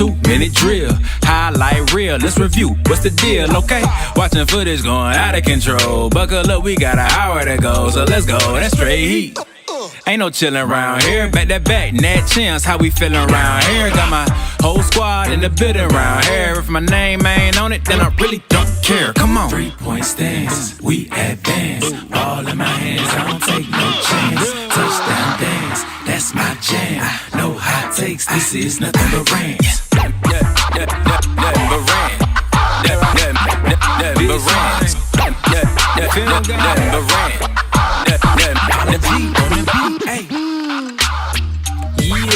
2-minute drill. Highlight reel, let's review. What's the deal, okay? Watching footage going out of control. Buckle up, we got an hour to go, so let's go. That's straight heat. Ain't no chillin' around here. Back that back, Nat chins, how we feelin' around here? Got my whole squad in the building around here. If my name ain't on it, then I really don't care. Come on. 3-point stance, we advance. Ball in my hands, I don't take no chance. Touchdown dance, that's my jam. No hot takes, this is nothing but rants. Nothing but rants. Nothing but rants. Nothing but rants. On the beat, hey. Yeah.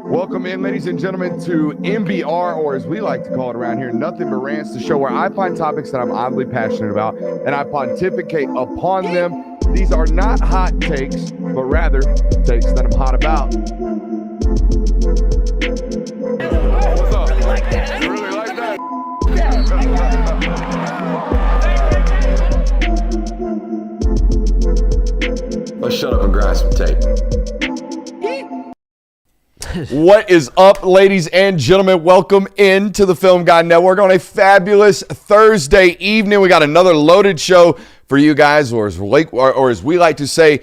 Welcome in, ladies and gentlemen, to MBR, or as we like to call it around here, Nothing But Rants, the show where I find topics that I'm oddly passionate about and I pontificate upon them. These are not hot takes, but rather takes that I'm hot about. What's up? You really like that? Let's shut up and grind some tape. What is up, ladies and gentlemen? Welcome into the Film Guy Network on a fabulous Thursday evening. We got another loaded show for you guys, or as we like to say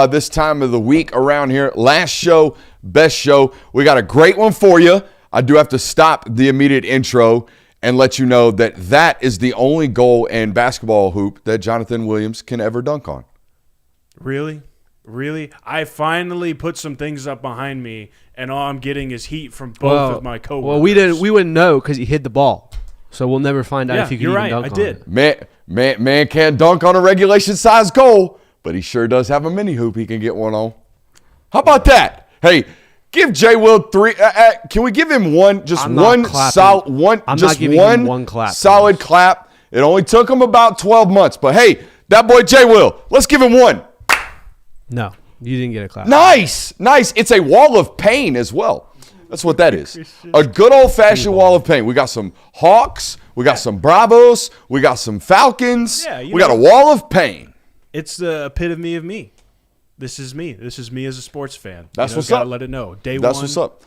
this time of the week around here, last show, best show. We got a great one for you. I do have to stop the immediate intro and let you know that that is the only goal in basketball hoop that Jonathan Williams can ever dunk on. Really? I finally put some things up behind me, and all I'm getting is heat from both of my coworkers. Well, we wouldn't know because he hid the ball, so we'll never find out if he can even dunk on it. Man can't dunk on a regulation-sized goal, but he sure does have a mini hoop he can get one on. How about that? Hey, give J. Will three. Can we give him one solid clap? It only took him about 12 months, but hey, that boy J. Will, let's give him one. No, you didn't get a clap. Nice. It's a wall of pain as well. That's what that is. A good old-fashioned wall of pain. We got some Hawks. We got some Bravos. We got some Falcons. We got a wall of pain. It's the epitome of me. This is me. This is me as a sports fan. That's what's up. Let it know. That's what's up.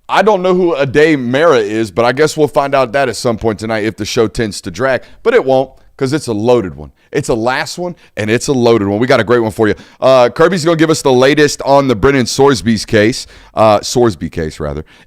I don't know who Ade Mara is, but I guess we'll find out that at some point tonight if the show tends to drag. But it won't, because it's a loaded one. It's a last one, and it's a loaded one. We got a great one for you. Kirby's going to give us the latest on the Brennan Sorsby case.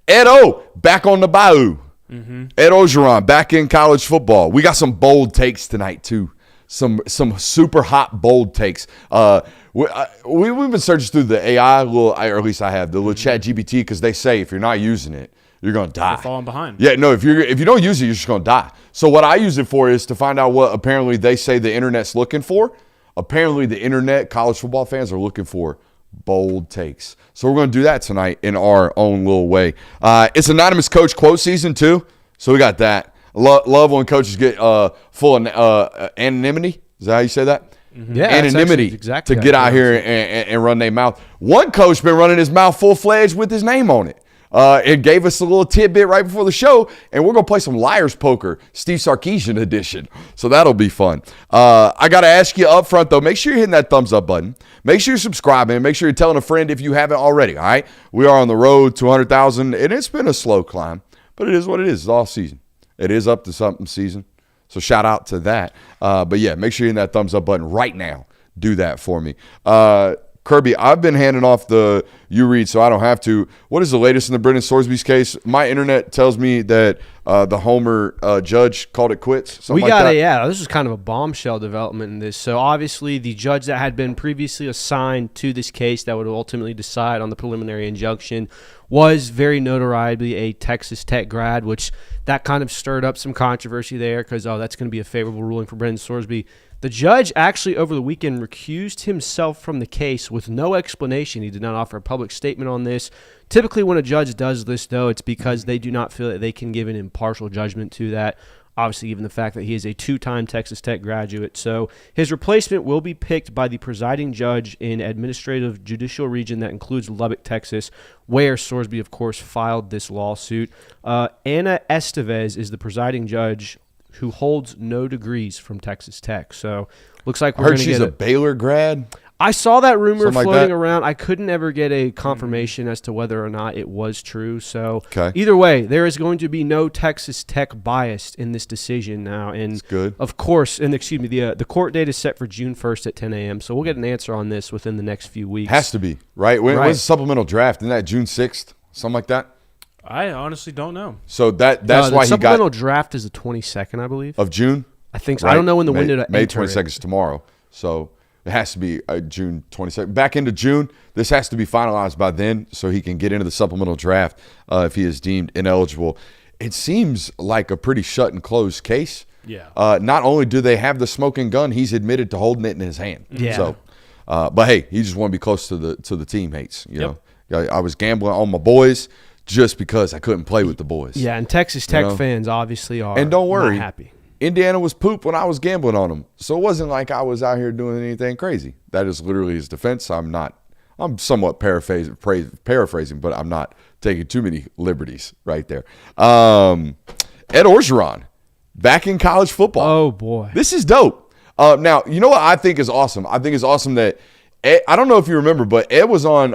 Ed O, back on the bayou. Mm-hmm. Ed Orgeron, back in college football. We got some bold takes tonight, too. Some super hot, bold takes. We've been searching through the AI, or at least I have, the little chat GPT, because they say if you're not using it, you're going to die. You're falling behind. Yeah, no, if you don't use it, you're just going to die. So what I use it for is to find out what apparently they say the internet's looking for. Apparently the internet, college football fans are looking for bold takes. So we're going to do that tonight in our own little way. It's anonymous coach quote season too. So we got that. Love when coaches get full anonymity. Is that how you say that? Mm-hmm. Yeah, anonymity exactly to get out here and run their mouth. One coach been running his mouth full-fledged with his name on it. It gave us a little tidbit right before the show, and we're going to play some Liar's Poker, Steve Sarkisian edition. So that'll be fun. I got to ask you up front, though, make sure you're hitting that thumbs up button. Make sure you're subscribing. Make sure you're telling a friend if you haven't already, all right? We are on the road to 100,000, and it's been a slow climb, but it is what it is. It's all season. It is up to something season. So shout out to that. But, yeah, make sure you're hitting that thumbs up button right now. Do that for me. Kirby, I've been handing off the you read, so I don't have to. What is the latest in the Brennan Sorsby's case? My internet tells me that the Homer judge called it quits. This is kind of a bombshell development in this. So obviously the judge that had been previously assigned to this case that would ultimately decide on the preliminary injunction was very notoriably a Texas Tech grad, which that kind of stirred up some controversy there because, that's going to be a favorable ruling for Brennan Sorsby. The judge actually over the weekend recused himself from the case with no explanation. He did not offer a public statement on this. Typically when a judge does this, though, it's because they do not feel that they can give an impartial judgment to that. Obviously, given the fact that he is a two-time Texas Tech graduate. So his replacement will be picked by the presiding judge in administrative judicial region that includes Lubbock, Texas, where Sorsby, of course, filed this lawsuit. Anna Estevez is the presiding judge who holds no degrees from Texas Tech. So looks like I we're heard going to she's get a Baylor grad. I saw that rumor Something like floating that. around. I couldn't ever get a confirmation as to whether or not it was true. So Okay. either way, there is going to be no Texas Tech bias in this decision now. And That's good. of course, and excuse me, the court date is set for June 1st at 10 a.m. So we'll get an answer on this within the next few weeks. Has to be, right? When's the supplemental draft? Isn't that June 6th? Something like that? I honestly don't know. So that's the why he supplemental got draft is the 22nd, I believe. of June. I think so. Right? I don't know when the May, window to May enter 22nd is tomorrow. So it has to be June 22nd. Back into June. This has to be finalized by then so he can get into the supplemental draft if he is deemed ineligible. It seems like a pretty shut and closed case. Yeah. Not only do they have the smoking gun, he's admitted to holding it in his hand. Yeah. So, but hey, he just want to be close to the teammates. You know, I was gambling on my boys just because I couldn't play with the boys. Yeah, and Texas Tech fans obviously are And don't worry, not happy. Indiana was poop when I was gambling on them. So it wasn't like I was out here doing anything crazy. That is literally his defense. I'm somewhat paraphrasing, but I'm not taking too many liberties right there. Ed Orgeron, back in college football. Oh, boy. This is dope. Now, you know what I think is awesome? I think it's awesome that Ed, I don't know if you remember, but Ed was on,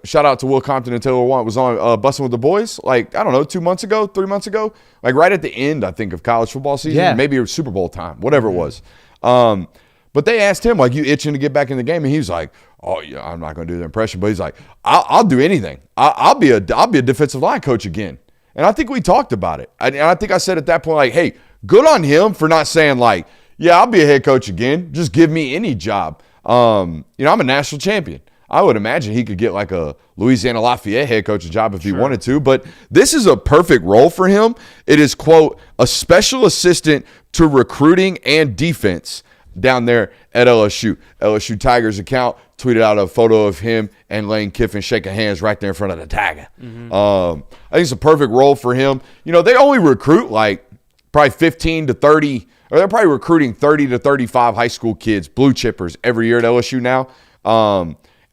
shout out to Will Compton and Taylor Want, was on Bussin' with the Boys, like, I don't know, 3 months ago, like right at the end, I think, of college football season. Yeah. Maybe it was Super Bowl time, whatever it was. But they asked him, like, you itching to get back in the game? And he was like, oh, yeah, I'm not going to do the impression. But he's like, I'll do anything. I'll be a defensive line coach again. And I think we talked about it. And I think I said at that point, like, hey, good on him for not saying, like, yeah, I'll be a head coach again. Just give me any job. I'm a national champion. I would imagine he could get like a Louisiana Lafayette head coaching job if he wanted to. But this is a perfect role for him. It is, quote, a special assistant to recruiting and defense down there at LSU. LSU Tigers account tweeted out a photo of him and Lane Kiffin shaking hands right there in front of the Tiger. I think it's a perfect role for him. You know, they only recruit like probably 15 to 30, or they're probably recruiting 30 to 35 high school kids, blue chippers, every year at LSU now.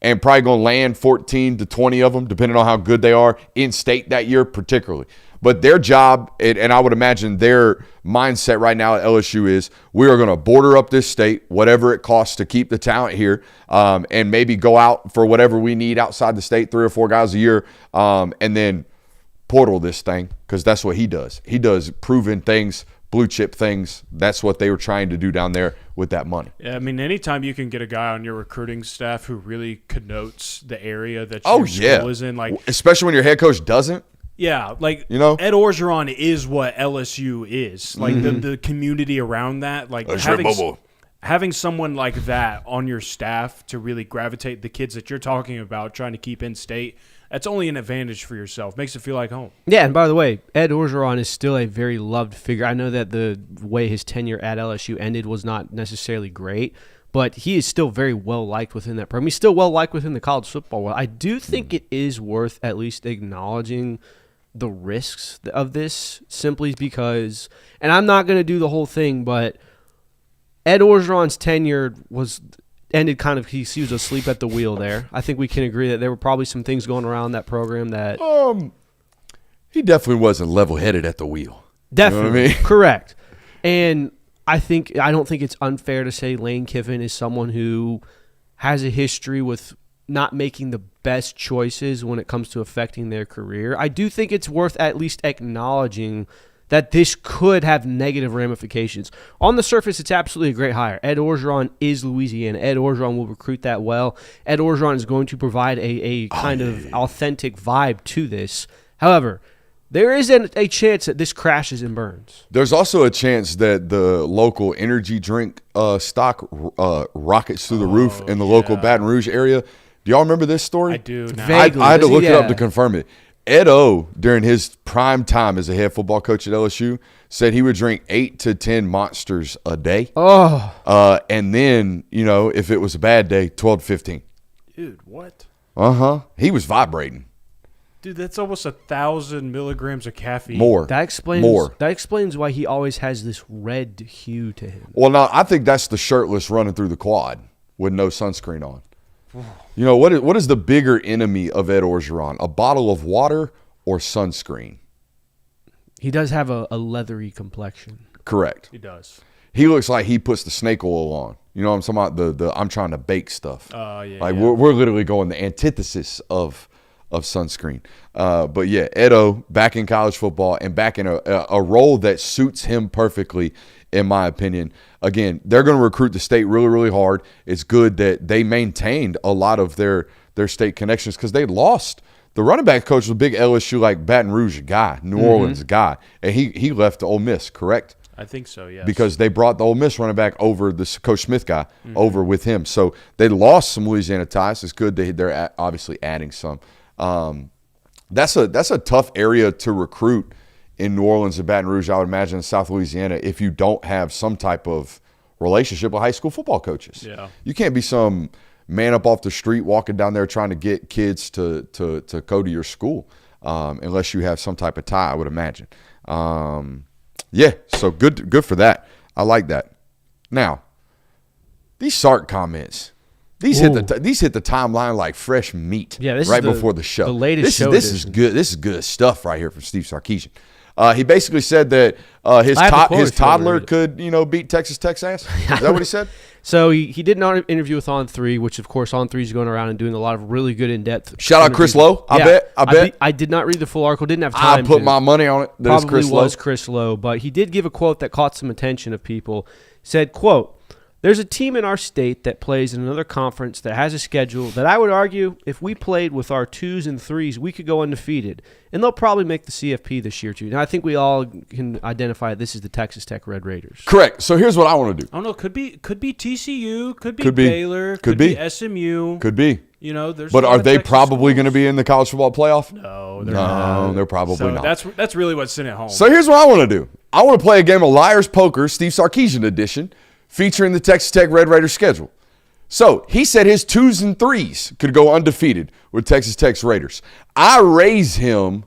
And probably going to land 14 to 20 of them, depending on how good they are in state that year particularly. But their job, and I would imagine their mindset right now at LSU is, we are going to border up this state, whatever it costs to keep the talent here, and maybe go out for whatever we need outside the state, 3 or 4 guys a year, and then portal this thing, because that's what he does. He does proven things, blue chip things. That's what they were trying to do down there with that money. Yeah, I mean, anytime you can get a guy on your recruiting staff who really connotes the area that your school is in, like, especially when your head coach doesn't. yeah, like, You know? Ed Orgeron is what LSU is. Like, the community around that, like, having someone like that on your staff to really gravitate the kids that you're talking about, trying to keep in state, that's only an advantage for yourself. Makes it feel like home. Yeah, and by the way, Ed Orgeron is still a very loved figure. I know that the way his tenure at LSU ended was not necessarily great, but he is still very well-liked within that program. He's still well-liked within the college football world. I do think it is worth at least acknowledging the risks of this, simply because, and I'm not going to do the whole thing, but Ed Orgeron's tenure ended kind of, he was asleep at the wheel there. I think we can agree that there were probably some things going around that program that He definitely wasn't level-headed at the wheel. definitely You know what I mean? correct. And I don't think it's unfair to say Lane Kiffin is someone who has a history with not making the best choices when it comes to affecting their career. I do think it's worth at least acknowledging that this could have negative ramifications. On the surface, it's absolutely a great hire. Ed Orgeron is Louisiana. Ed Orgeron will recruit that well. Ed Orgeron is going to provide a kind of authentic vibe to this. However, there is a chance that this crashes and burns. There's also a chance that the local energy drink stock rockets through the roof in the local Baton Rouge area. Do y'all remember this story? I do now. Vaguely. I had to Does he? look it up Yeah. to confirm it. Ed O, during his prime time as a head football coach at LSU, said he would drink 8 to 10 Monsters a day. Oh, And then, if it was a bad day, 12 to 15. Dude, what? He was vibrating. Dude, that's almost 1,000 milligrams of caffeine. More. that explains why he always has this red hue to him. Well, now, I think that's the shirtless running through the quad with no sunscreen on. What is the bigger enemy of Ed Orgeron? A bottle of water or sunscreen? He does have a leathery complexion. Correct. He does. He looks like he puts the snake oil on. You know what I'm talking about? The I'm trying to bake stuff. Oh, yeah. Like we're literally going the antithesis of sunscreen. But yeah, Edo back in college football and back in a role that suits him perfectly, in my opinion. Again, they're going to recruit the state really, really hard. It's good that they maintained a lot of their state connections because they lost. The running back coach was a big LSU, like Baton Rouge guy, New Orleans guy, and he left to Ole Miss, correct? I think so, yes. Because they brought the Ole Miss running back over, the Coach Smith guy, over with him. So they lost some Louisiana ties. It's good that they're obviously adding some. That's a tough area to recruit in New Orleans and Baton Rouge, I would imagine, in South Louisiana, if you don't have some type of relationship with high school football coaches. Yeah. You can't be some man up off the street walking down there trying to get kids to go to your school unless you have some type of tie, I would imagine. Yeah, so good for that. I like that. Now, these Sark comments, these hit the timeline like fresh meat. Yeah, this right is before the show. The latest show. This is good. This is good stuff right here from Steve Sarkisian. He basically said that his toddler could beat Texas Tech's ass. Is that what he said? So he did an interview with On 3, which of course On 3 is going around and doing a lot of really good in-depth. Shout out Chris Lowe. I bet. I did not read the full article. Didn't have time. I put my money on it. Probably was Chris Lowe, but he did give a quote that caught some attention of people. Said, quote, "There's a team in our state that plays in another conference that has a schedule that I would argue if we played with our 2s and 3s, we could go undefeated. And they'll probably make the CFP this year, too." Now, I think we all can identify this is the Texas Tech Red Raiders. Correct. So here's what I want to do. I don't know. Could be TCU. Could be Baylor. Could be SMU. Could be. There's. But are they probably going to be in the college football playoff? No, they're not. No, they're probably not. That's really what's sitting at home. So here's what I want to do. I want to play a game of Liar's Poker, Steve Sarkisian edition, featuring the Texas Tech Red Raiders schedule. So he said his 2s and 3s could go undefeated with Texas Tech's Raiders. I raise him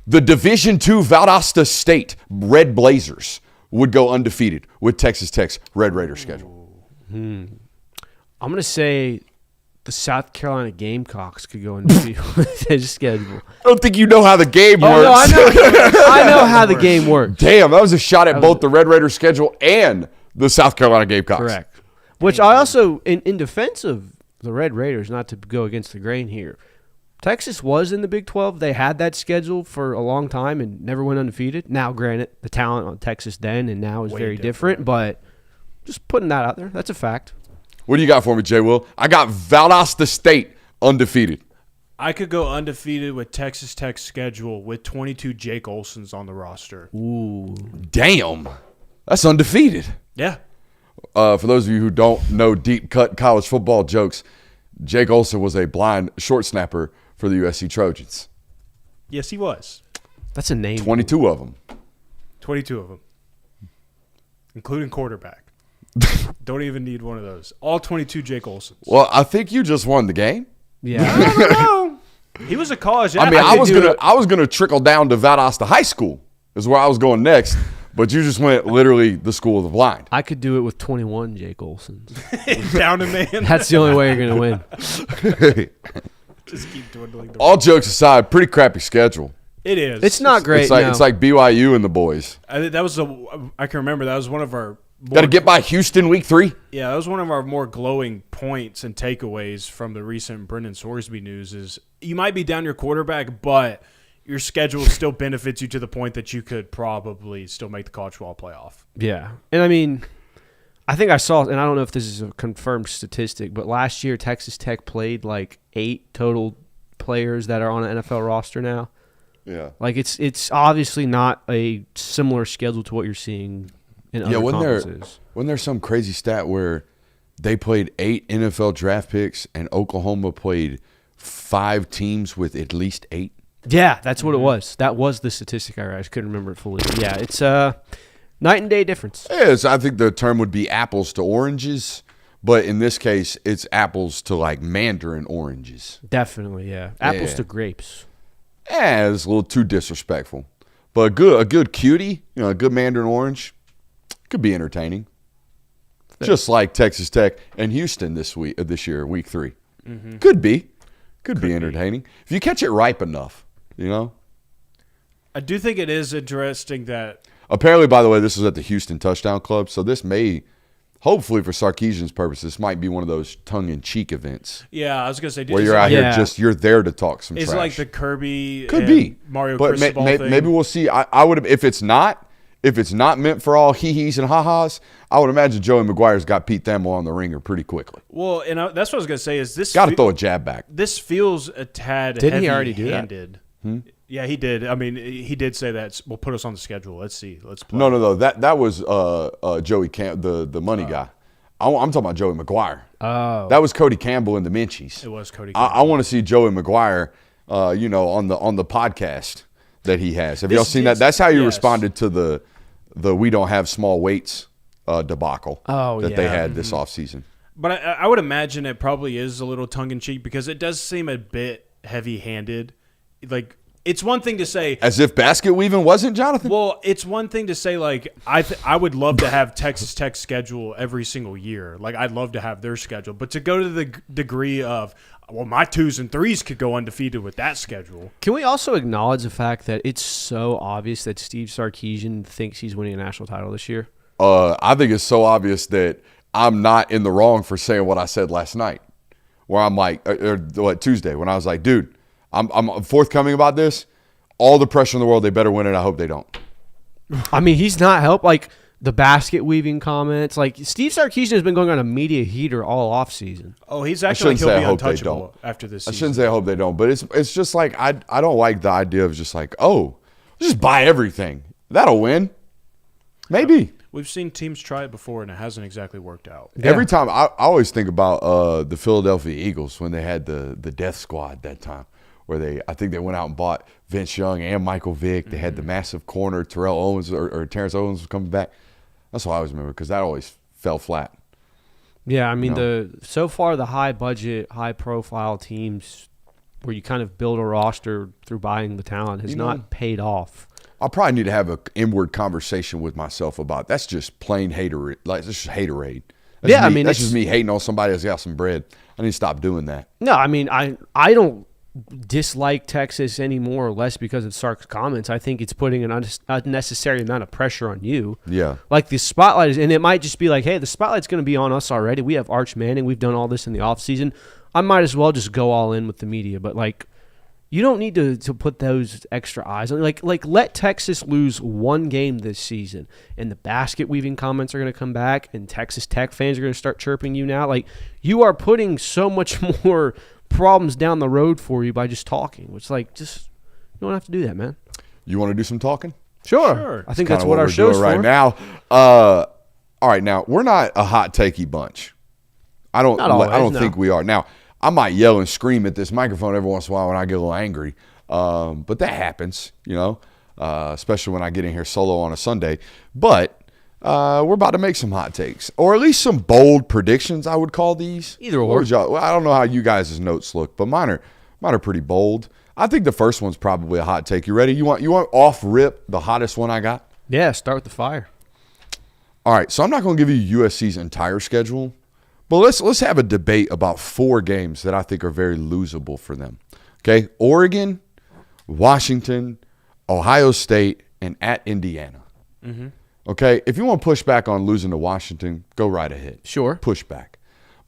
the Division II Valdosta State Red Blazers would go undefeated with Texas Tech's Red Raiders schedule. I'm going to say the South Carolina Gamecocks could go undefeated with their schedule. I don't think you know how the game works. No, I know how the game works. Damn, that was a shot at both the Red Raiders schedule and the South Carolina Gamecocks. Correct. Which I also, in defense of the Red Raiders, not to go against the grain here, Texas was in the Big 12. They had that schedule for a long time and never went undefeated. Now, granted, the talent on Texas then and now is very different, but just putting that out there, that's a fact. What do you got for me, Jay Will? I got Valdosta State undefeated. I could go undefeated with Texas Tech's schedule with 22 Jake Olsons on the roster. Ooh. Damn. That's undefeated. Yeah. For those of you who don't know deep cut college football jokes, Jake Olson was a blind short snapper for the USC Trojans. Yes, he was. That's a name. 22 of them. 22 of them, including quarterback. Don't even need one of those. All 22 Jake Olsons. Well, I think you just won the game. Yeah. I don't know. He was a college athlete. I mean, I was gonna trickle down to Valdosta High School is where I was going next, but you just went literally the school of the blind. I could do it with 21 Jake Olsons. Down to man. That's the only way you're going to win. Just keep dwindling. All jokes aside, pretty crappy schedule. It is. It's not great. It's like BYU and the boys. I can remember that was one of our. Got to get by Houston week 3. Yeah, that was one of our more glowing points and takeaways from the recent Brennan Sorsby news is you might be down your quarterback, but your schedule still benefits you to the point that you could probably still make the college football playoff. Yeah. And I mean, I think I saw, and I don't know if this is a confirmed statistic, but last year Texas Tech played like 8 total players that are on an NFL roster now. Yeah. Like it's obviously not a similar schedule to what you're seeing in other conferences. Wasn't there some crazy stat where they played 8 NFL draft picks and Oklahoma played 5 teams with at least 8? Yeah, that's what it was. That was the statistic I read. I just couldn't remember it fully. But yeah, it's a night and day difference. Yes, I think the term would be apples to oranges, but in this case, it's apples to like mandarin oranges. Definitely, yeah. Apples to grapes. It's a little too disrespectful. But a good cutie, a good mandarin orange could be entertaining. Just like Texas Tech and Houston this year, week 3. Mm-hmm. Could be entertaining. If you catch it ripe enough, I do think it is interesting that Apparently, by the way, this was at the Houston Touchdown Club, so this may, hopefully for Sarkeesian's purpose, this might be one of those tongue-in-cheek events. Yeah, I was going to say. Where you're out here you're there to talk some trash. It's like the Kirby Could be. Mario but Cristobal thing. Maybe we'll see. I would have, if it's not meant for all hee-hees and ha-has, I would imagine Joey McGuire's got Pete Thamel on the ringer pretty quickly. Well, and that's what I was going to say is this. Got to throw a jab back. This feels a tad Didn't he already do that? Yeah, he did. I mean, he did say that. We'll put us on the schedule. Let's see. Let's play. No. That was Joey the money guy. I'm talking about Joey McGuire. Oh. That was Cody Campbell in the Minchies. It was Cody Campbell. I want to see Joey McGuire, on the podcast that he has. Have y'all seen that? That's how you responded to the we don't have small weights debacle that they had this offseason. But I would imagine it probably is a little tongue-in-cheek because it does seem a bit heavy-handed. Like, it's one thing to say... As if basket weaving wasn't, Jonathan? Well, it's one thing to say, like, I would love to have Texas Tech's schedule every single year. Like, I'd love to have their schedule. But to go to the degree of, well, my 2s and 3s could go undefeated with that schedule. Can we also acknowledge the fact that it's so obvious that Steve Sarkisian thinks he's winning a national title this year? I think it's so obvious that I'm not in the wrong for saying what I said last night. Where I'm like, Tuesday, when I was like, dude, I'm forthcoming about this. All the pressure in the world, they better win it. I hope they don't. I mean, he's not helped. Like, the basket weaving comments. Like, Steve Sarkisian has been going on a media heater all offseason. Oh, he's acting like he'll be untouchable after this season. I shouldn't say I hope they don't, but it's just like I don't like the idea of just like, oh, just buy everything. That'll win. Maybe. We've seen teams try it before, and it hasn't exactly worked out. Yeah. Every time, I always think about the Philadelphia Eagles when they had the death squad that time, where I think they went out and bought Vince Young and Michael Vick. They had the massive corner, Terrell Owens or Terrence Owens was coming back. That's what I always remember because that always fell flat. Yeah, I mean, so far the high-budget, high-profile teams where you kind of build a roster through buying the talent has not paid off. I probably need to have an inward conversation with myself about that's just plain hater, like it's just haterade. That's just me hating on somebody that's got some bread. I need to stop doing that. No, I mean I don't dislike Texas any more or less because of Sark's comments. I think it's putting an unnecessary amount of pressure on you. Yeah. Like the spotlight is, and it might just be like, hey, the spotlight's going to be on us already. We have Arch Manning. We've done all this in the offseason. I might as well just go all in with the media. But like, you don't need to put those extra eyes on. Like let Texas lose one game this season, and the basket weaving comments are going to come back, and Texas Tech fans are going to start chirping you now. Like, you are putting so much more problems down the road for you by just talking. It's like, just you don't have to do that, man. You want to do some talking? Sure. I think that's what our show's for right now. All right, now we're not a hot takey bunch. I don't think we are. Now, I might yell and scream at this microphone every once in a while when I get a little angry, but that happens, especially when I get in here solo on a Sunday. But we're about to make some hot takes, or at least some bold predictions, I would call these. Either or. Well, I don't know how you guys' notes look, but mine are pretty bold. I think the first one's probably a hot take. You ready? You want off rip the hottest one I got? Yeah, start with the fire. All right, so I'm not going to give you USC's entire schedule. But let's have a debate about 4 games that I think are very losable for them. Okay, Oregon, Washington, Ohio State, and at Indiana. Mm-hmm. Okay, if you want to push back on losing to Washington, go right ahead. Sure. Push back.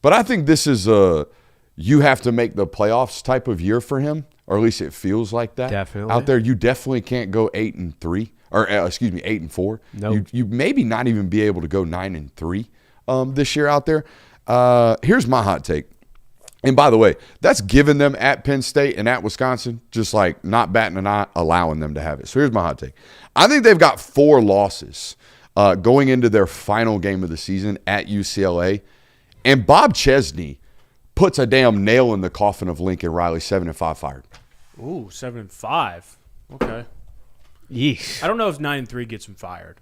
But I think this is you have to make the playoffs type of year for him, or at least it feels like that. Definitely. Out there, you definitely can't go 8-3, or 8-4. Nope. You maybe not even be able to go 9-3 this year out there. Here's my hot take. And by the way, that's giving them at Penn State and at Wisconsin, just like not batting an eye, allowing them to have it. So here's my hot take. I think they've got 4 losses going into their final game of the season at UCLA. And Bob Chesney puts a damn nail in the coffin of Lincoln Riley, 7-5 fired. Ooh, 7-5. Okay. Yeesh. I don't know if 9-3 gets him fired.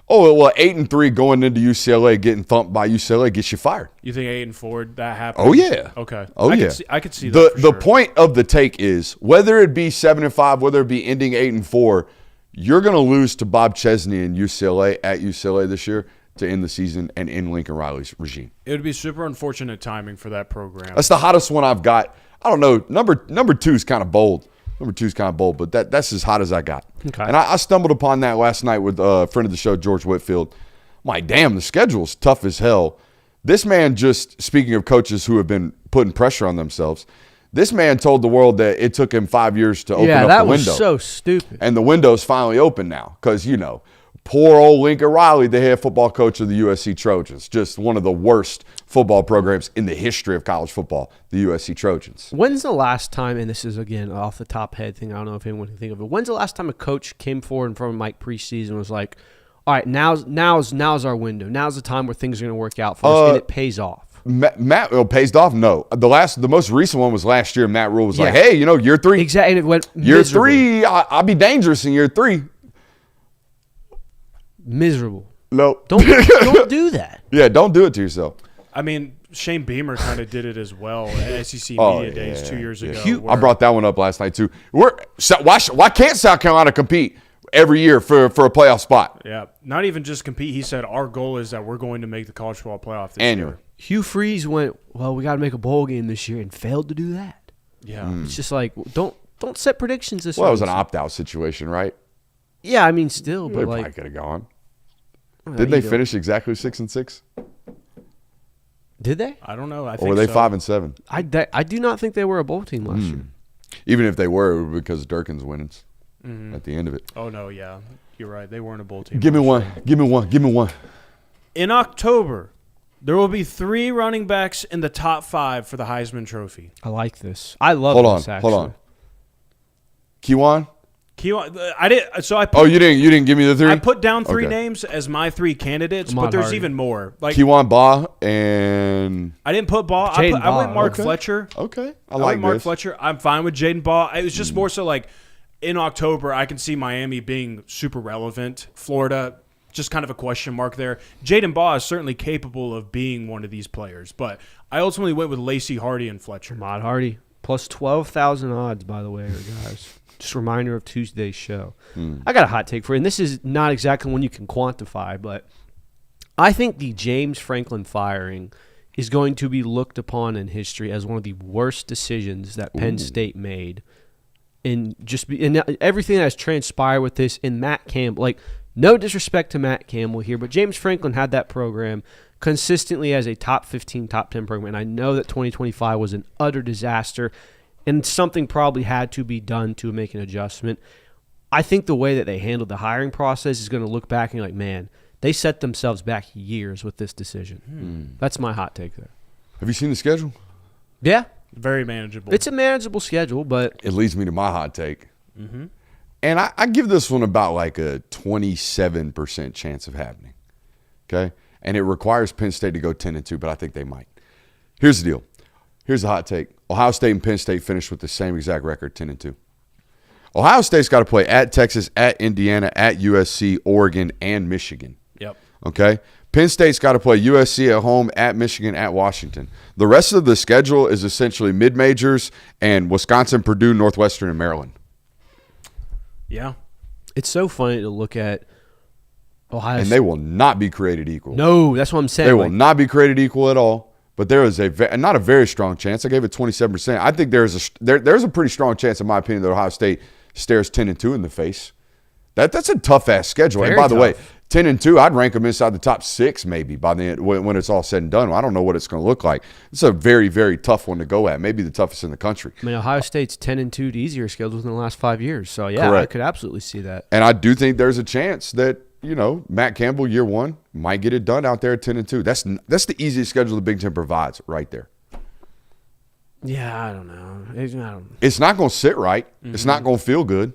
Oh, well, 8-3 going into UCLA, getting thumped by UCLA gets you fired. You think 8-4 that happens? Oh, yeah. Okay. Oh, yeah. I could see that. The point of the take is whether it be 7-5, whether it be ending 8-4, you're going to lose to Bob Chesney and UCLA at UCLA this year to end the season and end Lincoln Riley's regime. It would be super unfortunate timing for that program. That's the hottest one I've got. I don't know. Number 2 is kind of bold. Number 2 is kind of bold, but that's as hot as I got. Okay. And I stumbled upon that last night with a friend of the show, George Whitfield. I'm like, damn, the schedule's tough as hell. This man just, speaking of coaches who have been putting pressure on themselves, this man told the world that it took him 5 years to open up the window. Yeah, that was so stupid. And the window's finally open now because, poor old Lincoln Riley, the head football coach of the USC Trojans, just one of the worst football programs in the history of college football, the USC Trojans. When's the last time, and this is, again, off the top head thing, I don't know if anyone can think of it, when's the last time a coach came forward in front of Mike preseason and was like, all right, now's our window. Now's the time where things are going to work out for us, and it pays off. Matt pays off? No. The most recent one was last year. Matt Rule was like, hey, year 3. Exactly. It went year miserable. 3, I'll be dangerous in year 3. Miserable. No. Don't do that. Yeah, don't do it to yourself. I mean, Shane Beamer kind of did it as well at SEC Media Days 2 years ago. I brought that one up last night, too. Why can't South Carolina compete every year for a playoff spot? Yeah, not even just compete. He said, our goal is that we're going to make the college football playoff this Annually. year. Hugh Freeze went, well, we got to make a bowl game this year, and failed to do that. Yeah. It's just like, don't set predictions this Well, it was early. an opt-out situation, right? Yeah, I mean, still, They but probably like, could have gone. well, Did they you know. finish exactly 6-6? Did they? I don't know. I Or think were they so. 5-7? I do not think they were a bowl team last year. Even if they were, it was because of Durkin's winnings at the end of it. Oh, no, yeah. You're right. They weren't a bowl team. Give me one. Give me one. Give me one. In October, there will be 3 running backs in the top 5 for the Heisman Trophy. I like this. I love Hold this, on. actually. Hold on. Kiwan? I did. So I put, Oh, you didn't give me the 3? I put down 3 Okay. names as my 3 candidates, Ahmad but there's Hardy. even more. Like Kiwan Ba and I didn't put Ball. Jaden I went Ball. Mark Okay. Fletcher. okay. I I like went Mark this. Fletcher. I'm fine with Jaden Ball. It was just more so like in October, I can see Miami being super relevant. Florida, just kind of a question mark there. Jaden Ball is certainly capable of being one of these players, but I ultimately went with Lacey Hardy and Fletcher. Ahmad Hardy. Plus 12,000 odds, by the way, guys. Just a reminder of Tuesday's show. I got a hot take for you, and this is not exactly one you can quantify, but I think the James Franklin firing is going to be looked upon in history as one of the worst decisions that Penn State made. And everything that has transpired with this, and Matt Campbell, like, no disrespect to Matt Campbell here, but James Franklin had that program consistently as a top 15, top 10 program. And I know that 2025 was an utter disaster, and something probably had to be done to make an adjustment. I think the way that they handled the hiring process is going to look back and be like, man, they set themselves back years with this decision. That's my hot take there. Have you seen the schedule? Yeah, Very manageable. it's a manageable schedule, but It leads me to my hot take. And I give this one about like a 27% chance of happening. Okay? And it requires Penn State to go 10-2, but I think they might. Here's the deal. Here's the hot take. Ohio State and Penn State finished with the same exact record, 10-2. Ohio State's got to play at Texas, at Indiana, at USC, Oregon, and Michigan. Yep. Okay? Penn State's got to play USC at home, at Michigan, at Washington. The rest of the schedule is essentially mid-majors and Wisconsin, Purdue, Northwestern, and Maryland. Yeah. it's so funny to look at Ohio And they will not be created equal. No, that's what I'm saying. They will Like, not be created equal at all. But there is not a very strong chance. I gave it 27%. I think there's a pretty strong chance, in my opinion, that Ohio State stares 10-2 in the face. That's a tough ass schedule. Very And by the way, tough. 10-2, I'd rank them inside the top 6 maybe by the end when it's all said and done. I don't know what it's going to look like. It's a very, very tough one to go at. Maybe the toughest in the country. I mean, Ohio State's 10-2 to easier schedules in the last 5 years. So yeah, Correct. I could absolutely see that. And I do think there's a chance that, Matt Campbell, year one, might get it done out there at 10-2. That's the easiest schedule the Big Ten provides right there. Yeah, I don't know. It's not going to sit right. Mm-hmm. It's not going to feel good.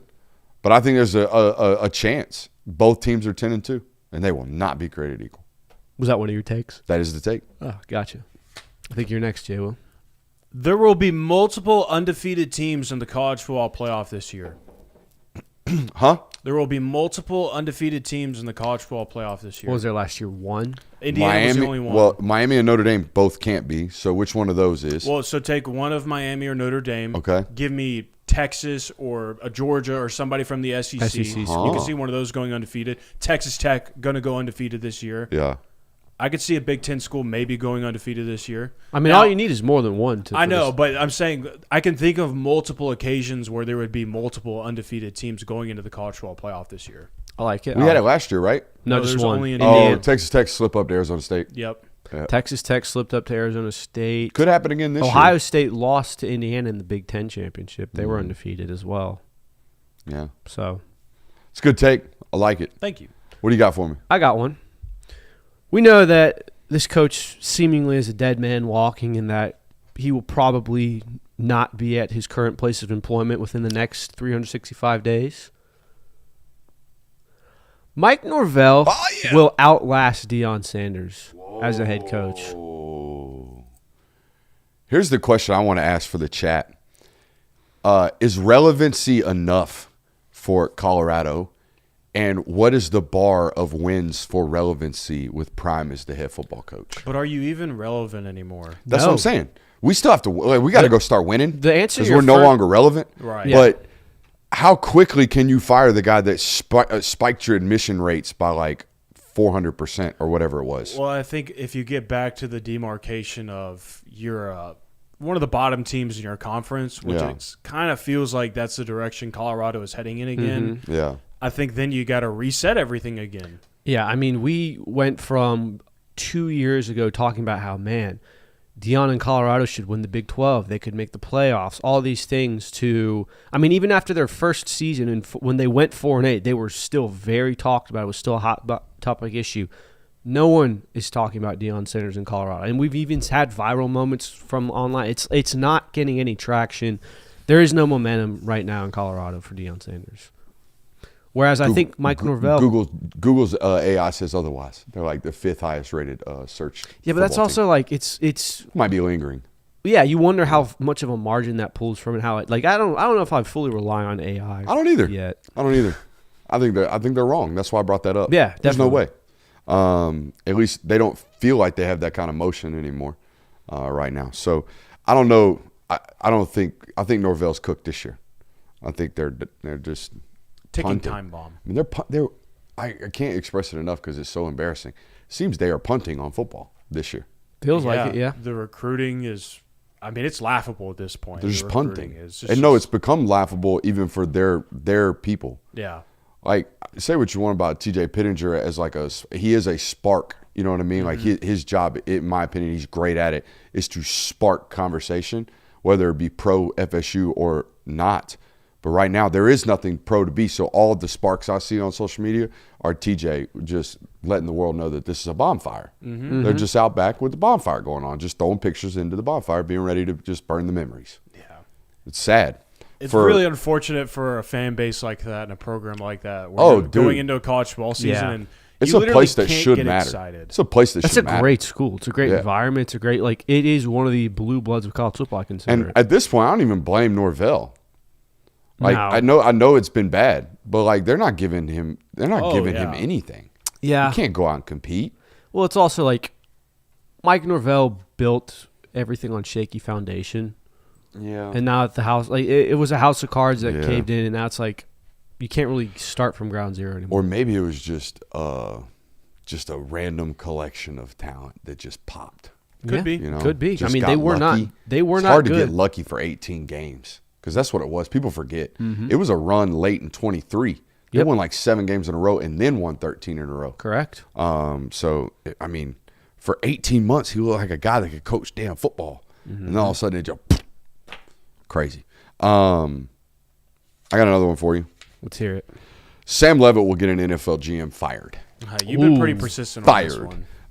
But I think there's a chance both teams are 10-2, and they will not be created equal. Was that one of your takes? That is the take. Oh, gotcha. I think you're next, Jay Will. There will be multiple undefeated teams in the college football playoff this year. Huh? There will be multiple undefeated teams in the college football playoff this year. What was there last year? One? Indiana was the only one. Well, Miami and Notre Dame both can't be. So which one of those is? Well, so take one of Miami or Notre Dame. Okay. Give me Texas or a Georgia or somebody from the SEC. SEC. You can see one of those going undefeated. Texas Tech going to go undefeated this year. Yeah. I could see a Big Ten school maybe going undefeated this year. I mean, now, all you need is more than one. I know, but I'm saying I can think of multiple occasions where there would be multiple undefeated teams going into the college football playoff this year. I like it. We had it last year, right? No, just there's one. only in Oh, Indiana. Texas Tech slipped up to Arizona State. Yep. Texas Tech slipped up to Arizona State. Could happen again this year. Ohio State lost to Indiana in the Big Ten championship. They were undefeated as well. Yeah. So It's a good take. I like it. Thank you. What do you got for me? I got one. We know that this coach seemingly is a dead man walking and that he will probably not be at his current place of employment within the next 365 days. Mike Norvell will outlast Deion Sanders as a head coach. Here's the question I want to ask for the chat. Is relevancy enough for Colorado? And what is the bar of wins for relevancy with Prime as the head football coach? But are you even relevant anymore? That's No. what I'm saying. We still have to. We got to go start winning. The answer because to your we're no first- longer relevant. Right. But how quickly can you fire the guy that spiked your admission rates by like 400% or whatever it was? Well, I think if you get back to the demarcation of you're one of the bottom teams in your conference, which kind of feels like that's the direction Colorado is heading in again. Yeah. I think then you got to reset everything again. Yeah, I mean, we went from 2 years ago talking about how, man, Deion and Colorado should win the Big 12. They could make the playoffs. All these things to, I mean, even after their first season and when they went 4-8, they were still very talked about. It was still a hot topic issue. No one is talking about Deion Sanders in Colorado, and we've even had viral moments from online. It's not getting any traction. There is no momentum right now in Colorado for Deion Sanders. Whereas I think Mike Norvell. Google's AI says otherwise. They're like the 5th highest rated search. Yeah, but that's football also team. like it's. Might be lingering. Yeah, you wonder how much of a margin that pulls from and how it. Like I don't know if I fully rely on AI. I don't either. Yet. I don't either. I think they're wrong. That's why I brought that up. Yeah, there's no way. definitely. At least they don't feel like they have that kind of motion anymore right now. So I don't know. I think Norvell's cooked this year. I think they're just Ticking punting. time bomb. I mean, they're I can't express it enough because it's so embarrassing. It seems they are punting on football this year. Feels like it. Yeah. The recruiting is, I mean, it's laughable at this point. They're The just punting. recruiting is It's become laughable even for their people. Yeah. Like, say what you want about TJ Pittenger as he is a spark. You know what I mean? Like his job, in my opinion, he's great at it, is to spark conversation, whether it be pro FSU or not. But right now, there is nothing pro to be. So all of the sparks I see on social media are TJ just letting the world know that this is a bonfire. They're just out back with the bonfire going on, just throwing pictures into the bonfire, being ready to just burn the memories. Yeah. It's sad. It's really unfortunate for a fan base like that and a program like that. Where you're dude. going into a college football season Yeah. and It's you a literally place that can't should get matter. excited. It's a place that That's should a matter. great school. It's a great Yeah. environment. It's a great it is one of the blue bloods of college football. I consider And it. at this point, I don't even blame Norvell. Like No. I know it's been bad, but like they're not giving him him yeah. anything. Yeah. You can't go out and compete. Well, it's also like Mike Norvell built everything on shaky foundation, Yeah. and now at the house, like it was a house of cards that Yeah. caved in, and now it's like you can't really start from ground zero anymore. Or maybe it was just a random collection of talent that just popped. Could be. You know, Could be. I just mean, got they were lucky. not. They were It's not hard good. to get lucky for 18 games because that's what it was. People forget. Mm-hmm. It was a run late in 23. They Yep. won like 7 games in a row and then won 13 in a row. Correct. So I mean, for 18 months, he looked like a guy that could coach damn football, and then all of a sudden it just crazy. I got another one for you. Let's hear it. Sam Leavitt will get an NFL GM fired. You've been pretty persistent on this Fired.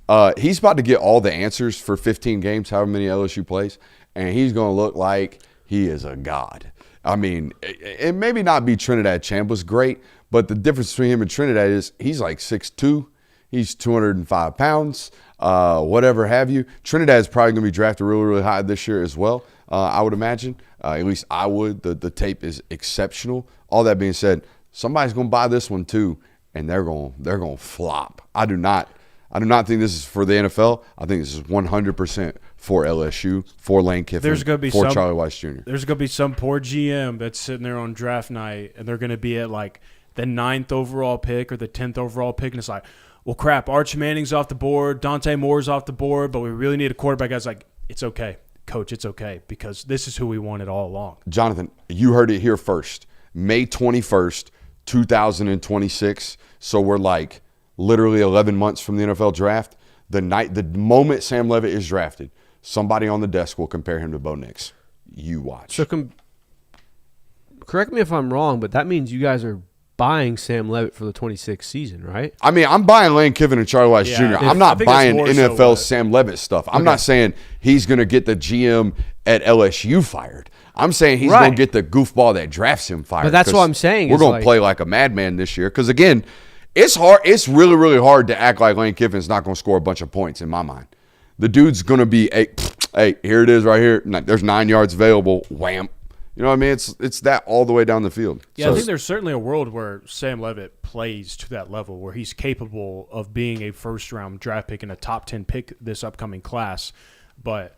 one. He's about to get all the answers for 15 games, however many LSU plays, and he's going to look like he is a god. I mean, it maybe not be Trinidad Chambliss great, but the difference between him and Trinidad is he's like 6'2", he's 205 pounds, whatever have you. Trinidad's probably going to be drafted really, really high this year as well, I would imagine. At least I would. The tape is exceptional. All that being said, somebody's going to buy this one too, and they're going to flop. I do not think this is for the NFL. I think this is 100% for LSU, for Lane Kiffin, There's gonna be for some- Charlie Weiss Jr. There's going to be some poor GM that's sitting there on draft night, and they're going to be at like the 9th overall pick or the 10th overall pick, and it's like, well, crap, Arch Manning's off the board, Dante Moore's off the board, but we really need a quarterback. I was like, it's okay, Coach, it's okay, because this is who we wanted all along. Jonathan, you heard it here first. May 21st, 2026. So we're like literally 11 months from the NFL draft. The moment Sam Leavitt is drafted, somebody on the desk will compare him to Bo Nix. You watch. So correct me if I'm wrong, but that means you guys are buying Sam Leavitt for the 26th season, right? I mean, I'm buying Lane Kiffin and Charlie Weiss Jr. I'm not buying NFL Sam Leavitt stuff. I'm not saying he's going to get the GM at LSU fired. I'm saying he's going to get the goofball that drafts him fired. But that's what I'm saying. We're going to play like a madman this year. Because, again, it's hard. It's really, really hard to act like Lane Kiffin's not going to score a bunch of points in my mind. The dude's going to be, hey, here it is right here. There's 9 yards available. Wham. You know what I mean? It's that all the way down the field. Yeah, so, I think there's certainly a world where Sam Leavitt plays to that level where he's capable of being a first-round draft pick and a top 10 pick this upcoming class. But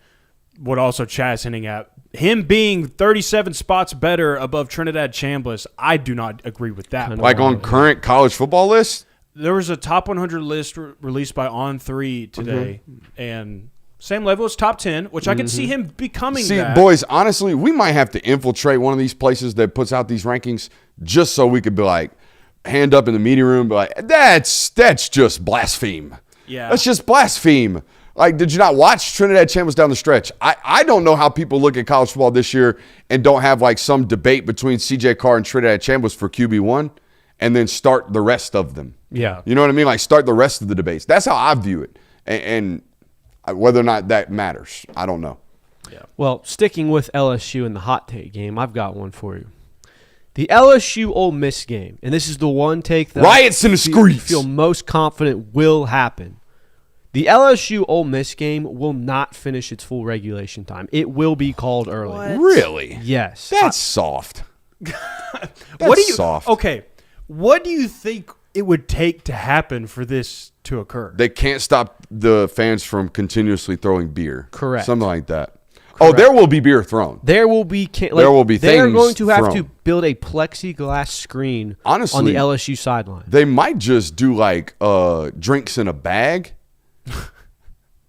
what also Chad's hinting at, him being 37 spots better above Trinidad Chambliss, I do not agree with that. Like on current college football lists? There was a top 100 list released by On3 today, and Sam Leavitt was top 10, which I could see him becoming that. Boys, honestly, we might have to infiltrate one of these places that puts out these rankings just so we could be like, hand up in the media room, be like, that's just blaspheme. Yeah. That's just blaspheme. Like, did you not watch Trinidad Chambliss down the stretch? I don't know how people look at college football this year and don't have like some debate between CJ Carr and Trinidad Chambliss for QB1 and then start the rest of them. Yeah. You know what I mean? Like, start the rest of the debates. That's how I view it. And whether or not that matters, I don't know. Yeah. Well, sticking with LSU in the hot take game, I've got one for you. The LSU Ole Miss game, and this is the one take that riots in the streets. I feel most confident will happen. The LSU Ole Miss game will not finish its full regulation time. It will be called early. What? Really? Yes. That's soft. That's soft. Okay, what do you think it would take to happen for this to occur? They can't stop the fans from continuously throwing beer. Correct. Something like that. Oh, there will be beer thrown. There will be things They are going to have thrown. to build a plexiglass screen Honestly, on the LSU sideline. They might just do like drinks in a bag.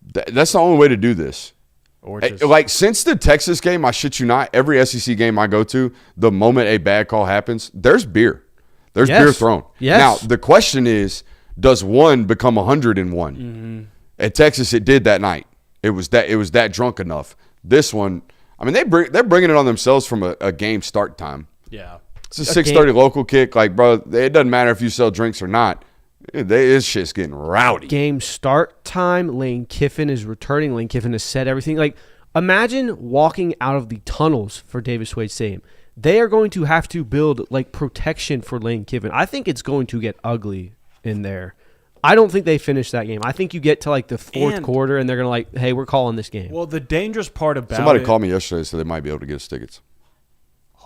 That's the only way to do this. Or just, Like, since the Texas game, I shit you not, every SEC game I go to, the moment a bad call happens, there's beer. There's beer thrown. Yes. Now, the question is, does one become 101? Mm-hmm. At Texas, it did that night. It was that drunk enough. This one, I mean, they're bringing it on themselves from a game start time. yeah. It's a 6:30 local kick. Like, bro, it doesn't matter if you sell drinks or not. This shit's getting rowdy. Game start time. Lane Kiffin is returning. Lane Kiffin has said everything. Like, imagine walking out of the tunnels for Davis Wade Stadium. They are going to have to build like protection for Lane Kiffin. I think it's going to get ugly in there. I don't think they finish that game. I think you get to like the fourth quarter and they're going to like, hey, we're calling this game. Well, the dangerous part about Somebody called me yesterday and said they might be able to get us tickets.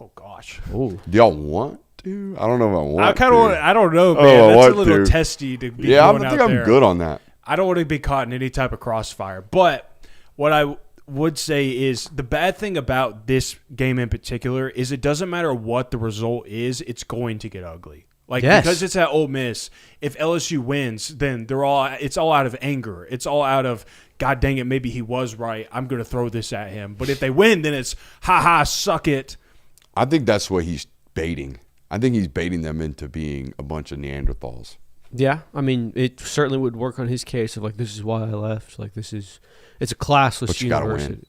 Oh gosh. Ooh. Do y'all want to? I don't know if I want I kind of want. I don't know, man. I That's want a little to. testy to be Yeah, I going think out I'm there. good on that. I don't want to be caught in any type of crossfire. But what I would say is the bad thing about this game in particular is it doesn't matter what the result is, it's going to get ugly. Like, because it's at Ole Miss, if LSU wins, then it's all out of anger. It's all out of, God dang it, maybe he was right. I'm going to throw this at him. But if they win, then it's, ha, suck it. I think that's what he's baiting. I think he's baiting them into being a bunch of Neanderthals. Yeah, I mean, it certainly would work on his case of like, this is why I left. Like, it's a classless But you gotta university. win.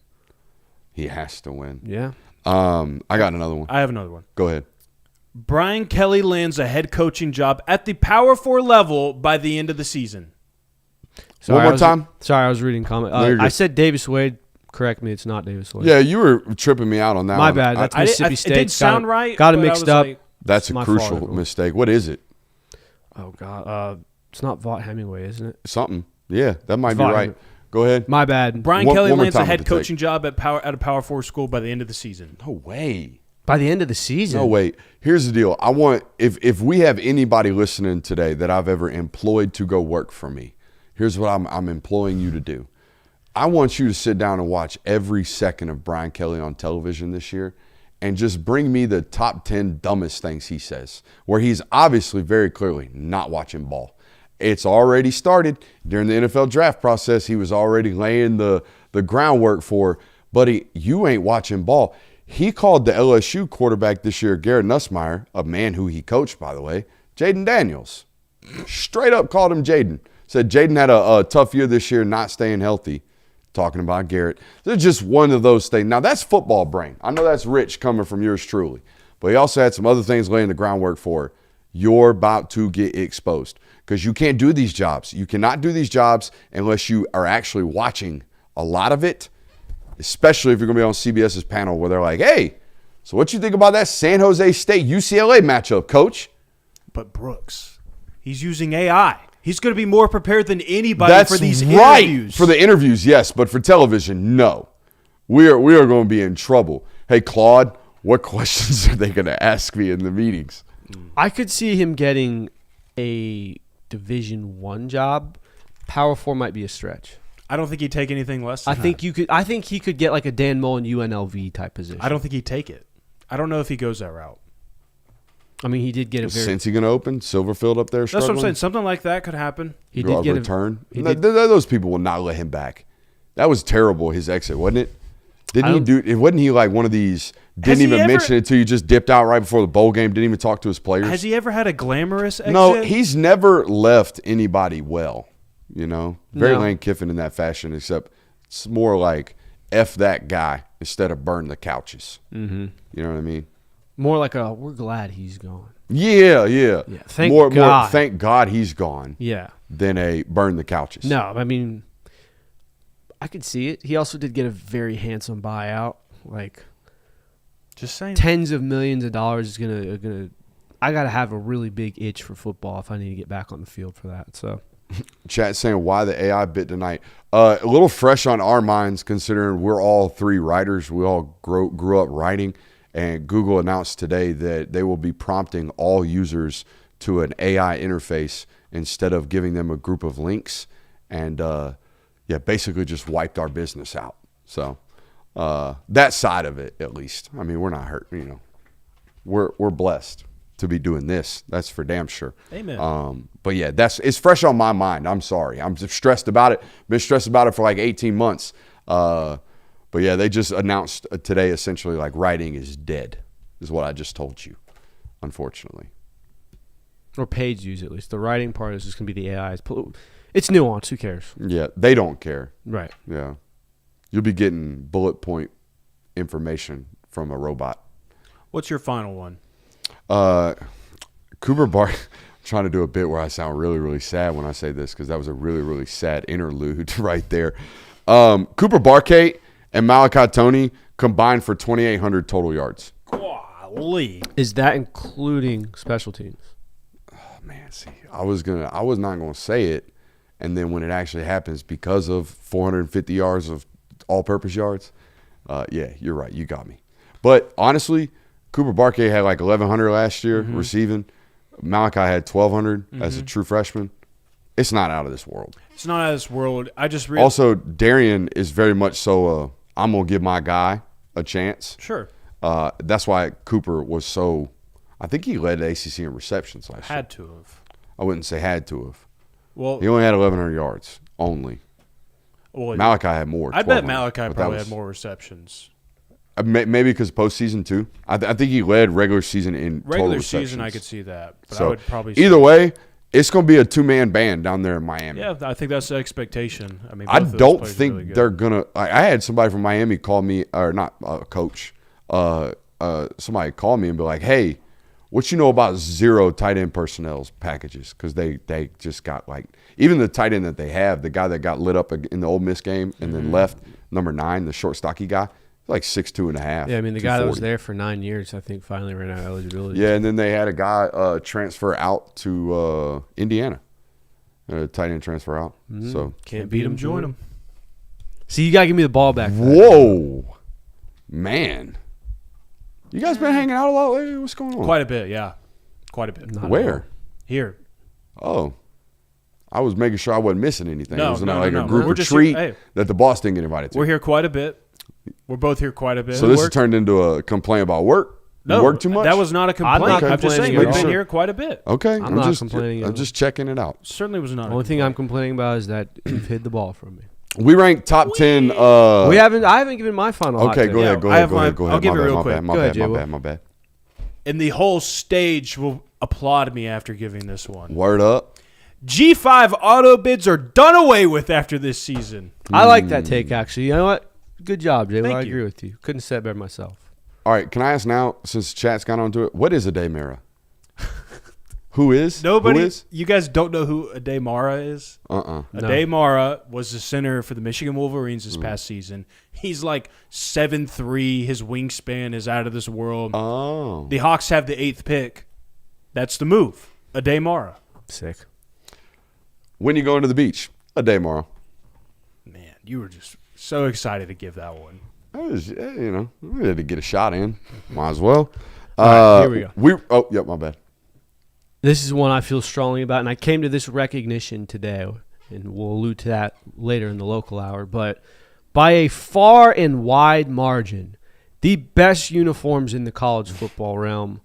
He has to win. Yeah. I got another one. I have another one. Go ahead. Brian Kelly lands a head coaching job at the Power 4 level by the end of the season. One more time? Sorry, I was reading comment. No, you're I good. said Davis Wade. Correct me, it's not Davis Wade. Yeah, you were tripping me out on that My one. bad. That's Mississippi State. It did sound right. Got it but I mixed was up. like, That's a my fault, crucial everyone. mistake. What is it? Oh, God. It's not Vaught Hemingway, isn't it? Something. Yeah, that might It's be fine. right. Go ahead. My bad. Brian One Kelly more lands a time head with the coaching job at a Power 4 school by the end of the season. No way. By the end of the season. No, wait. Here's the deal. I want, if we have anybody listening today that I've ever employed to go work for me, here's what I'm employing you to do. I want you to sit down and watch every second of Brian Kelly on television this year and just bring me the top 10 dumbest things he says, where he's obviously very clearly not watching ball. It's already started. During the NFL draft process, he was already laying the groundwork for, buddy, you ain't watching ball. He called the LSU quarterback this year, Garrett Nussmeier, a man who he coached, by the way, Jaden Daniels. Straight up called him Jaden. Said Jaden had a tough year this year, not staying healthy. Talking about Garrett. They're just one of those things. Now, that's football brain. I know that's rich coming from yours truly. But he also had some other things laying the groundwork for. You're about to get exposed because you can't do these jobs. You cannot do these jobs unless you are actually watching a lot of it, especially if you're going to be on CBS's panel where they're like, hey, so what you think about that San Jose State UCLA matchup, coach? But Brooks, he's using AI. He's going to be more prepared than anybody for these right. interviews. For the interviews, yes, but for television, no. We are going to be in trouble. Hey, Claude, what questions are they going to ask me in the meetings? I could see him getting a Division I job. Power 4 might be a stretch. I don't think he'd take anything less than I think he could get like a Dan Mullen UNLV type position. I don't think he'd take it. I don't know if he goes that route. I mean, he did get a very. Cincy going to open? Silverfield up there struggling? That's what I'm saying. Something like that could happen. He did get return. Those people will not let him back. That was terrible, his exit, wasn't it? Wasn't he like one of these, didn't even mention it till you just dipped out right before the bowl game, didn't even talk to his players? Has he ever had a glamorous exit? No, he's never left anybody well, you know? Very Lane Kiffin in that fashion, except it's more like F that guy instead of burn the couches. Mm-hmm. You know what I mean? More like we're glad he's gone. Yeah. Thank God. More, thank God he's gone. Yeah. Than a burn the couches. No, I mean, I could see it. He also did get a very handsome buyout. Like, just saying, tens of millions of dollars is gonna. I gotta have a really big itch for football if I need to get back on the field for that. So, chat saying why the AI bit tonight. A little fresh on our minds considering we're all three writers. We all grew up writing. And Google announced today that they will be prompting all users to an AI interface instead of giving them a group of links. And, basically just wiped our business out. So that side of it, at least. I mean, we're not hurt. You know, we're blessed to be doing this. That's for damn sure. Amen. But, yeah, it's fresh on my mind. I'm sorry. I'm just stressed about it. Been stressed about it for like 18 months. But, yeah, they just announced today essentially like writing is dead is what I just told you, unfortunately. Or page use, at least. The writing part is just going to be the AI. It's nuanced. Who cares? Yeah, they don't care. Right. Yeah. You'll be getting bullet point information from a robot. What's your final one? Cooper Barkley. I'm trying to do a bit where I sound really, really sad when I say this because that was a really, really sad interlude right there. Cooper Barkley and Malachi Toney combined for 2,800 total yards. Golly. Is that including special teams? Oh, man, see, I was not gonna say it, and then when it actually happens, because of 450 yards of all-purpose yards, yeah, you're right, you got me. But honestly, Cooper Barkley had like 1,100 last year receiving. Malachi had 1,200 as a true freshman. It's not out of this world. It's not out of this world. I just also Darian is very much so. I'm gonna give my guy a chance. Sure. That's why Cooper was so. I think he led the ACC in receptions last year. Had to have. I wouldn't say had to have. Well, he only had 1,100 yards only. Well, Malachi had more. I bet Malachi probably had more receptions. Maybe because postseason too. I think he led regular season in total receptions. Regular season, I could see that. But so I would probably either way, it's going to be a two-man band down there in Miami. Yeah, I think that's the expectation. I mean, I don't think they're going to – I had somebody from Miami call me – or not a coach. Somebody call me and be like, hey, what you know about zero tight end personnel packages? Because they just got like – even the tight end that they have, the guy that got lit up in the Ole Miss game and then left, number 9, the short, stocky guy, like 6'2.5". Yeah, I mean, the guy that was there for 9 years, I think, finally ran out of eligibility. Yeah, and then they had a guy transfer out to Indiana. A tight end transfer out. So can't beat him, join him. See, you got to give me the ball back. Whoa. Man. You guys been hanging out a lot lately? What's going on? Quite a bit, yeah. Quite a bit. Where? Here. Oh. I was making sure I wasn't missing anything. No, it wasn't like a group We're retreat here, that the boss didn't get invited to. We're here quite a bit. We're both here quite a bit. So this has turned into a complaint about work? No, You work too much? That was not a complaint. I'm not I'm just saying complaining we've at been all. here quite a bit. Okay. I'm not complaining at I'm all. just checking it out. Certainly was not. The only thing I'm complaining about is that you've hid the ball from me. We ranked top 10. I haven't given my final. hot Okay, take. go ahead. Go ahead. I'll give it real quick. My Go ahead, bad. J-Will. My bad. And the whole stage will applaud me after giving this one. Word up. G5 auto bids are done away with after this season. I like that take, actually. You know what? Good job, Jay. Thank I you. agree with you. Couldn't have said it better myself. All right. Can I ask now, since chat's got onto it, what is a day Mara? Who is? Nobody. Who is? You guys don't know who Ade Mara is? No. Ade Mara was the center for the Michigan Wolverines this past season. He's like 7'3". His wingspan is out of this world. Oh. The Hawks have the 8th pick. That's the move. Ade Mara. Sick. When you going to the beach? A day tomorrow. Man, you were just so excited to give that one. I was, we had to get a shot in. Might as well. All right, here we go. Yep, my bad. This is one I feel strongly about, and I came to this recognition today, and we'll allude to that later in the local hour. But by a far and wide margin, the best uniforms in the college football realm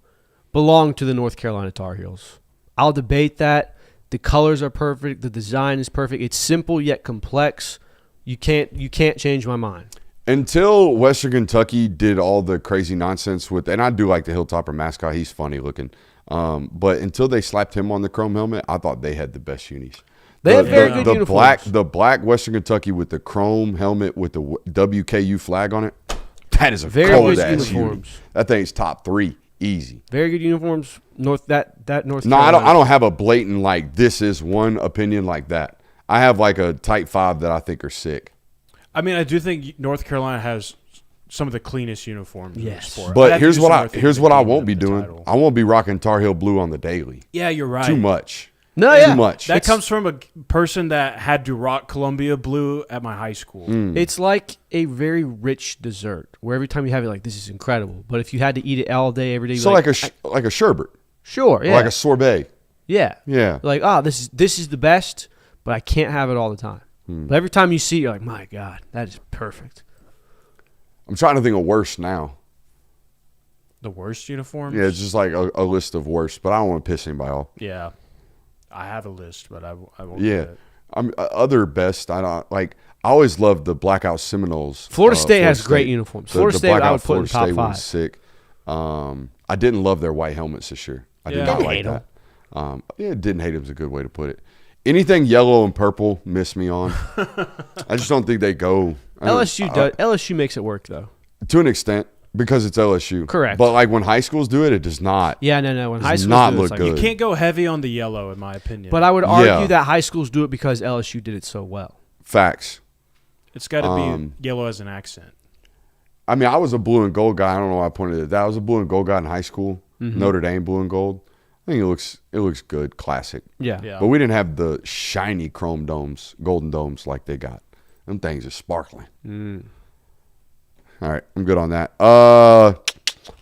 belong to the North Carolina Tar Heels. I'll debate that. The colors are perfect. The design is perfect. It's simple yet complex. You can't change my mind. Until Western Kentucky did all the crazy nonsense with, and I do like the Hilltopper mascot. He's funny looking. But until they slapped him on the chrome helmet, I thought they had the best unis. They have very good uniforms. The black Western Kentucky with the chrome helmet with the WKU flag on it, that is a Very cold good ass uni. uniforms. That thing's top 3, easy. Very good uniforms. North No, Carolina. I don't have a blatant like this is one opinion like that. I have like a type 5 that I think are sick. I mean, I do think North Carolina has some of the cleanest uniforms in the Yes. sport. I'd But have to here's do what some I more thinking here's to what I give won't be them the doing. title. I won't be rocking Tar Heel blue on the daily. Yeah, you're right. Too much. No, yeah. Too much. That comes from a person that had to rock Columbia blue at my high school. It's like a very rich dessert where every time you have it, like, this is incredible. But if you had to eat it all day, every day, you'd So be like a sherbet, sure, or yeah, like a sorbet. yeah, Yeah. like, this is the best, but I can't have it all the time. But every time you see it, you're like, my God, that is perfect. I'm trying to think of worst now. The worst uniforms? Yeah, it's just like a list of worst, but I don't want to piss anybody off. Yeah. I have a list, but I won't Yeah. do it. Other best, I don't like. I always loved the Blackout Seminoles. Florida State has great uniforms. Florida State, I Blackout would put in Florida top State 5. one's sick. I didn't love their white helmets this year. I did Yeah. not Didn't like hate that. Didn't hate them is a good way to put it. Anything yellow and purple, miss me on. I just don't think they go. LSU makes it work, though. To an extent, because it's LSU. Correct. But like when high schools do it, it does not. Yeah, no. When high Does schools not do it, look it's like, good. You can't go heavy on the yellow, in my opinion. But I would argue Yeah. that high schools do it because LSU did it so well. Facts. It's got to be yellow as an accent. I mean, I was a blue and gold guy. I don't know why I pointed at that. I was a blue and gold guy in high school. Notre Dame blue and gold. I think it looks good, classic. Yeah. Yeah. But we didn't have the shiny chrome domes, golden domes like they got. Them things are sparkling. All right, I'm good on that.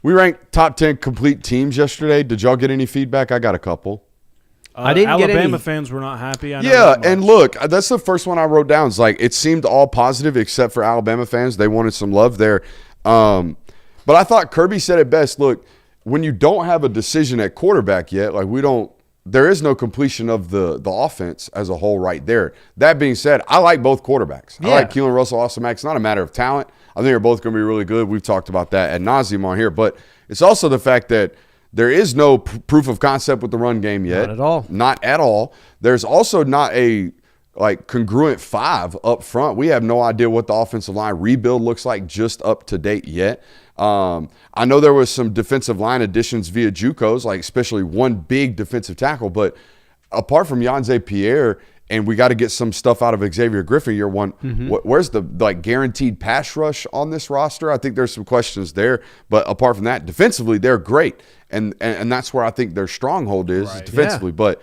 We ranked top 10 complete teams yesterday. Did y'all get any feedback? I got a couple. I didn't get Alabama any. fans were not happy. I know Yeah, that and much. look, that's the first one I wrote down. It's like it seemed all positive except for Alabama fans. They wanted some love there. But I thought Kirby said it best. Look, when you don't have a decision at quarterback yet, like there is no completion of the offense as a whole right there. That being said, I like both quarterbacks. I like Keelan Russell, Austin Mack. It's not a matter of talent. I think they're both going to be really good. We've talked about that ad nauseum on here. But it's also the fact that there is no proof of concept with the run game yet. Not at all. Not at all. There's also not a congruent 5 up front. We have no idea what the offensive line rebuild looks like just up to date yet. I know there was some defensive line additions via JUCOs, like especially one big defensive tackle, but apart from Yanze Pierre, and we got to get some stuff out of Xavier Griffin year one. Where's the guaranteed pass rush on this roster? I think there's some questions there, but apart from that, defensively they're great, and that's where I think their stronghold is defensively. Yeah. But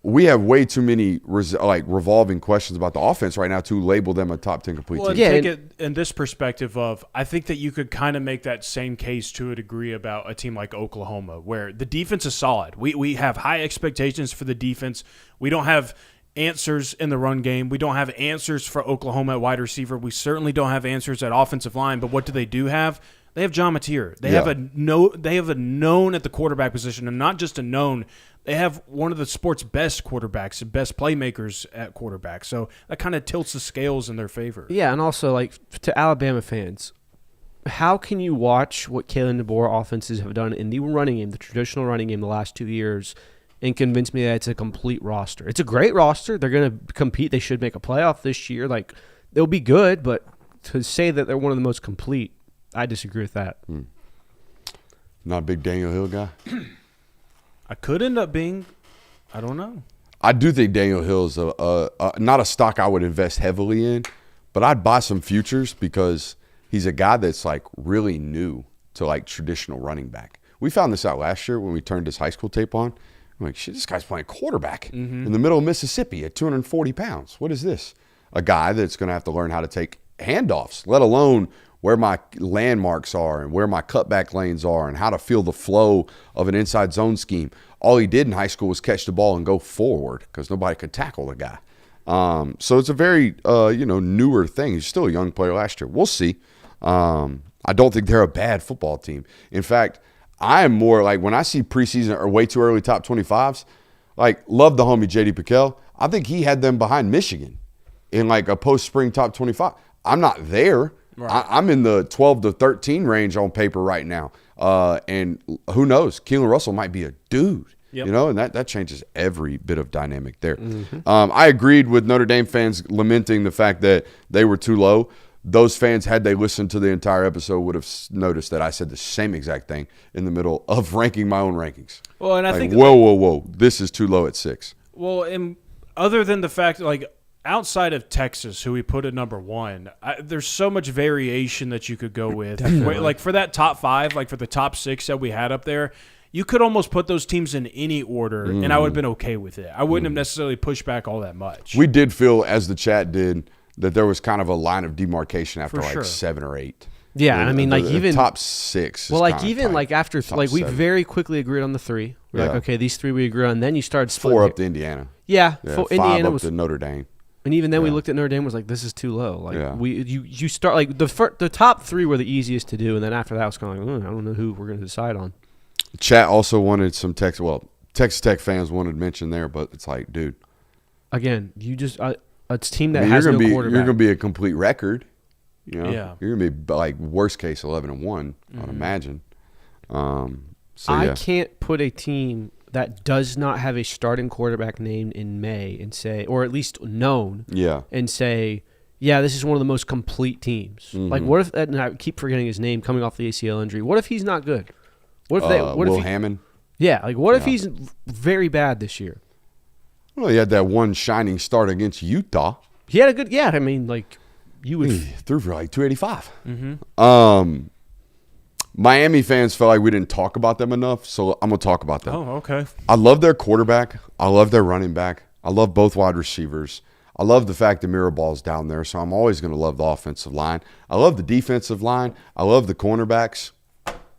we have way too many revolving questions about the offense right now to label them a top 10 complete team. Take it in this perspective of, I think that you could kind of make that same case to a degree about a team like Oklahoma, where the defense is solid. We have high expectations for the defense. We don't have answers in the run game. We don't have answers for Oklahoma at wide receiver. We certainly don't have answers at offensive line. But what do they do have? They have John Mateer. They Yeah. have a known at the quarterback position, and not just a known. They have one of the sport's best quarterbacks and best playmakers at quarterback. So that kind of tilts the scales in their favor. Yeah, and also like to Alabama fans, how can you watch what Kalen DeBoer offenses have done in the running game, the traditional running game, the last 2 years, and convince me that it's a complete roster? It's a great roster. They're going to compete. They should make a playoff this year. Like, they'll be good, but to say that they're one of the most complete, I disagree with that. Not a big Daniel Hill guy. I could end up being, I don't know. I do think Daniel Hill's not a stock I would invest heavily in, but I'd buy some futures because he's a guy that's like really new to like traditional running back. We found this out last year when we turned his high school tape on. I'm like, shit, this guy's playing quarterback in the middle of Mississippi at 240 pounds. What is this? A guy that's going to have to learn how to take handoffs, let alone where my landmarks are and where my cutback lanes are and how to feel the flow of an inside zone scheme. All he did in high school was catch the ball and go forward because nobody could tackle the guy. So it's a very, newer thing. He's still a young player last year. We'll see. I don't think they're a bad football team. In fact, I am more like when I see preseason or way too early top 25s, like love the homie J.D. Piquel. I think he had them behind Michigan in like a post-spring top 25. I'm not there. Right. I'm in the 12 to 13 range on paper right now. And who knows? Keelan Russell might be a dude, and that changes every bit of dynamic there. I agreed with Notre Dame fans lamenting the fact that they were too low. Those fans, had they listened to the entire episode, would have noticed that I said the same exact thing in the middle of ranking my own rankings. Well, and I think whoa, this is too low at 6. Well, and other than the fact, like outside of Texas, who we put at number 1, there's so much variation that you could go with. Like for that top 5, like for the top 6 that we had up there, you could almost put those teams in any order, and I would have been okay with it. I wouldn't have necessarily pushed back all that much. We did feel, as the chat did, that there was kind of a line of demarcation after like 7 or 8. Yeah, I mean, like even top 6. Well, like even tight. like after like we 7. very quickly agreed on the 3. We're like, okay, these 3 we agree on. Then you started splitting 4 up to Indiana. Yeah, 5 Indiana up was to Notre Dame. And even then, we looked at Notre Dame and was like, "This is too low." Like you start like the top 3 were the easiest to do, and then after that, I was kind of like, I don't know who we're going to decide on. Chat also wanted some Texas Tech fans wanted to mention there, but it's like, dude, again, you just a team that has no quarterback. You're going to be a complete record. You're Yeah. going to be like worst case 11-1. I'd imagine. I can't put a team that does not have a starting quarterback named in May and say, or at least known, and say, yeah, this is one of the most complete teams. Like, what if? And I keep forgetting his name, coming off the ACL injury. What if he's not good? What if Will Hammond? Yeah, like what if he's very bad this year? Well, he had that one shining start against Utah. He had a good. Yeah, I mean, like you would He threw for like 285. Miami fans felt like we didn't talk about them enough, so I'm going to talk about them. Oh, okay. I love their quarterback. I love their running back. I love both wide receivers. I love the fact that Miraball's down there, so I'm always going to love the offensive line. I love the defensive line. I love the cornerbacks.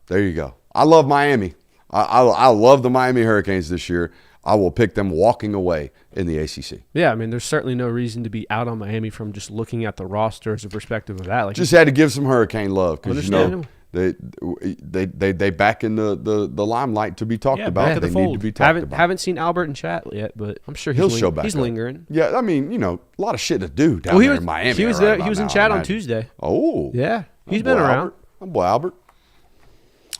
There you go. I love Miami. I love the Miami Hurricanes this year. I will pick them walking away in the ACC. Yeah, I mean, there's certainly no reason to be out on Miami from just looking at the roster as a perspective of that. Like, just had to give some Hurricane love because they back in the limelight to be talked about. They need to be talked about. Haven't seen Albert in chat yet, but I'm sure he'll show back. He's lingering. Yeah, I mean, a lot of shit to do down there in Miami. He was there. He was in chat on Tuesday. Oh, yeah, he's been around. My boy Albert.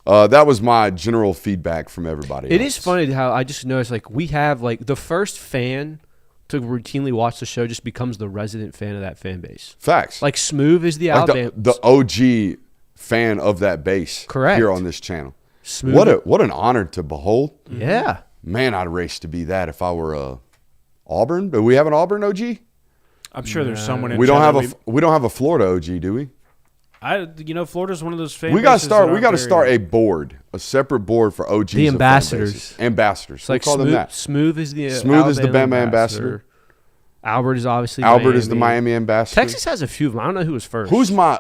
That was my general feedback from everybody. It is funny how I just noticed, like, we have, like, the first fan to routinely watch the show just becomes the resident fan of that fan base. Facts. Like, Smooth is the like Alabama. The OG fan of that base. Correct. Here on this channel. Smooth. What an honor to behold. Yeah. Man, I'd race to be that if I were Auburn. Do we have an Auburn OG? I'm sure there's someone in we don't have a Florida OG, do we? Florida's one of those fan We got to bases start. start a board, a separate board for OGs. The ambassadors. Ambassadors. It's like call them that. Smooth is the Bama ambassador. Albert is obviously Albert is the Miami ambassador. Texas has a few of them. I don't know who was first. Who's my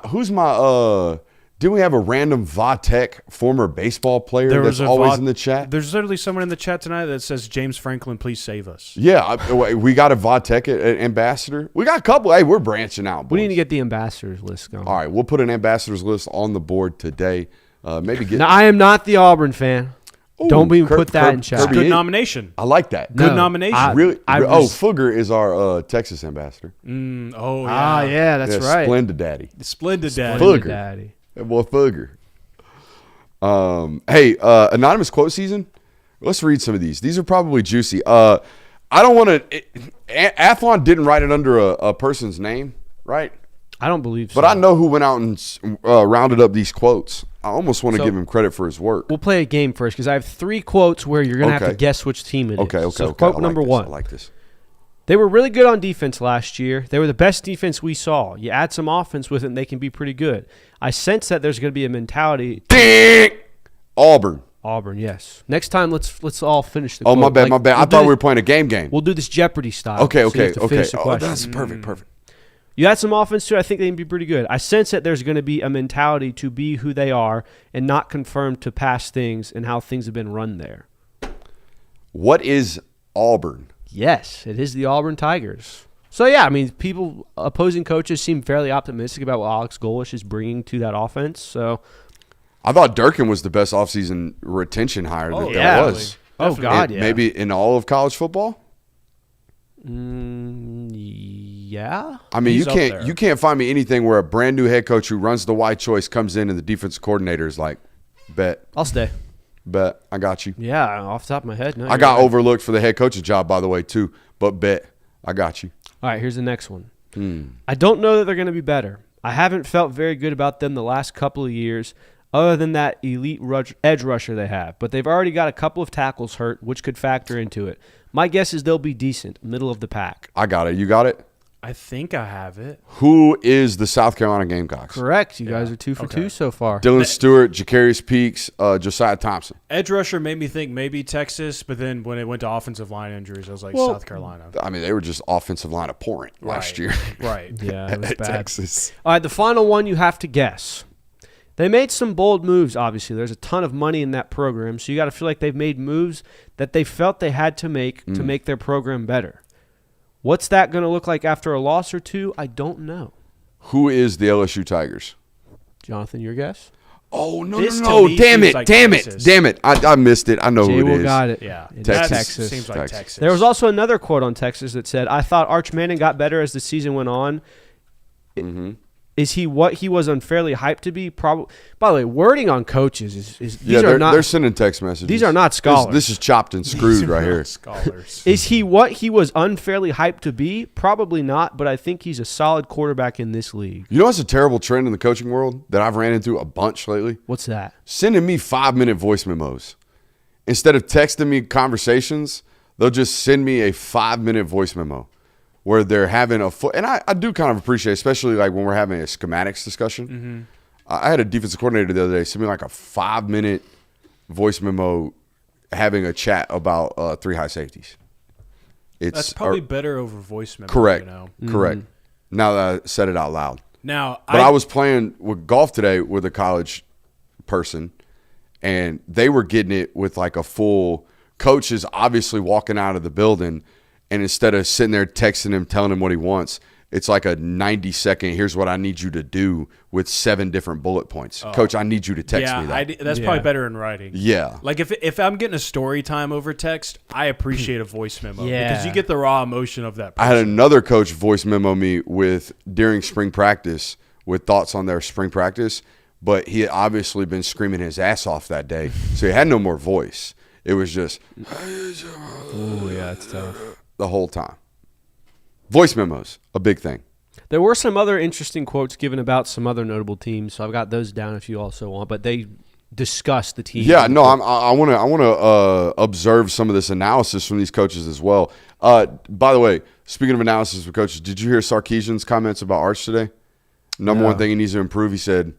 Didn't we have a random Vatek former baseball player There that's was a always in the chat? There's literally someone in the chat tonight that says, James Franklin, please save us. Yeah, we got a Vatek ambassador. We got a couple. Hey, we're branching out. We boys. need to get the ambassadors list going. All right, we'll put an ambassadors list on the board today. Maybe get. Now, I am not the Auburn fan. Ooh, Don't even put that in chat. Kirby Good is. nomination. I like that. Good No, nomination. Really? I Fugger is our Texas ambassador. Oh, yeah. Ah, yeah, that's Yeah, right. Splendid Daddy. Splendid dad. Fugger. Daddy. That boy Fugger. Hey, anonymous quote season. Let's read some of these. These are probably juicy. I don't want to. Athlon didn't write it under a person's name, right? I don't believe so. But I know who went out and rounded up these quotes. I almost want to So- give him credit for his work. We'll play a game first because I have 3 quotes where you're going to have to Okay. guess which team it is. Okay. So I quote like number this. 1. I like this. They were really good on defense last year. They were the best defense we saw. You add some offense with it, and they can be pretty good. I sense that there's going to be a mentality. Ding! Auburn. Auburn, yes. Next time, let's all finish the Oh, quote. my bad. I thought we were playing a game. We'll do this Jeopardy style. Okay. So you have to finish the Oh, question. that's perfect. You add some offense to it, I think they can be pretty good. I sense that there's going to be a mentality to be who they are and not conform to past things and how things have been run there. What is Auburn? Yes, it is the Auburn Tigers. So, yeah, I mean, opposing coaches seem fairly optimistic about what Alex Golesh is bringing to that offense. So, I thought Durkin was the best offseason retention hire that yeah. there was. oh, God, yeah. Maybe in all of college football? Yeah. I mean, He's up there. you can't find me anything where a brand new head coach who runs the wide choice comes in and the defensive coordinator is like, bet, I'll stay. I got you. Yeah, off the top of my head. No, I you're got right. overlooked for the head coach's job, by the way, too. But bet, I got you. All right, here's the next one. I don't know that they're going to be better. I haven't felt very good about them the last couple of years, other than that elite edge rusher they have. But they've already got a couple of tackles hurt, which could factor into it. My guess is they'll be decent, middle of the pack. I got it. You got it? I think I have it. Who is the South Carolina Gamecocks? Correct. You guys are 2 for 2 so far. Dylan Stewart, Jacarius Peaks, Josiah Thompson. Edge rusher made me think maybe Texas, but then when it went to offensive line injuries, I was like, South Carolina. I mean, they were just offensive line abhorrent last year Right. Yeah, it was at bad. Texas. All right, the final one you have to guess. They made some bold moves, obviously. There's a ton of money in that program, so you got to feel like they've made moves that they felt they had to make their program better. What's that going to look like after a loss or two? I don't know. Who is the LSU Tigers? Jonathan, your guess? Oh, no. This to me Damn seems it. like Damn Texas. it. I missed it. I know Jay who it Will is. got it. Yeah. It's Texas. Texas. Seems like Texas. Texas. There was also another quote on Texas that said, I thought Arch Manning got better as the season went on. Is he what he was unfairly hyped to be? Probably. By the way, wording on coaches is these are not. They're sending text messages. These are not scholars. This is chopped and screwed right here. Scholars. Is he what he was unfairly hyped to be? Probably not, but I think he's a solid quarterback in this league. You know what's a terrible trend in the coaching world that I've ran into a bunch lately? What's that? Sending me 5-minute voice memos. Instead of texting me conversations, they'll just send me a 5-minute voice memo where they're having and I do kind of appreciate, especially like when we're having a schematics discussion. I had a defensive coordinator the other day send me like a 5-minute voice memo having a chat about 3 high safeties. That's probably better over voice memo. correct. You know? Correct. Now that I said it out loud. Now, But I was playing with golf today with a college person, and they were getting it with like a full coach is obviously walking out of the building, and instead of sitting there texting him, telling him what he wants, it's like a 90-second, here's what I need you to do with 7 different bullet points. Coach, I need you to text me that. that's probably better in writing. Yeah. Like if I'm getting a story time over text, I appreciate a voice memo Yeah. because you get the raw emotion of that I person. had another coach voice memo me during spring practice with thoughts on their spring practice, but he had obviously been screaming his ass off that day, so he had no more voice. It was just Oh, yeah, it's tough. the whole time. Voice memos, a big thing. There were some other interesting quotes given about some other notable teams, so I've got those down if you also want, but they discussed the team. Yeah, no, I want to observe some of this analysis from these coaches as well. By the way, speaking of analysis for coaches, did you hear Sarkeesian's comments about Arch today? Number one thing he needs to improve, he said,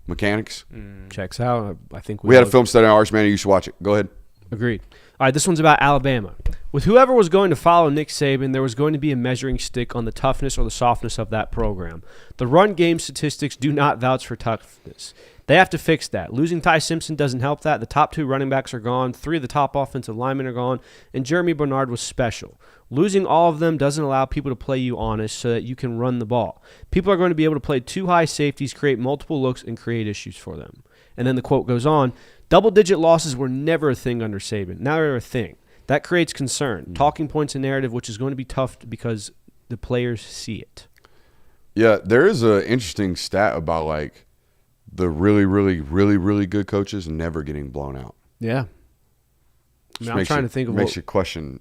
mechanics. Checks out. I think We had a film study on Arch Manning. You should watch it. Go ahead. Agreed. All right, this one's about Alabama. With whoever was going to follow Nick Saban, there was going to be a measuring stick on the toughness or the softness of that program. The run game statistics do not vouch for toughness. They have to fix that. Losing Ty Simpson doesn't help that. The top 2 running backs are gone. 3 of the top offensive linemen are gone. And Jeremy Bernard was special. Losing all of them doesn't allow people to play you honest so that you can run the ball. People are going to be able to play 2 high safeties, create multiple looks, and create issues for them. And then the quote goes on, double-digit losses were never a thing under Saban. Now they're a thing. That creates concern. Talking points and narrative, which is going to be tough because the players see it. Yeah, there is an interesting stat about like the really, really, really, really good coaches never getting blown out. Yeah. I'm trying to think of makes you question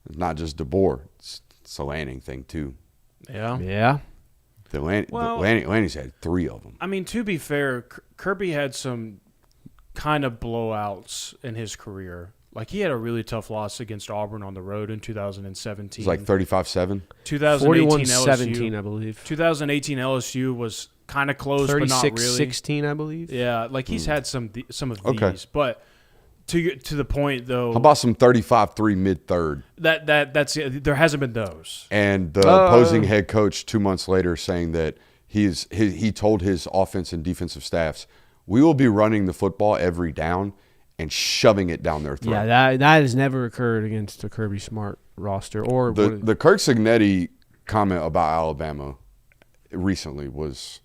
not just DeBoer, it's a Lanning thing too. Yeah. Yeah. Lanning's had 3 of them. I mean, to be fair, Kirby had some kind of blowouts in his career. Like, he had a really tough loss against Auburn on the road in 2017. It was like 35-7. 2018 41-17, LSU. I believe. 2018 LSU was kind of close, but not really. 36-16, I believe. Yeah, like he's had some of these. Okay. But to the point, though. How about some 35-3 mid-third? That's there hasn't been those. And the opposing head coach 2 months later saying that he told his offense and defensive staffs, we will be running the football every down and shoving it down their throat. Yeah, that has never occurred against the Kirby Smart roster. Or the Kirk Cignetti comment about Alabama recently was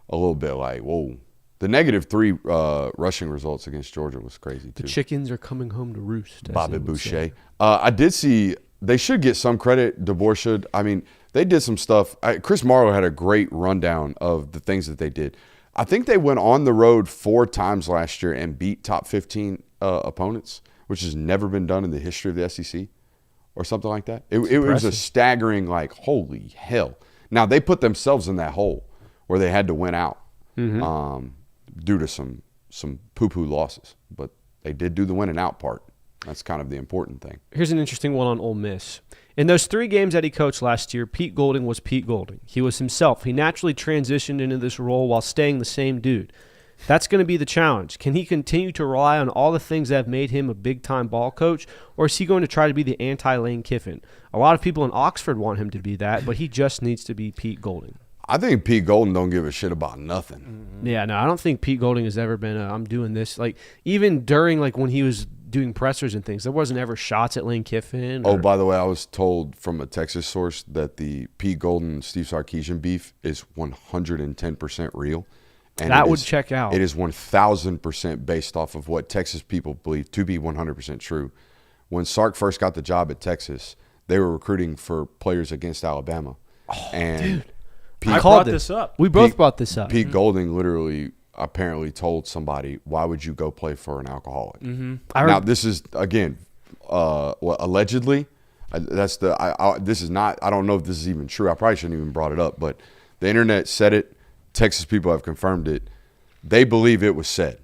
a little bit like, whoa. The -3 rushing results against Georgia was crazy too. The chickens are coming home to roost. Bobby Boucher. I did see they should get some credit. DeBoer should. I mean, they did some stuff. Chris Morrow had a great rundown of the things that they did. I think they went on the road 4 times last year and beat top 15 opponents, which has never been done in the history of the SEC or something like that. It was a staggering, like, holy hell. Now, they put themselves in that hole where they had to win out due to some poo-poo losses. But they did do the winning out part. That's kind of the important thing. Here's an interesting one on Ole Miss. In those 3 games that he coached last year, Pete Golding was Pete Golding. He was himself. He naturally transitioned into this role while staying the same dude. That's going to be the challenge. Can he continue to rely on all the things that have made him a big-time ball coach, or is he going to try to be the anti-Lane Kiffin? A lot of people in Oxford want him to be that, but he just needs to be Pete Golding. I think Pete Golding don't give a shit about nothing. Yeah, no, I don't think Pete Golding has ever been I'm doing this. Like, even during, like, when he was doing pressers and things, there wasn't ever shots at Lane Kiffin. Oh, by the way, I was told from a Texas source that the Pete Golding Steve Sarkisian beef is 110% real. And that would check out. It is 1,000% based off of what Texas people believe to be 100% true. When Sark first got the job at Texas, they were recruiting for players against Alabama. Oh, and dude. I brought this up. We both brought this up. Pete Golding literally apparently told somebody, why would you go play for an alcoholic? Now, this is, again, allegedly. This is not, I don't know if this is even true. I probably shouldn't even brought it up, but the internet said it. Texas people have confirmed it. They believe it was said.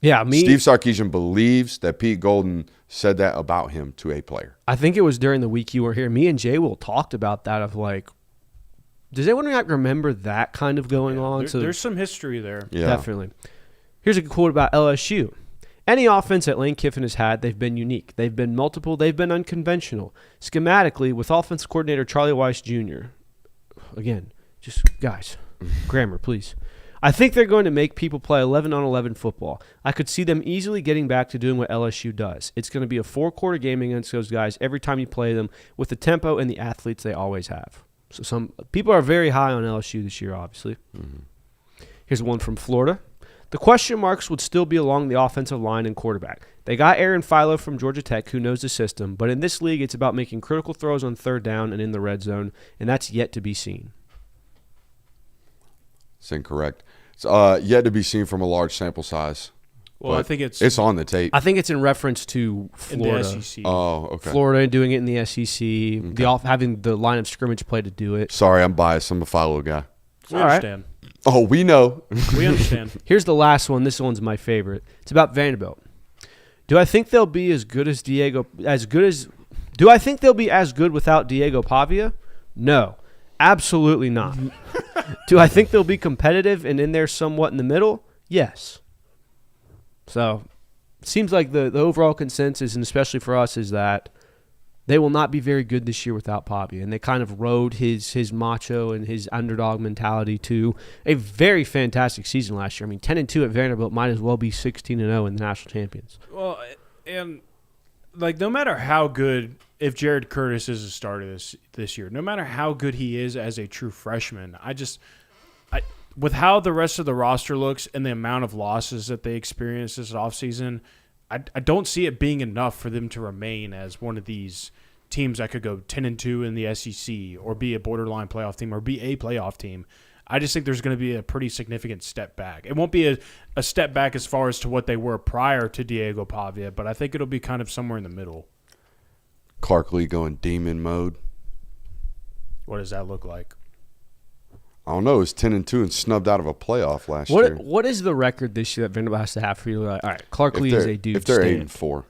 Yeah, Steve Sarkisian believes that Pete Golding said that about him to a player. I think it was during the week you were here. Me and Jay Will talked about that of like, does anyone not remember that kind of going on? There's some history there. Yeah. Definitely. Here's a quote about LSU. Any offense that Lane Kiffin has had, they've been unique. They've been multiple. They've been unconventional. Schematically, with offensive coordinator Charlie Weiss Jr., again, just guys, grammar, please. I think they're going to make people play 11-on-11 football. I could see them easily getting back to doing what LSU does. It's going to be a 4-quarter game against those guys every time you play them with the tempo and the athletes they always have. So some people are very high on LSU this year, obviously. Here's one from Florida. The question marks would still be along the offensive line and quarterback. They got Aaron Philo from Georgia Tech, who knows the system, but in this league, it's about making critical throws on 3rd down and in the red zone, and that's yet to be seen. It's incorrect. It's yet to be seen from a large sample size. Well, I think it's on the tape. I think it's in reference to Florida. in the SEC. Oh, okay. Florida doing it in the SEC, having the line of scrimmage play to do it. Sorry, I'm biased. I'm a Philo guy. We understand. Oh, we know. We understand. Here's the last one. This one's my favorite. It's about Vanderbilt. Do I think they'll be as good without Diego Pavia? No. Absolutely not. Do I think they'll be competitive and in there somewhat in the middle? Yes. So, it seems like the overall consensus, and especially for us, is that they will not be very good this year without Poppy. And they kind of rode his macho and his underdog mentality to a very fantastic season last year. I mean, 10-2 at Vanderbilt might as well be 16-0 in the national champions. Well, and like no matter how good, if Jared Curtis is a starter this year, no matter how good he is as a true freshman, with how the rest of the roster looks and the amount of losses that they experienced this offseason, I don't see it being enough for them to remain as one of these teams that could go 10-2 in the SEC or be a borderline playoff team or be a playoff team. I just think there's going to be a pretty significant step back. It won't be a step back as far as to what they were prior to Diego Pavia, but I think it'll be kind of somewhere in the middle. Clark Lee going demon mode. What does that look like? I don't know. It was 10-2 and snubbed out of a playoff last year. What is the record this year that Vanderbilt has to have for you to be like, all right, Clark Lee is a dude. If they're stand. 8-4.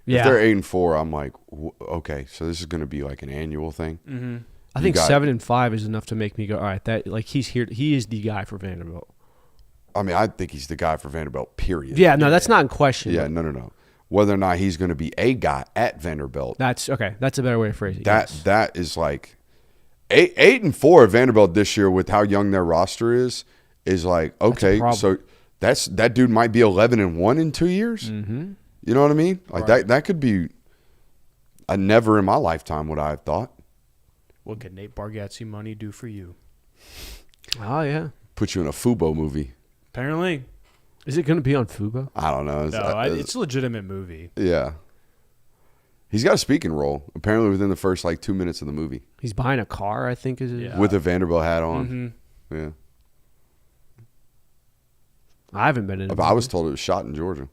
Yeah. If they're 8-4, I'm like, okay, so this is going to be like an annual thing. Mm-hmm. I think 7-5 is enough to make me go, all right, that like he's here. He is the guy for Vanderbilt. I mean, I think he's the guy for Vanderbilt, period. Yeah, no, that's not in question. Yeah, no. Whether or not he's going to be a guy at Vanderbilt. That's okay. That's a better way to phrase it. That is like 8-4 at Vanderbilt this year with how young their roster is like, okay, so that dude might be 11-1 in 2 years. Mm-hmm. You know what I mean? Like that could be a never in my lifetime would I have thought. What could Nate Bargatze money do for you? Oh yeah, put you in a Fubo movie. Apparently, is it going to be on Fubo? I don't know. It's a legitimate movie. Yeah. He's got a speaking role, apparently within the first, 2 minutes of the movie. He's buying a car, I think. With a Vanderbilt hat on. Mm-hmm. Yeah. I haven't been in it. I was told it was shot in Georgia.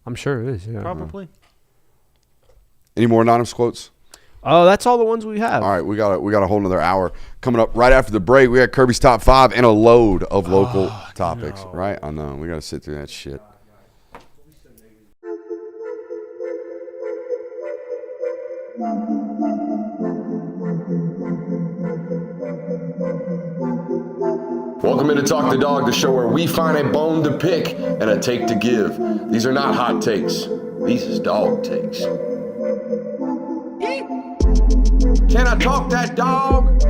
I'm sure it is, yeah. Probably. Any more anonymous quotes? Oh, that's all the ones we have. All right, we got a whole nother hour. Coming up right after the break, we got Kirby's Top 5 and a load of local topics, right? I know. We got to sit through that shit. Welcome into Talk the Dog, the show where we find a bone to pick and a take to give. These are not hot takes. These is dog takes. Can I talk that dog?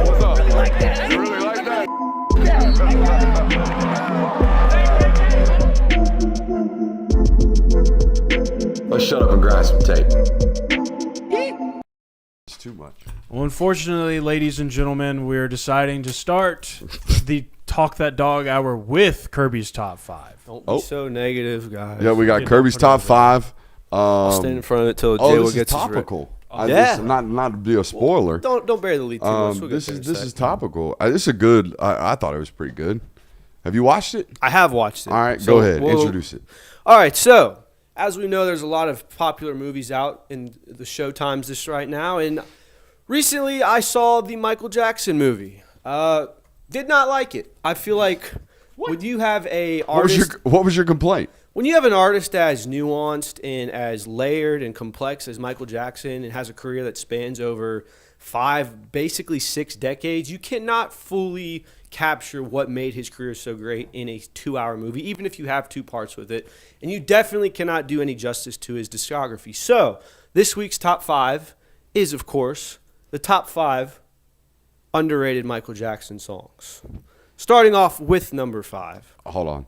What's up? You really like that? Let's shut up and grind some tape. It's too much. Well, unfortunately, ladies and gentlemen, we're deciding to start the Talk That Dog Hour with Kirby's Top 5. Don't be so negative, guys. Yeah, we got Kirby's Top 5. I'll stand in front of it till Jay this gets is topical. Yeah. Not to be a spoiler. Don't bury the lead too much. We'll this is topical. This is a good. I thought it was pretty good. Have you watched it? I have watched it. All right, go ahead. Introduce it. All right, so as we know, there's a lot of popular movies out in the showtimes this right now, and recently I saw the Michael Jackson movie. Did not like it. I feel like when you have a artist, What was your complaint? when you have an artist as nuanced and as layered and complex as Michael Jackson and has a career that spans over 5, basically 6 decades, you cannot fully capture what made his career so great in a 2-hour movie, even if you have 2 parts with it. And you definitely cannot do any justice to his discography. So this week's top 5 is, of course, the top 5 underrated Michael Jackson songs. Starting off with number 5. Hold on.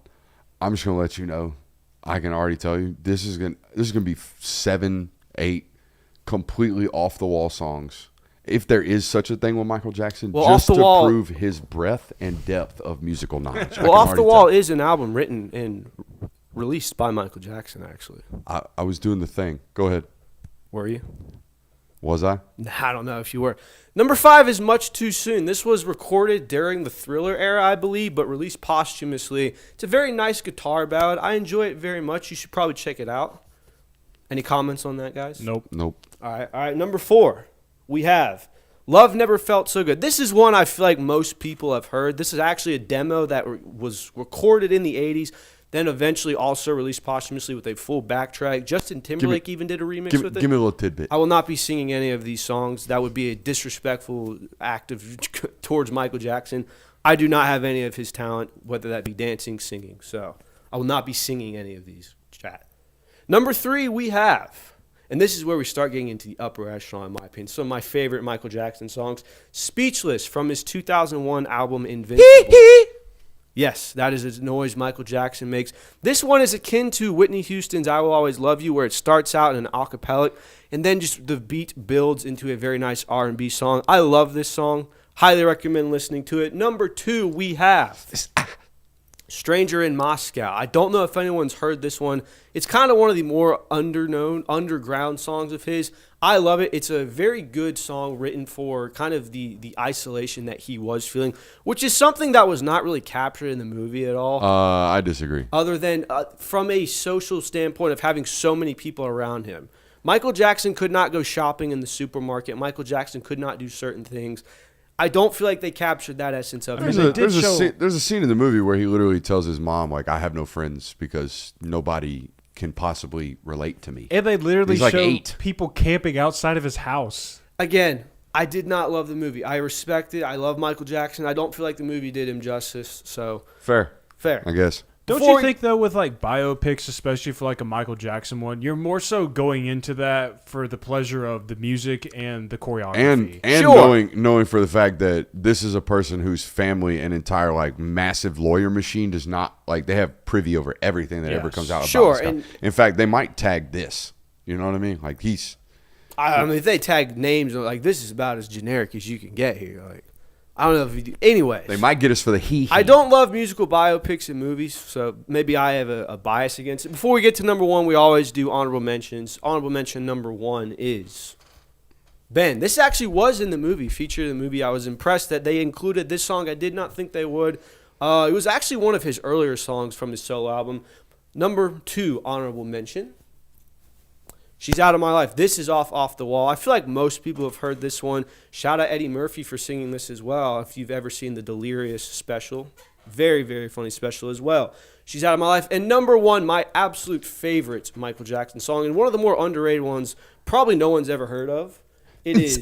I'm just gonna let you know. I can already tell you this is gonna be 7, 8 completely off the wall songs. If there is such a thing with Michael Jackson, Well, just Off the to Wall- prove his breadth and depth of musical knowledge. Well, Off the Wall is an album written and released by Michael Jackson, actually. I was doing the thing. Go ahead. Were you? Was I? I don't know if you were. Number 5 is Much Too Soon. This was recorded during the Thriller era, I believe, but released posthumously. It's a very nice guitar ballad. I enjoy it very much. You should probably check it out. Any comments on that, guys? Nope. All right. Number 4, we have Love Never Felt So Good. This is one I feel like most people have heard. This is actually a demo that was recorded in the 80s, then eventually also released posthumously with a full backtrack. Justin Timberlake even did a remix with it. Give me a little tidbit. I will not be singing any of these songs. That would be a disrespectful act towards Michael Jackson. I do not have any of his talent, whether that be dancing, singing. So I will not be singing any of these, chat. Number 3, we have, and this is where we start getting into the upper echelon, in my opinion. Some of my favorite Michael Jackson songs. Speechless from his 2001 album Invincible. Yes, that is a noise Michael Jackson makes. This one is akin to Whitney Houston's I Will Always Love You, where it starts out in an acapella, and then just the beat builds into a very nice R&B song. I love this song. Highly recommend listening to it. Number 2, we have Stranger in Moscow. I don't know if anyone's heard this one. It's kind of one of the more underground songs of his. I love it. It's a very good song written for kind of the isolation that he was feeling, which is something that was not really captured in the movie at all. I disagree. Other than from a social standpoint of having so many people around him. Michael Jackson could not go shopping in the supermarket. Michael Jackson could not do certain things. I don't feel like they captured that essence of it. There's a scene in the movie where he literally tells his mom, like, I have no friends because nobody can possibly relate to me. And they literally He's like show 8. people camping outside of his house. Again, I did not love the movie. I respect it. I love Michael Jackson. I don't feel like the movie did him justice. So Fair, I guess. Don't you think, though, with like biopics, especially for like a Michael Jackson one, you're more so going into that for the pleasure of the music and the choreography, and Sure. knowing for the fact that this is a person whose family and entire like massive lawyer machine does not like they have privy over everything that ever comes out about Sure, this guy. and- In fact, they might tag this. You know what I mean? Like I mean, if they tag names, like this is about as generic as you can get here. Like, I don't know if you do. Anyways, they might get us for the he. I don't love musical biopics in movies, so maybe I have a bias against it. Before we get to number 1, we always do honorable mentions. Honorable mention number 1 is Ben. This actually was in the movie, featured in the movie. I was impressed that they included this song. I did not think they would. It was actually one of his earlier songs from his solo album. Number 2, honorable mention. She's Out of My Life. This is off the wall. I feel like most people have heard this one. Shout out Eddie Murphy for singing this as well. If you've ever seen the Delirious special. Very, very funny special as well. She's Out of My Life. And number 1, my absolute favorite Michael Jackson song, and one of the more underrated ones probably no one's ever heard of. It is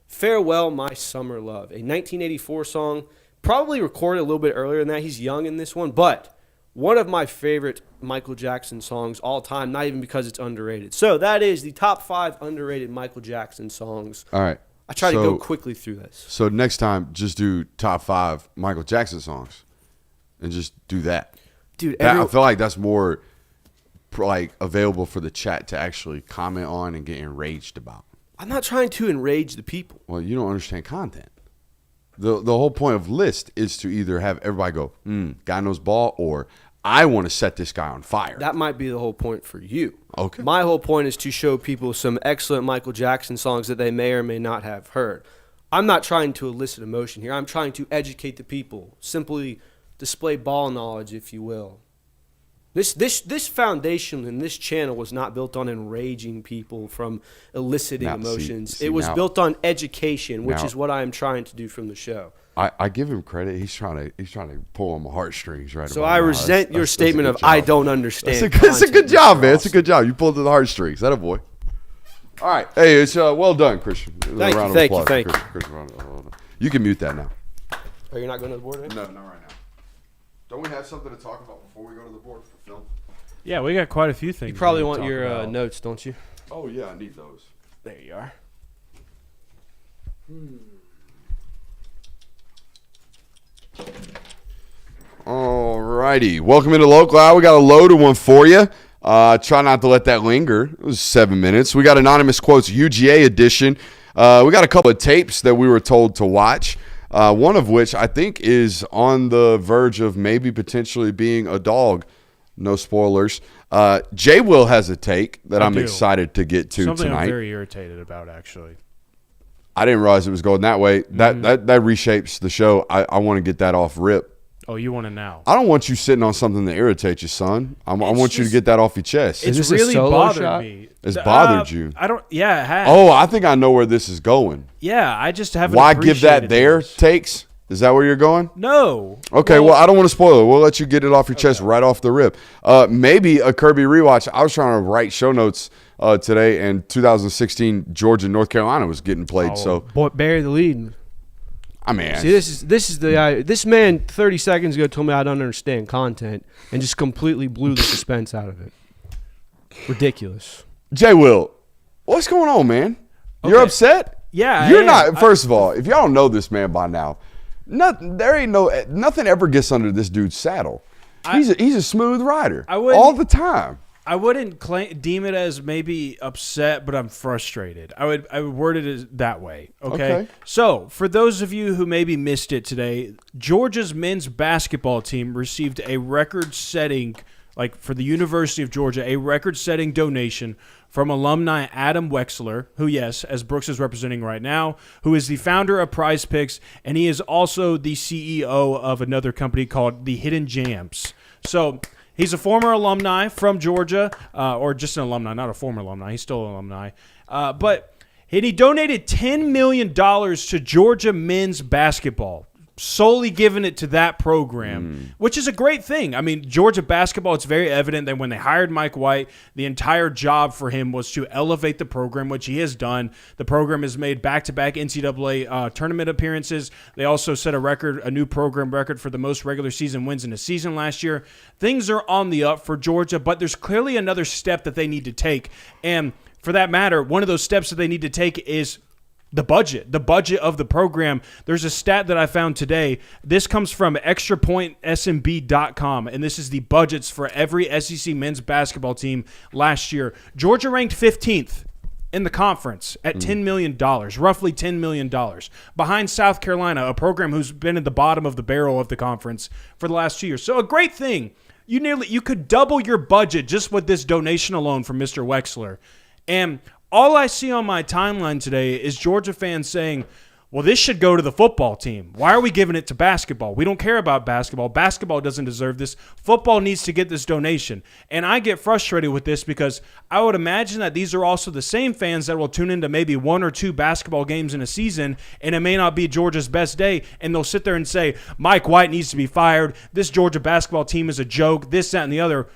Farewell, My Summer Love, a 1984 song. Probably recorded a little bit earlier than that. He's young in this one, but one of my favorite Michael Jackson songs all time, not even because it's underrated. So that is the top 5 underrated Michael Jackson songs. All right. I try to go quickly through this. So next time, just do top 5 Michael Jackson songs, and just do that. Dude, I feel like that's more like available for the chat to actually comment on and get enraged about. I'm not trying to enrage the people. Well, you don't understand content. The whole point of list is to either have everybody go, guy knows ball, or I want to set this guy on fire. That might be the whole point for you. Okay. My whole point is to show people some excellent Michael Jackson songs that they may or may not have heard. I'm not trying to elicit emotion here. I'm trying to educate the people. Simply display ball knowledge, if you will. This foundation and this channel was not built on enraging people from eliciting emotions. It was built on education, which is what I am trying to do from the show. I give him credit. He's trying to pull on my heartstrings right. So I resent your statement of I don't understand. It's a good job, man. It's a good job. You pulled to the heartstrings. That a boy. All right. Hey, it's well done, Christian. Thank you. Christian, you can mute that now. Oh, you're not going to the board, right? No, not right now. Don't we have something to talk about before we go to the board for film? Yeah, we got quite a few things. You probably we want talk your about. notes, don't you? Oh, yeah, I need those. There you are. All righty. Welcome into Local Hour. We got a loaded one for you. Try not to let that linger. It was 7 minutes. We got Anonymous Quotes UGA edition. We got a couple of tapes that we were told to watch. One of which I think is on the verge of maybe potentially being a dog. No spoilers. Jay Will has a take that I'm excited to get to Something tonight. I'm very irritated about, actually. I didn't realize it was going that way. That reshapes the show. I want to get that off rip. Oh, you want to now? I don't want you sitting on something that irritates you, son. I want you to get that off your chest. It's this a really solo bothered shot? me. It's bothered you. I don't. Yeah, it has. Oh, I think I know where this is going. Yeah, I just haven't. Why give that appreciated there this. takes? Is that where you're going? No. Okay, well, I don't want to spoil it. We'll let you get it off your chest right off the rip. Maybe a Kirby rewatch. I was trying to write show notes today, and 2016 Georgia North Carolina was getting played. So, Boy, bury the lead. I mean, See, this is the this man 30 seconds ago told me I don't understand content and just completely blew the suspense out of it. Ridiculous. Jay Will, what's going on, man? You're Okay. upset? Yeah, You're I not. am. First of all, if y'all don't know this man by now, nothing ever gets under this dude's saddle. He's a smooth rider all the time. I wouldn't deem it as maybe upset, but I'm frustrated. I would word it as that way. Okay? So, for those of you who maybe missed it today, Georgia's men's basketball team received a record-setting, like for the University of Georgia, a record-setting donation from alumni Adam Wexler, who, yes, as Brooks is representing right now, who is the founder of Prize Picks, and he is also the CEO of another company called the Hidden Jams. So he's a former alumni from Georgia, or just an alumni, not a former alumni. He's still an alumni. But he donated $10 million to Georgia men's basketball, solely giving it to that program, which is a great thing. I mean, Georgia basketball, it's very evident that when they hired Mike White, the entire job for him was to elevate the program, which he has done. The program has made back-to-back NCAA tournament appearances. They also set a new program record for the most regular season wins in a season last year. Things are on the up for Georgia, but there's clearly another step that they need to take. And for that matter, one of those steps that they need to take is the budget of the program. There's a stat that I found today. This comes from extrapointsmb.com, and this is the budgets for every SEC men's basketball team last year. Georgia ranked 15th in the conference at $10 million, roughly $10 million, behind South Carolina, a program who's been at the bottom of the barrel of the conference for the last 2 years. So a great thing. You could double your budget just with this donation alone from Mr. Wexler. And all I see on my timeline today is Georgia fans saying, well, this should go to the football team. Why are we giving it to basketball? We don't care about basketball. Basketball doesn't deserve this. Football needs to get this donation. And I get frustrated with this because I would imagine that these are also the same fans that will tune into maybe 1 or 2 basketball games in a season, and it may not be Georgia's best day, and they'll sit there and say, Mike White needs to be fired. This Georgia basketball team is a joke, this, that, and the other.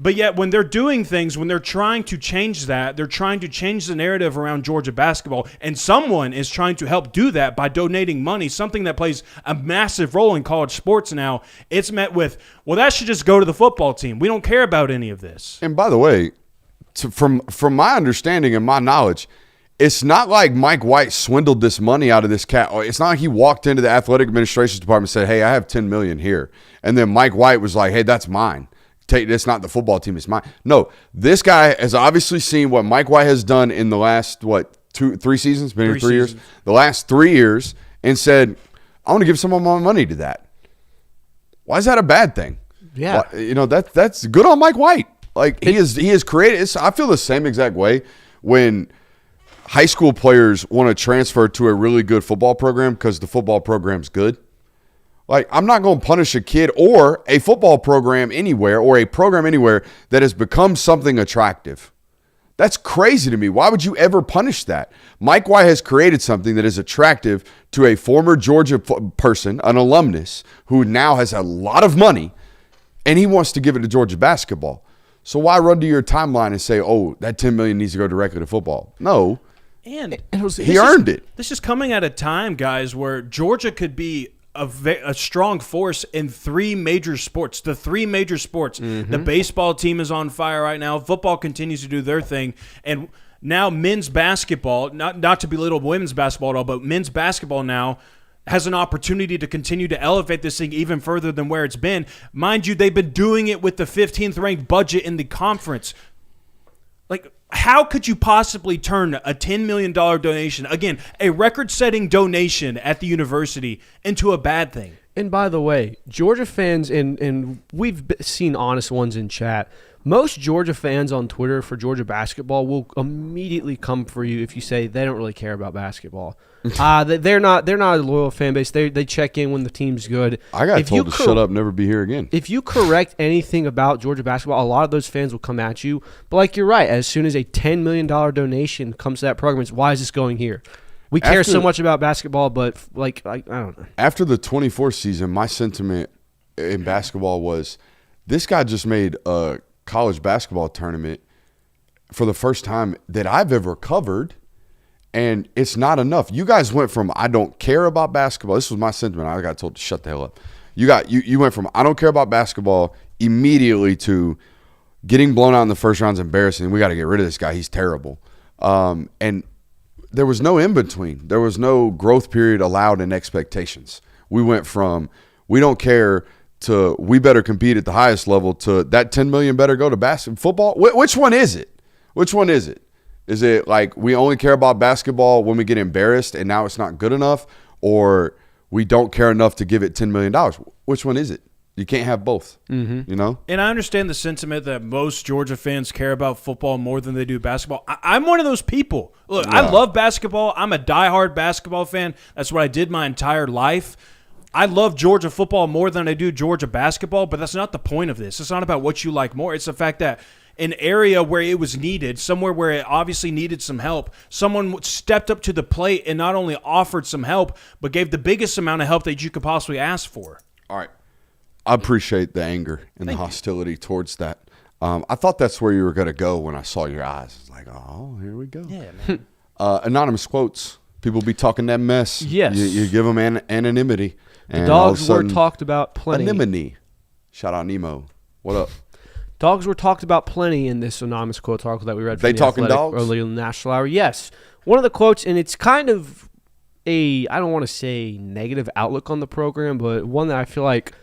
But yet when they're doing things, when they're trying to change that, they're trying to change the narrative around Georgia basketball, and someone is trying to help do that by donating money, something that plays a massive role in college sports now. It's met with, well, that should just go to the football team. We don't care about any of this. And by the way, from my understanding and my knowledge, it's not like Mike White swindled this money out of this cat. It's not like he walked into the athletic administration department and said, hey, I have $10 million here. And then Mike White was like, hey, that's mine. It's not the football team, it's mine. No, this guy has obviously seen what Mike White has done in the last, 3 seasons? Been here 3 years? The last 3 years, and said, I want to give some of my money to that. Why is that a bad thing? Yeah. That's good on Mike White. Like, he has created, I feel the same exact way when high school players want to transfer to a really good football program because the football program's good. Like, I'm not going to punish a kid or a football program anywhere or a program anywhere that has become something attractive. That's crazy to me. Why would you ever punish that? Mike White has created something that is attractive to a former Georgia person, an alumnus, who now has a lot of money, and he wants to give it to Georgia basketball. So why run to your timeline and say, oh, that $10 million needs to go directly to football? No. And he earned it. This is coming at a time, guys, where Georgia could be a strong force in 3 major sports. The 3 major sports. The baseball team is on fire right now. Football continues to do their thing. And now men's basketball, not to belittle women's basketball at all, but men's basketball now has an opportunity to continue to elevate this thing even further than where it's been. Mind you, they've been doing it with the 15th ranked budget in the conference. Like, how could you possibly turn a $10 million donation, again, a record-setting donation at the university, into a bad thing? And by the way, Georgia fans, and we've seen honest ones in chat, most Georgia fans on Twitter for Georgia basketball will immediately come for you if you say they don't really care about basketball. They're not a loyal fan base. They check in when the team's good. I got told to shut up, never be here again. If you correct anything about Georgia basketball, a lot of those fans will come at you. But like you're right, as soon as a $10 million donation comes to that program, it's why is this going here? We care so much about basketball, but I don't know. After the 24th season, my sentiment in basketball was this guy just made a college basketball tournament for the first time that I've ever covered, and it's not enough. You guys went from I don't care about basketball. This was my sentiment. I got told to shut the hell up. You went from I don't care about basketball immediately to getting blown out in the first round is embarrassing. We got to get rid of this guy. He's terrible. And there was no in between. There was no growth period allowed in expectations. We went from we don't care to we better compete at the highest level to that $10 million better go to basketball football. Which one is it? Which one is it? Is it like we only care about basketball when we get embarrassed and now it's not good enough, or we don't care enough to give it $10 million? Which one is it? You can't have both, you know? And I understand the sentiment that most Georgia fans care about football more than they do basketball. I'm one of those people. Look, I love basketball. I'm a diehard basketball fan. That's what I did my entire life. I love Georgia football more than I do Georgia basketball, but that's not the point of this. It's not about what you like more. It's the fact that an area where it was needed, somewhere where it obviously needed some help, someone stepped up to the plate and not only offered some help, but gave the biggest amount of help that you could possibly ask for. All right. I appreciate the anger and the hostility towards that. I thought that's where you were going to go when I saw your eyes. It's like, oh, here we go. Yeah, man. Anonymous quotes. People be talking that mess. Yes. You give them anonymity. The dogs were talked about plenty. Anemone. Shout out Nemo. What up? Dogs were talked about plenty in this anonymous quote article that we read from They the talking Athletic dogs? early in the National Hour. Yes. One of the quotes, and it's kind of I don't want to say negative outlook on the program, but one that I feel like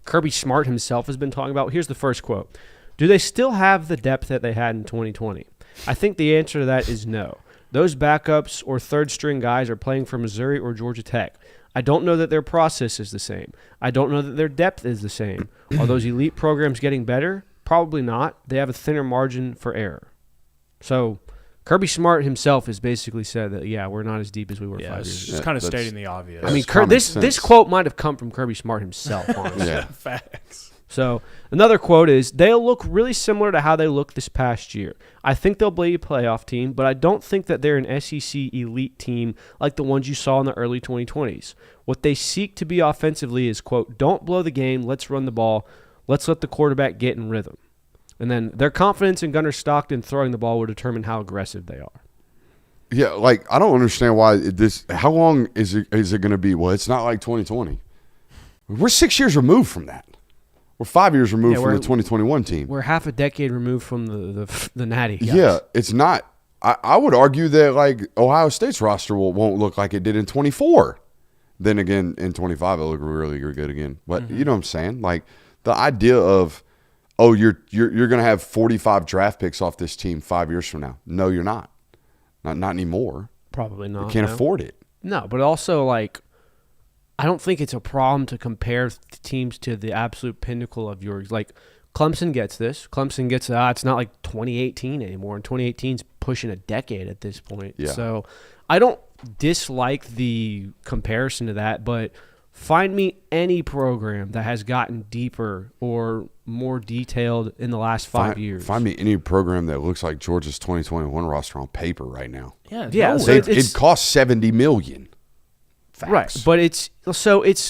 Kirby Smart himself has been talking about. Here's the first quote. Do they still have the depth that they had in 2020? I think the answer to that is no. Those backups or third-string guys are playing for Missouri or Georgia Tech. I don't know that their process is the same. I don't know that their depth is the same. Are those elite programs getting better? Probably not. They have a thinner margin for error. So Kirby Smart himself has basically said that, yeah, we're not as deep as we were 5 years It's ago. just kind of stating the obvious. I mean, common this sense. quote might have come from Kirby Smart himself, honestly. Yeah. Facts. So another quote is, they'll look really similar to how they looked this past year. I think they'll be a playoff team, but I don't think that they're an SEC elite team like the ones you saw in the early 2020s. What they seek to be offensively is, quote, don't blow the game, let's run the ball, let's let the quarterback get in rhythm. And then their confidence in Gunnar Stockton throwing the ball will determine how aggressive they are. Yeah, like I don't understand why this. How long is it going to be? Well, it's not like 2020. We're 6 years removed from that. We're 5 years removed from the 2021 team. We're half a decade removed from the Natty guys. Yeah, it's not. I would argue that like Ohio State's roster won't look like it did in 24. Then again, in 25, it'll look really, really good again. But you know what I'm saying? Like the idea of, oh, you're going to have 45 draft picks off this team 5 years from now. No, you're not. Not anymore. Probably not. You can't afford it. No, but also, like, I don't think it's a problem to compare teams to the absolute pinnacle of yours. Like, Clemson gets this. Clemson gets it's not like 2018 anymore, and 2018's pushing a decade at this point. Yeah. So I don't dislike the comparison to that, but find me any program that has gotten deeper or more detailed in the last 5 years. Find me any program that looks like Georgia's 2021 roster on paper right now. Yeah. So It costs $70 million. Right, but it's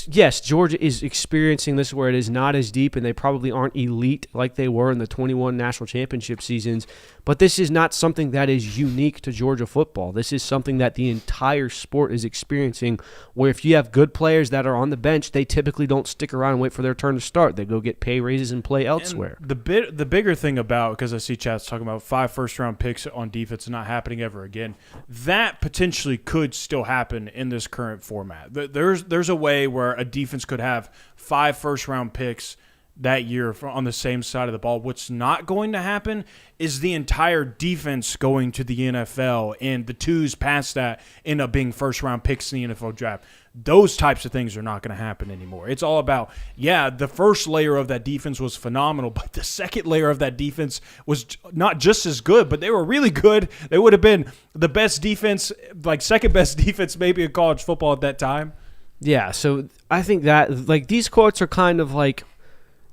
yes, Georgia is experiencing this where it is not as deep, and they probably aren't elite like they were in the 21 national championship seasons. But this is not something that is unique to Georgia football. This is something that the entire sport is experiencing, where if you have good players that are on the bench, they typically don't stick around and wait for their turn to start. They go get pay raises and play elsewhere. And the bigger thing about, because I see chats talking about 5 first-round picks on defense not happening ever again, that potentially could still happen in this current format. There's a way where a defense could have 5 first-round picks that year on the same side of the ball. What's not going to happen is the entire defense going to the NFL and the twos past that end up being first-round picks in the NFL draft. Those types of things are not going to happen anymore. It's all about, the first layer of that defense was phenomenal, but the second layer of that defense was not just as good, but they were really good. They would have been the best defense, like second best defense maybe in college football at that time. Yeah, so I think that like these quotes are kind of like,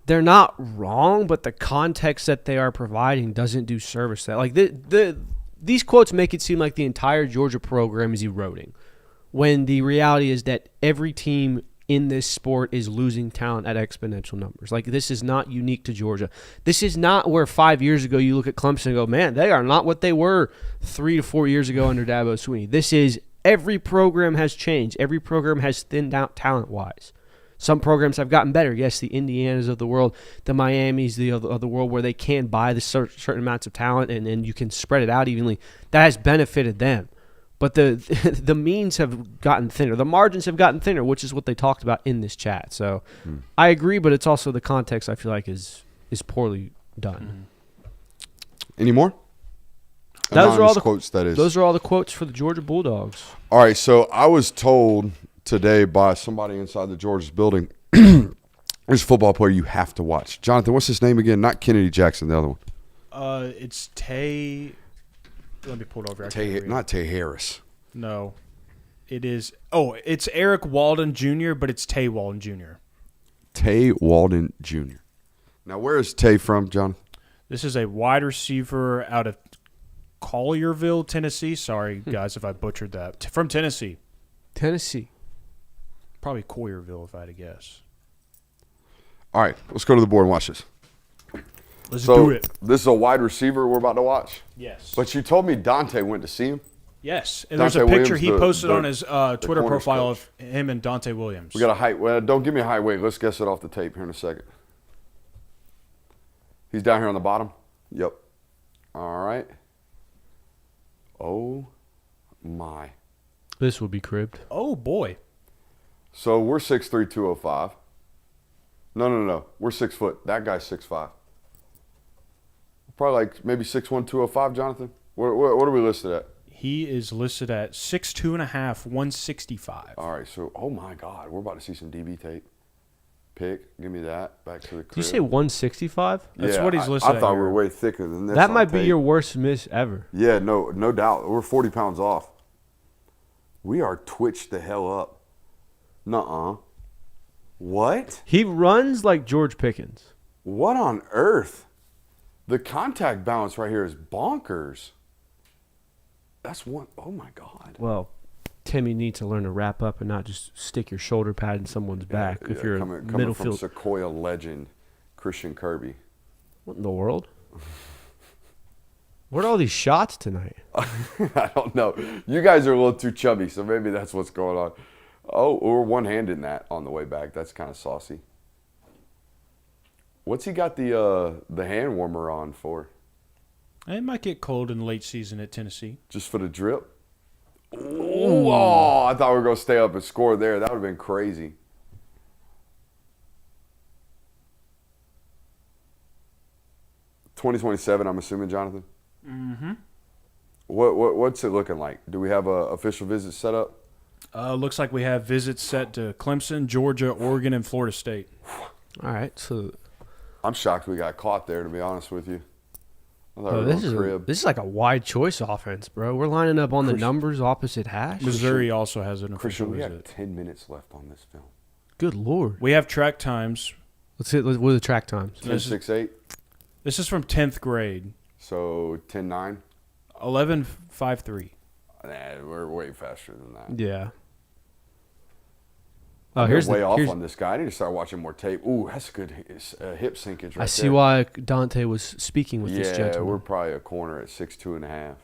they're not wrong, but the context that they are providing doesn't do service to that. Like these quotes make it seem like the entire Georgia program is eroding, when the reality is that every team in this sport is losing talent at exponential numbers. Like, this is not unique to Georgia. This is not where 5 years ago you look at Clemson and go, man, they are not what they were 3 to 4 years ago under Dabo Swinney. This is every program has changed. Every program has thinned out talent-wise. Some programs have gotten better. Yes, the Indianas of the world, the Miamis of the world, where they can buy the certain amounts of talent and you can spread it out evenly. That has benefited them. But the means have gotten thinner. The margins have gotten thinner, which is what they talked about in this chat. So I agree, but it's also the context I feel like is poorly done. Any more? Those are all the quotes. That is. Those are all the quotes for the Georgia Bulldogs. All right. So I was told today by somebody inside the Georgia's building, there's a football player you have to watch. Jonathan, what's his name again? Not Kennedy Jackson, the other one. It's Taye. Let me pull it over. Not Taye Harris. No, it is. Oh, it's Eric Walden Jr., but it's Taye Walden Jr. Taye Walden Jr. Now, where is Taye from, John? This is a wide receiver out of Collierville, Tennessee. Sorry, guys, if I butchered that. From Tennessee. Tennessee. Probably Collierville, if I had to guess. All right, let's go to the board and watch this. Let's do it. This is a wide receiver we're about to watch. Yes. But you told me Dante went to see him. Yes, and there's a Dante picture Williams, he posted on his Twitter corners profile coach. of him and Dante Williams. We got a height. Well, don't give me a height. Wait, let's guess it off the tape here in a second. He's down here on the bottom. Yep. All right. Oh, my. This will be cribbed. Oh, boy. So we're 6'3", 205. No. We're 6 foot. That guy's 6'5". Probably like maybe 6'1", 205, Jonathan. What are we listed at? He is listed at 6'2.5", 165. All right, so, oh, my God. We're about to see some DB tape. Pick. Give me that. Back to the crib. Did you say 165? That's what he's listed I thought at we were here. way thicker than this. That on might be tape. your worst miss ever. Yeah, no doubt. We're 40 pounds off. We are twitched the hell up. Nuh-uh. What? He runs like George Pickens. What on earth? The contact balance right here is bonkers. That's one. Oh, my God. Well, Timmy needs to learn to wrap up and not just stick your shoulder pad in someone's back if you're coming a middle from field. Sequoia legend, Christian Kirby. What in the world? What are all these shots tonight? I don't know. You guys are a little too chubby, so maybe that's what's going on. Oh, we're one-handed in that on the way back. That's kind of saucy. What's he got the hand warmer on for? It might get cold in the late season at Tennessee. Just for the drip? Ooh, oh, I thought we were going to stay up and score there. That would have been crazy. $2027, I'm assuming, Jonathan? Mm-hmm. What's it looking like? Do we have a official visit set up? Looks like we have visits set to Clemson, Georgia, Oregon, and Florida State. All right, so I'm shocked we got caught there, to be honest with you. I thought we were this on crib. is like a wide choice offense, bro. We're lining up on the numbers opposite hash. Missouri also has an official Christian, we have visit. 10 minutes left on this film. Good Lord. We have track times. What are the track times? 10-6-8, This is from 10th grade. so 10-9. 11.53. Nah, we're way faster than that. Yeah. Oh, I'm here's way off here's, on this guy. I need to start watching more tape. Ooh, that's good hip sinkage right there. I see why Dante was speaking with this Yeah, gentleman. we're probably a corner at 6'2.5".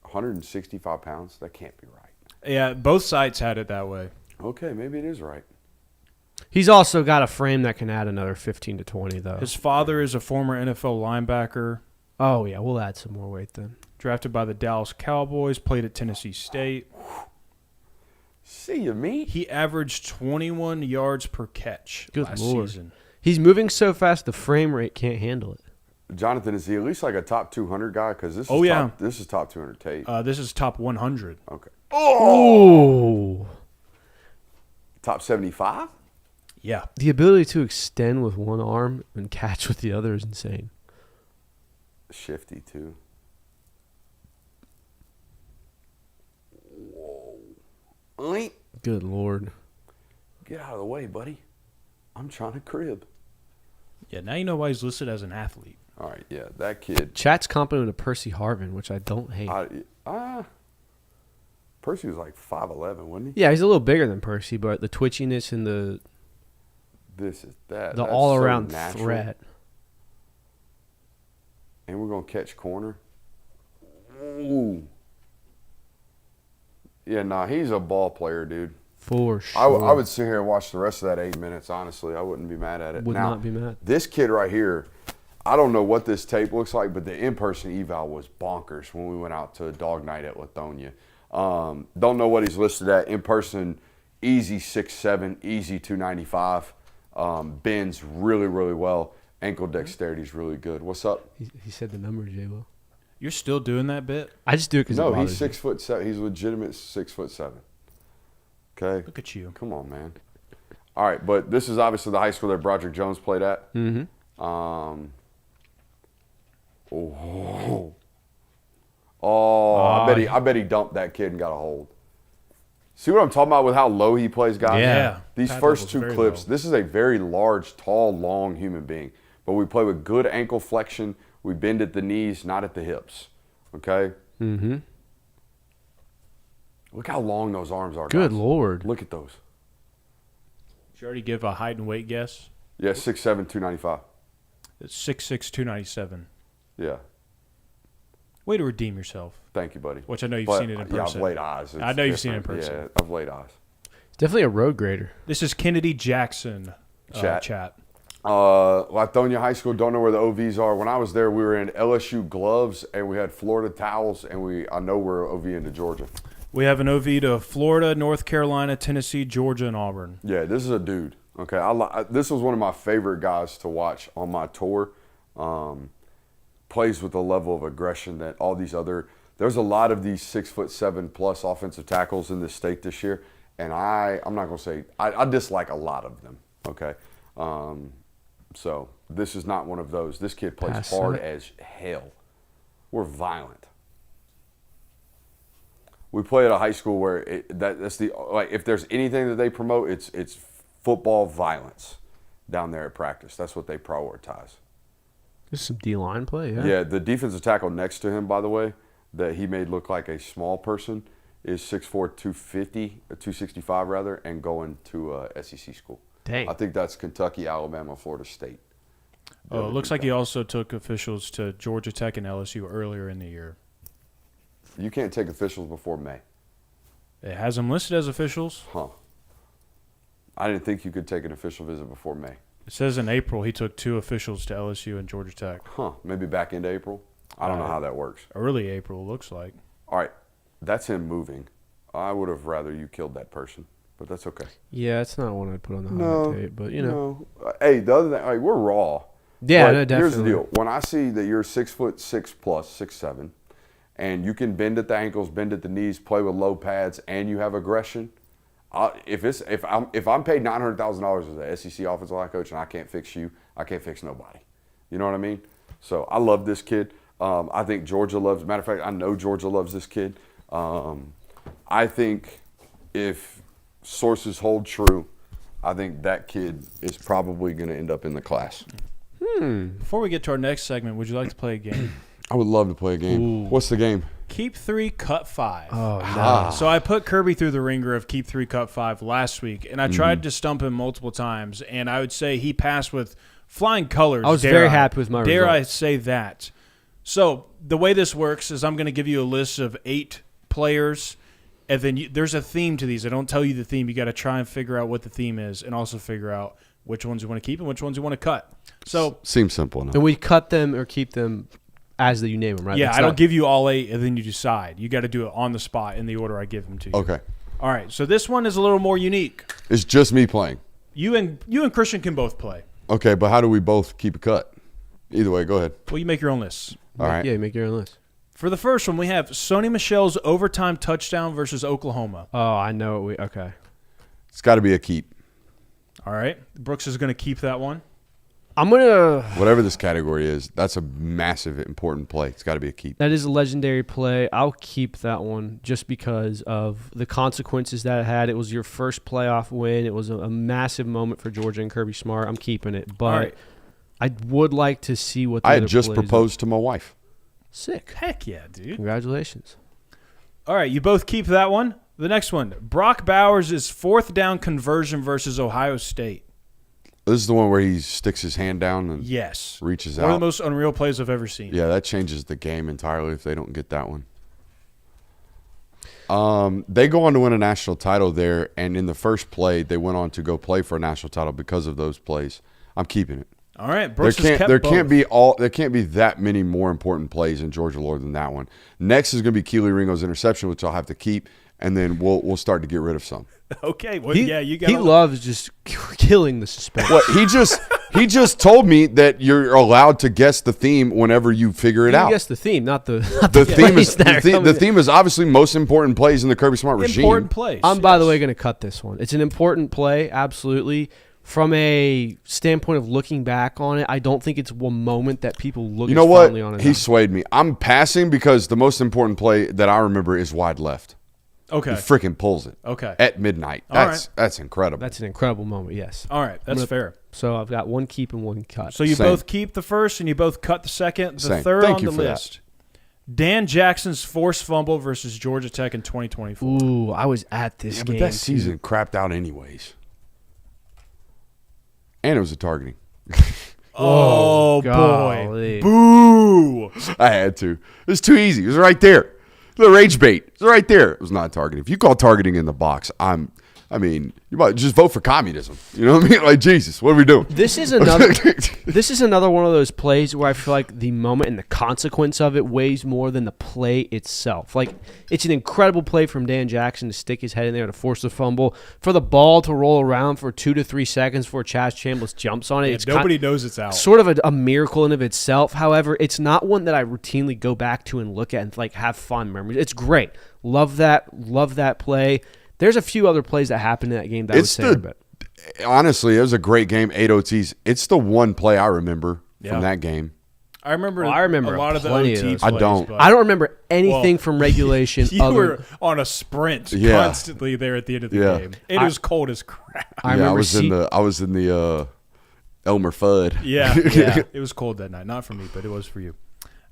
165 pounds? That can't be right. Yeah, both sites had it that way. Okay, maybe it is right. He's also got a frame that can add another 15 to 20, though. His father is a former NFL linebacker, Oh, yeah, we'll add some more weight then. drafted by the Dallas Cowboys, played at Tennessee State. See you, me. He averaged 21 yards per catch Good last Lord. season. He's moving so fast, the frame rate can't handle it. Jonathan, is he at least like a top 200 guy? Because this, this is top 200 tape. This is top 100. Okay. Oh! Top 75? Yeah. The ability to extend with one arm and catch with the other is insane. Shifty, too. Whoa. Good Lord. Get out of the way, buddy. I'm trying to crib. Yeah, now you know why he's listed as an athlete. All right, yeah, that kid. Chat's complimenting to Percy Harvin, which I don't hate. Percy was like 5'11", wasn't he? Yeah, he's a little bigger than Percy, but the twitchiness and the This is that. the That's all-around so natural. threat. And we're going to catch corner. Ooh. Yeah, nah, he's a ball player, dude. For sure. I would sit here and watch the rest of that 8 minutes, honestly. I wouldn't be mad at it. Would now, not be mad. This kid right here, I don't know what this tape looks like, but the in-person eval was bonkers when we went out to dog night at Lithonia. Don't know what he's listed at. In person, easy 6'7", easy 295. Bends really, really well. Ankle dexterity is really good. What's up? He said the number, J-Lo. You're still doing that bit? I just do it because No, he's 6'7". He's legitimate 6'7". Okay. Look at you. Come on, man. All right, but this is obviously the high school that Broderick Jones played at. Mm-hmm. I bet he dumped that kid and got a hold. See what I'm talking about with how low he plays, guys? Yeah. These Pad first level's two very clips, low. this is a very large, tall, long human being. But we play with good ankle flexion. We bend at the knees, not at the hips. Okay? Mm-hmm. Look how long those arms are, Good guys. Lord. Look at those. Did you already give a height and weight guess? Yeah, 6'7", 295. It's 6'6", 297. Yeah. Way to redeem yourself. Thank you, buddy. Which I know you've But, seen it in Yeah, person. I've laid eyes. I know you've seen it in person. Yeah, I've laid eyes. It's definitely a road grader. This is Kennedy Jackson chat. Lithonia High School, don't know where the OVs are. When I was there, we were in LSU gloves, and we had Florida towels, and I know we're OV into Georgia. We have an OV to Florida, North Carolina, Tennessee, Georgia, and Auburn. Yeah, this is a dude. Okay, this was one of my favorite guys to watch on my tour. Plays with a level of aggression that all these other – there's a lot of these 6'7" plus offensive tackles in this state this year, and I'm not going to say – I dislike a lot of them, okay? So this is not one of those. This kid plays hard as hell. We're violent. We play at a high school where that's the like if there's anything that they promote, it's football violence down there at practice. That's what they prioritize. This is some D-line play, yeah. Yeah, the defensive tackle next to him, by the way, that he made look like a small person, is 6'4", 250, 265 rather, and going to SEC school. Dang. I think that's Kentucky, Alabama, Florida State. Oh, it looks like he also took officials to Georgia Tech and LSU earlier in the year. You can't take officials before May. It has them listed as officials. Huh. I didn't think you could take an official visit before May. It says in April he took 2 officials to LSU and Georgia Tech. Huh. Maybe back into April? I don't know how that works. Early April, looks like. All right. That's him moving. I would have rather you killed that person, but that's okay. Yeah, it's not one I'd put on the hot tape, but you know. No. Hey, the other thing, we're raw. Yeah, But no, definitely. Here's the deal. When I see that you're 6'6" plus, 6'7", and you can bend at the ankles, bend at the knees, play with low pads, and you have aggression, if I'm paid $900,000 as an SEC offensive line coach and I can't fix you, I can't fix nobody. You know what I mean? So I love this kid. I think Georgia loves. Matter of fact, I know Georgia loves this kid. I think if sources hold true, I think that kid is probably going to end up in the class. Before we get to our next segment, would you like to play a game? I would love to play a game. Ooh. What's the game? Keep 3, cut 5. Oh, no. So I put Kirby through the ringer of keep 3, cut 5 last week, and I tried to stump him multiple times, and I would say he passed with flying colors. I was very happy with my Dare result. I say that? So the way this works is I'm going to give you a list of 8 players, and then there's a theme to these. I don't tell you the theme. You got to try and figure out what the theme is, and also figure out which ones you want to keep and which ones you want to cut. So Seems simple enough. And we cut them or keep them as you name them, right? yeah, That's I don't not- give you all 8, and then you decide. You got to do it on the spot in the order I give them to you. Okay. All right. So this one is a little more unique. It's just me playing. You and Christian can both play. Okay, but how do we both keep a cut? Either way, go ahead. Well, you make your own lists. All right. Yeah, make your own list. For the first one, we have Sony Michel's overtime touchdown versus Oklahoma. Oh, I know. Okay. It's got to be a keep. All right. Brooks is going to keep that one. I'm going to – Whatever this category is, that's a massive, important play. It's got to be a keep. that is a legendary play. I'll keep that one just because of the consequences that it had. It was your first playoff win. It was a massive moment for Georgia and Kirby Smart. I'm keeping it. But All right. I would like to see what the I other had just plays are. proposed to my wife. Sick. Heck yeah, dude. Congratulations. All right. You both keep that one. The next one, Brock Bowers' 4th down conversion versus Ohio State. This is the one where he sticks his hand down and Yes. reaches One of out. the most unreal plays I've ever seen. Yeah, that changes the game entirely if they don't get that one. They go on to win a national title there, and in the first play, they went on to go play for a national title because of those plays. I'm keeping it. All right, Brooks has kept there both. can't be that many more important plays in Georgia lore than that one. Next is going to be Keely Ringo's interception, which I'll have to keep, and then we'll start to get rid of some. Okay, well, you got. He loves just killing the suspense. What he just told me that you're allowed to guess the theme whenever you figure it out. Guess the theme, not the The theme is obviously most important plays in the Kirby Smart regime. Important plays. I'm, by the way, going to cut this one. It's an important play, absolutely. From a standpoint of looking back on it, I don't think it's one moment that people look. You know what? Fondly on it He now. swayed me. I'm passing because the most important play that I remember is wide left. Okay. He freaking pulls it. Okay. At midnight. That's incredible. That's an incredible moment. Yes. All right, that's fair. So I've got one keep and one cut. So you Same. both keep the first and you both cut the second. The Same. third Thank on you the for that. list. Dan Jackson's forced fumble versus Georgia Tech in 2024. Ooh, I was at this game. but that season crapped out anyways. And it was a targeting. Oh, golly. boy. Boo. I had to. It was too easy. It was right there. The rage bait. It was right there. It was not targeting. If you call targeting in the box, you might just vote for communism. You know what I mean? Like, Jesus, what are we doing? This is another one of those plays where I feel like the moment and the consequence of it weighs more than the play itself. Like, it's an incredible play from Dan Jackson to stick his head in there to force the fumble, for the ball to roll around for 2 to 3 seconds before Chaz Chambliss jumps on it. Yeah, It's nobody knows it's out. sort of a miracle in of itself. However, it's not one that I routinely go back to and look at and like have fun memories. It's great. Love that play. There's a few other plays that happened in that game that I would say are better. Honestly, it was a great game, 8 OTs. It's the one play I remember from that game. I remember I remember a lot of the plenty OT of those. plays. I don't. but- I don't remember anything Well, from regulation. You other were on a sprint Yeah. constantly there at the end of the Yeah. game. It was cold as crap. I remember I was in the Elmer Fudd. Yeah, it was cold that night. Not for me, but it was for you.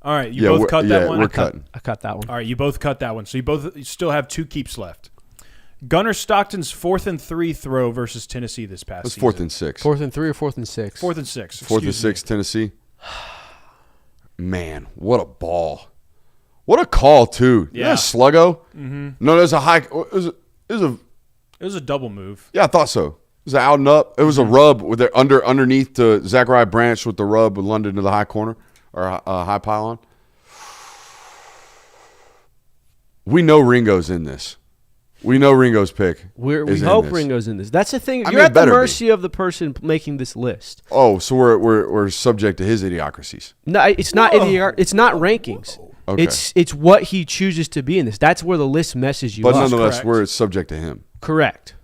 All right, you both cut that one? We're cutting. I cut that one. All right, you both cut that one. So you still have 2 keeps left. Gunnar Stockton's 4th and 3 throw versus Tennessee this past It's season. 4th and 6. 4th and 3 or 4th and 6? 4th and 6. 4th and excuse 6, Tennessee. Man, what a ball. What a call, too. Yeah. Yeah. Sluggo? Mm-hmm. No, there's a high. It was a double move. Yeah, I thought so. It was an out and up. It was a rub with it underneath to Zachariah Branch with the rub with London to the high corner or high pylon. We know Ringo's in this. We know Ringo's pick. We is in hope this. Ringo's in this. That's the thing. I You're mean, at the better be. mercy of the person making this list. Oh, so we're subject to his idiocracies. No, it's not. It's not rankings. Okay. It's what he chooses to be in this. That's where the list messes you But up. nonetheless, correct. we're subject to him. Correct.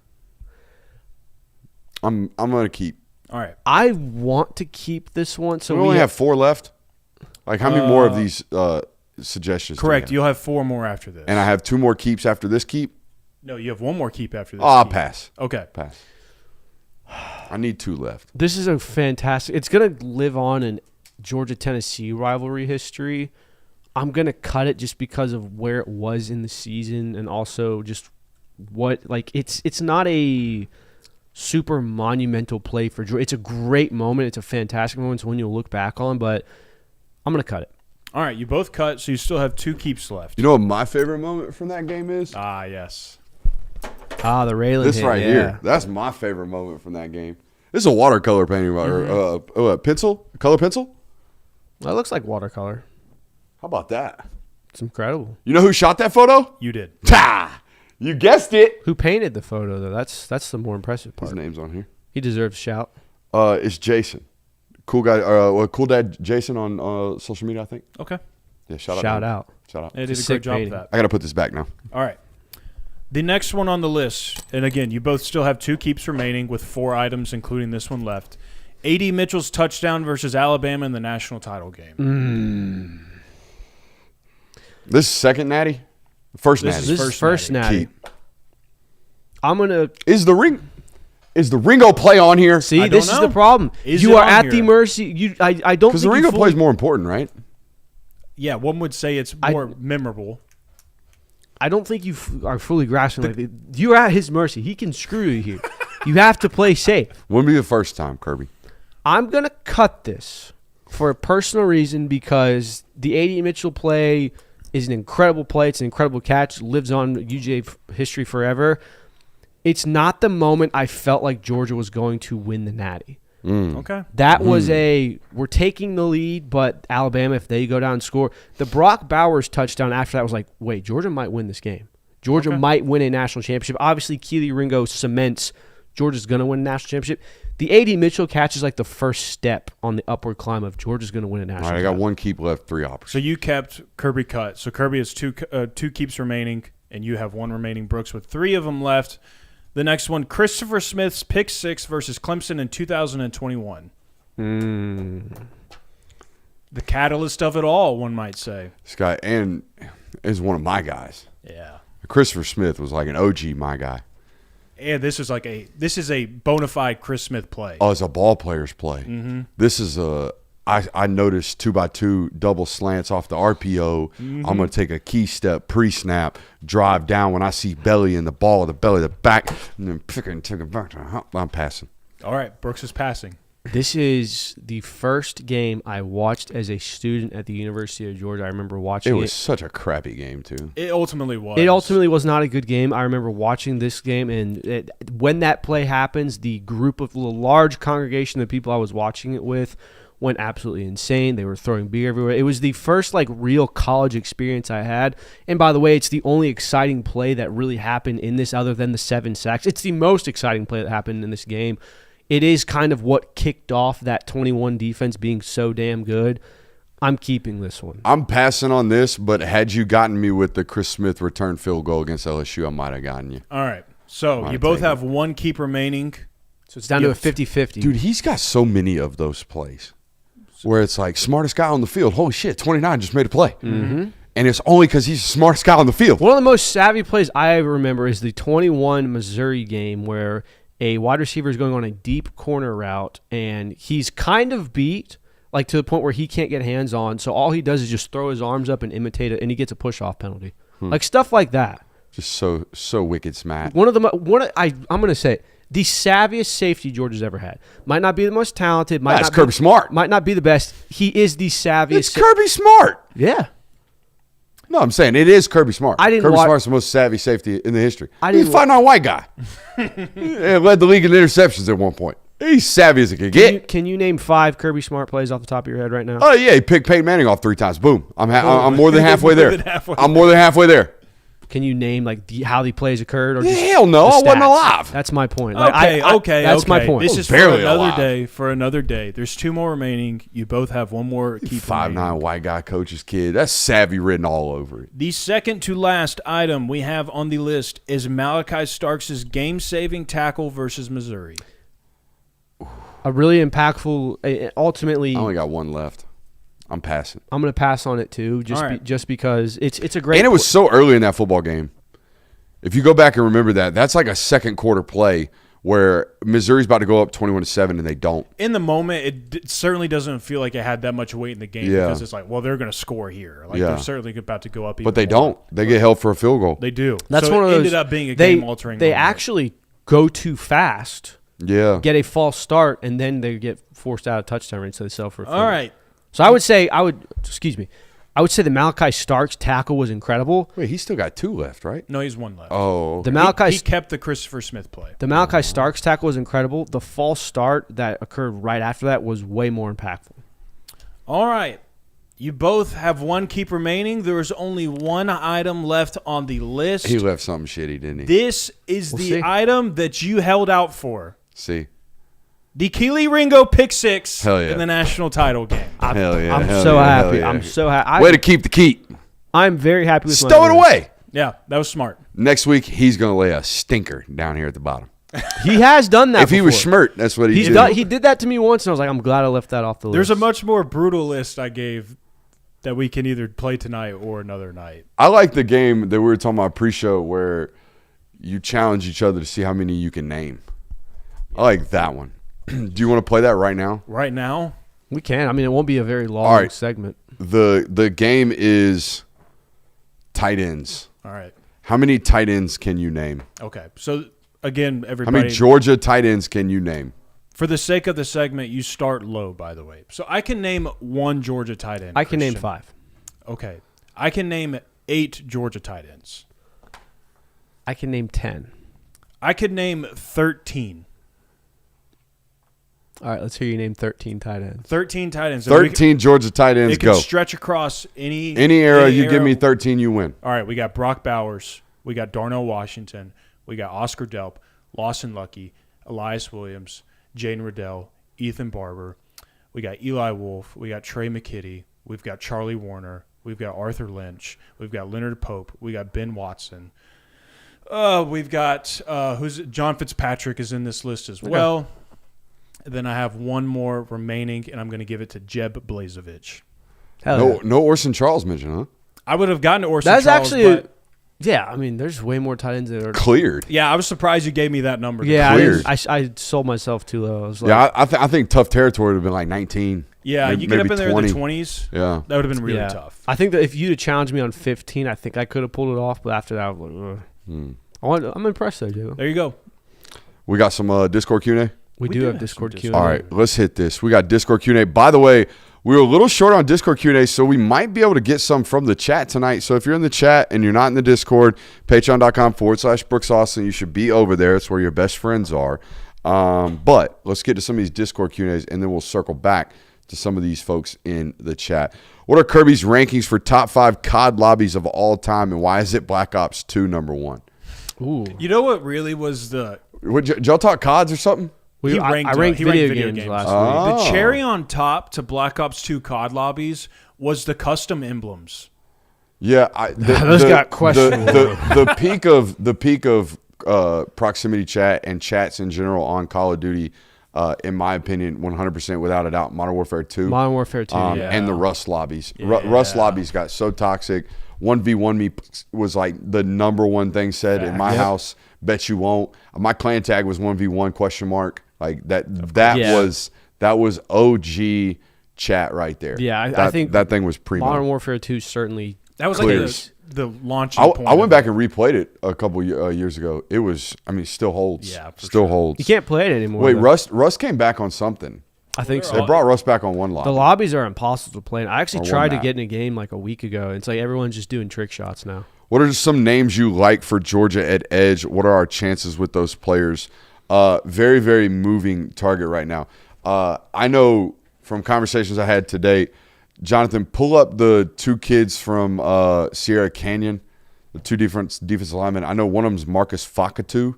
I'm gonna keep. All right. I want to keep this one. So we only have 4 left. Like, how many more of these suggestions? do we Correct. have? You'll have 4 more after this. And I have 2 more keeps after this keep. No, you have 1 more keep after this. Oh, I'll keep. pass. Okay. Pass. I need 2 left. This is a fantastic. It's going to live on in Georgia-Tennessee rivalry history. I'm going to cut it just because of where it was in the season and also just what, like, it's not a super monumental play for Georgia. It's a great moment. It's a fantastic moment. It's one you'll look back on, but I'm going to cut it. All right. You both cut, so you still have 2 keeps left. You know what my favorite moment from that game is? Ah, yes. Ah, the railing This hit, right yeah. here. That's my favorite moment from that game. This is a watercolor painting, or pencil? Color pencil? That looks like watercolor. How about that? It's incredible. You know who shot that photo? You did. Ta! You guessed it. Who painted the photo, though? That's the more impressive His part. name's on here. He deserves a shout. It's Jason. Cool guy. Cool dad Jason on social media, I think. Okay. Yeah, shout out. Shout man. out. Shout out. They did a Sick great job painting. of that. I got to put this back now. All right. The next one on the list, and again, you both still have 2 keeps remaining with 4 items, including this one left. A.D. Mitchell's touchdown versus Alabama in the national title game. This is second natty? First This natty. is This is first natty. Keep. I'm going to Is the Ringo play on here? see. I This don't is know. the problem. Is You it are on at here? the mercy. I don't Because think the you Ringo fully- plays more important, right? Yeah, one would say it's more memorable. I don't think you are fully grasping. Like, you're at his mercy. He can screw you here. You have to play safe. Wouldn't be the first time, Kirby. I'm going to cut this for a personal reason because the A.D. Mitchell play is an incredible play. It's an incredible catch. Lives on UGA history forever. It's not the moment I felt like Georgia was going to win the Natty. Okay. That was we're taking the lead, but Alabama, if they go down and score. The Brock Bowers touchdown after that was like, wait, Georgia might win this game. Georgia might win a national championship. Obviously, Keely Ringo cements Georgia's going to win a national championship. The A.D. Mitchell catch is like the first step on the upward climb of Georgia's going to win a national championship. All right, I got one keep left, 3 options. So you kept Kirby cut. So Kirby has two keeps remaining, and you have 1 remaining. Brooks with 3 of them left. The next one, Christopher Smith's pick 6 versus Clemson in 2021. The catalyst of it all, one might say. This guy and is one of my guys. Yeah. Christopher Smith was like an OG my guy. And this is a bona fide Chris Smith play. Oh, it's a ball player's play. Mm-hmm. This is I noticed 2x2 double slants off the RPO. Mm-hmm. I'm going to take a key step pre-snap, drive down when I see belly in the ball, the belly, the back, and then pick it and take it back. I'm passing. All right, Brooks is passing. This is the first game I watched as a student at the University of Georgia. I remember watching it. It was such a crappy game, too. It ultimately was. It ultimately was not a good game. I remember watching this game, and when that play happens, the large congregation of people I was watching it with went absolutely insane. They were throwing beer everywhere. It was the first real college experience I had. And by the way, it's the only exciting play that really happened in this other than the 7 sacks. It's the most exciting play that happened in this game. It is kind of what kicked off that 21 defense being so damn good. I'm keeping this one. I'm passing on this, but had you gotten me with the Chris Smith return field goal against LSU, I might have gotten you. All right. So you both have 1 keep remaining. So it's down to a 50-50. Dude, he's got so many of those plays where it's like, smartest guy on the field. Holy shit, 29 just made a play. Mm-hmm. And it's only because he's the smartest guy on the field. One of the most savvy plays I ever remember is the 21 Missouri game where a wide receiver is going on a deep corner route, and he's kind of beat, to the point where he can't get hands on. So all he does is just throw his arms up and imitate it, and he gets a push-off penalty. Stuff like that. Just so wicked smart. I'm going to say it, the savviest safety Georgia's ever had. Might not be the most talented. That's Kirby Smart. Might not be the best. He is the savviest. It's Kirby Smart. Yeah. No, I'm saying it is Kirby Smart. Kirby Smart's the most savvy safety in the history. He's a 5'9" white guy. He led the league in interceptions at one point. He's savvy as it could get. Can you name 5 Kirby Smart plays off the top of your head right now? Oh, yeah. He picked Peyton Manning off 3 times. Boom. I'm more than halfway there. I'm more than halfway there. Can you name how the plays occurred? Or hell no, I wasn't alive. That's my point. Okay. That's my point. This is barely for another day. There's 2 more remaining. You both have 1 more keep 5'9" white guy coach's kid. That's savvy written all over it. The second to last item we have on the list is Malachi Starks' game-saving tackle versus Missouri. A really impactful. Ultimately, I only got 1 left. I'm passing. I'm going to pass on it too, just because it's a great. And it was so early in that football game. If you go back and remember that's like a second quarter play where Missouri's about to go up 21-7 and they don't. In the moment, it certainly doesn't feel like it had that much weight in the game because it's like, well, they're going to score here. They're certainly about to go up. But they don't. They get held for a field goal. They do. That's so one of it those. Ended up being a game-altering. They moment. actually go too fast. Yeah. Get a false start and then they get forced out of touchdown range, so they sell for a field. All right. So I would say the Malachi Starks tackle was incredible. Wait, he's still got 2 left, right? No, he's 1 left. Oh, okay. He kept the Christopher Smith play. The Malachi Starks tackle was incredible. The false start that occurred right after that was way more impactful. All right. You both have 1 keep remaining. There is only 1 item left on the list. He left something shitty, didn't he? This is item that you held out for. See. The Keely Ringo pick 6 Hell yeah. in the national title game. Hell yeah. I'm so happy. I'm so happy. Way to keep the keep. I'm very happy with Stow it away. Yeah, that was smart. Next week, he's going to lay a stinker down here at the bottom. He has done that If he was Schmert, that's what he did. He did that to me once, and I was like, I'm glad I left that off the list. There's a much more brutal list I gave that we can either play tonight or another night. I like the game that we were talking about pre-show where you challenge each other to see how many you can name. I like that one. Do you want to play that right now? Right now? We can. I mean, it won't be a very long segment. The game is tight ends. All right. How many tight ends can you name? Okay. So, again, everybody. How many Georgia tight ends can you name? For the sake of the segment, you start low, by the way. So, I can name 1 Georgia tight end. I can name 5. Okay. I can name 8 Georgia tight ends. I can name 10. I could name 13. All right, let's hear you name 13 tight ends. 13 tight ends. 13 Georgia tight ends. It can Go. stretch across any era. You era. give me 13, you win. All right, we got Brock Bowers. We got Darnell Washington. We got Oscar Delp, Lawson Lucky, Elias Williams, Jaden Riddell, Ethan Barber. We got Eli Wolf. We got Trey McKitty. We've got Charlie Warner. We've got Arthur Lynch. We've got Leonard Pope. We got Ben Watson. We've got John Fitzpatrick is in this list as well. Okay. Then I have one more remaining, and I'm going to give it to Jeb Blazevich. No Orson Charles mentioned, huh? I would have gotten to Orson That's Charles. Actually, yeah, I mean, there's way more tight ends that are cleared. Yeah, I was surprised you gave me that number. Yeah, cleared. I sold myself too low. I was like, yeah, I think tough territory would have been like 19. Yeah, maybe, you get up in there 20. in the 20s. Yeah. That would have been really tough. I think that if you'd have challenged me on 15, I think I could have pulled it off. But after that, I was like, I'm impressed though, Joe. There you go. We got some Discord Q&A. We do have Discord Q&A. All right, let's hit this. We got Discord Q&A. By the way, we were a little short on Discord Q&A, so we might be able to get some from the chat tonight. So if you're in the chat and you're not in the Discord, patreon.com/Brooks Austin, you should be over there. It's where your best friends are. But let's get to some of these Discord Q&As, and then we'll circle back to some of these folks in the chat. What are Kirby's rankings for top 5 COD lobbies of all time, and why is it Black Ops 2 number 1? Ooh. You know what really was the... Did y'all talk CODs or something? I ranked video games last week. The cherry on top to Black Ops 2 COD lobbies was the custom emblems. Yeah, those got questionable. The peak of proximity chat and chats in general on Call of Duty, in my opinion, 100% without a doubt, Modern Warfare 2. Modern Warfare 2, and the Rust lobbies. Yeah. Rust lobbies got so toxic. 1v1 me was like the number one thing said in my house. Bet you won't. My clan tag was 1v1 ? Like that was OG chat right there. Yeah, I think that thing was primo. Modern Warfare 2 certainly. That was clears. Like the launching point. I went back and replayed it a couple years ago. It was, still holds. Yeah, still holds. You can't play it anymore. Wait, though. Rust came back on something. I think so. They brought Rust back on one lobby. The lobbies are impossible to play. I actually Or tried one to map. get in a game like a week ago. It's like everyone's just doing trick shots now. What are some names you like for Georgia at edge? What are our chances with those players? Very, very moving target right now. I know from conversations I had today, Jonathan, pull up the 2 kids from Sierra Canyon, the 2 different defensive linemen. I know one of them is Marcus Fakatu.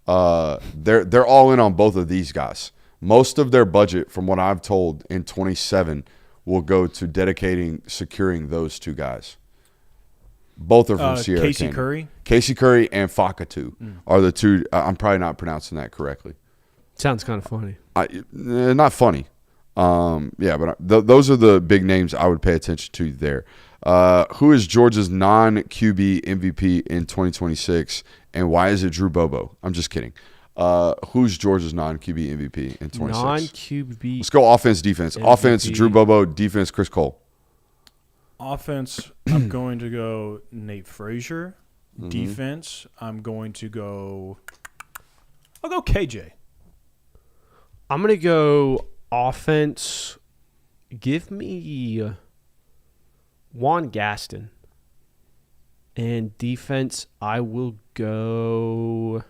They're all in on both of these guys. Most of their budget, from what I've told, in 27 will go to securing those 2 guys. Both are from Sierra Casey Canyon. Curry? Casey Curry and Fakatu are the 2. I'm probably not pronouncing that correctly. Sounds kind of funny. Not funny. But those are the big names I would pay attention to there. Who is Georgia's non-QB MVP in 2026, and why is it Drew Bobo? I'm just kidding. Who's Georgia's non-QB MVP in 26? Non-QB. Let's go offense, defense. MVP. Offense, Drew Bobo. Defense, Chris Cole. Offense, I'm going to go Nate Frazier. Defense, I'll go KJ. I'm going to go offense. Give me Juan Gaston. And defense, I will go.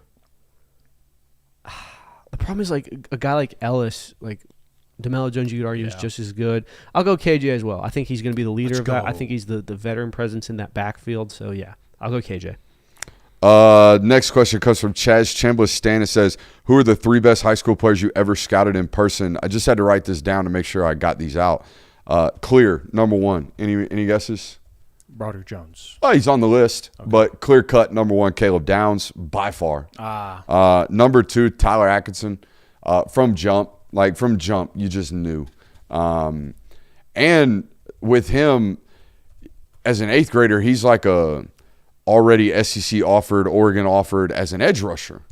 The problem is, like, a guy like Ellis, like DeMello Jones, you could argue is just as good. I'll go KJ as well. I think he's going to be the leader of that. I think he's the veteran presence in that backfield. So, yeah, I'll go KJ. Next question comes from Chaz Chambliss Stan. It says, who are the 3 best high school players you ever scouted in person? I just had to write this down to make sure I got these out. Clear, number 1. Any guesses? Broderick Jones. Oh, he's on the list, but clear cut, number 1, Caleb Downs, by far. Number 2, Tyler Atkinson, from jump. Like, from jump, you just knew. And with him, as an 8th grader, he's like a already SEC offered, Oregon offered as an edge rusher.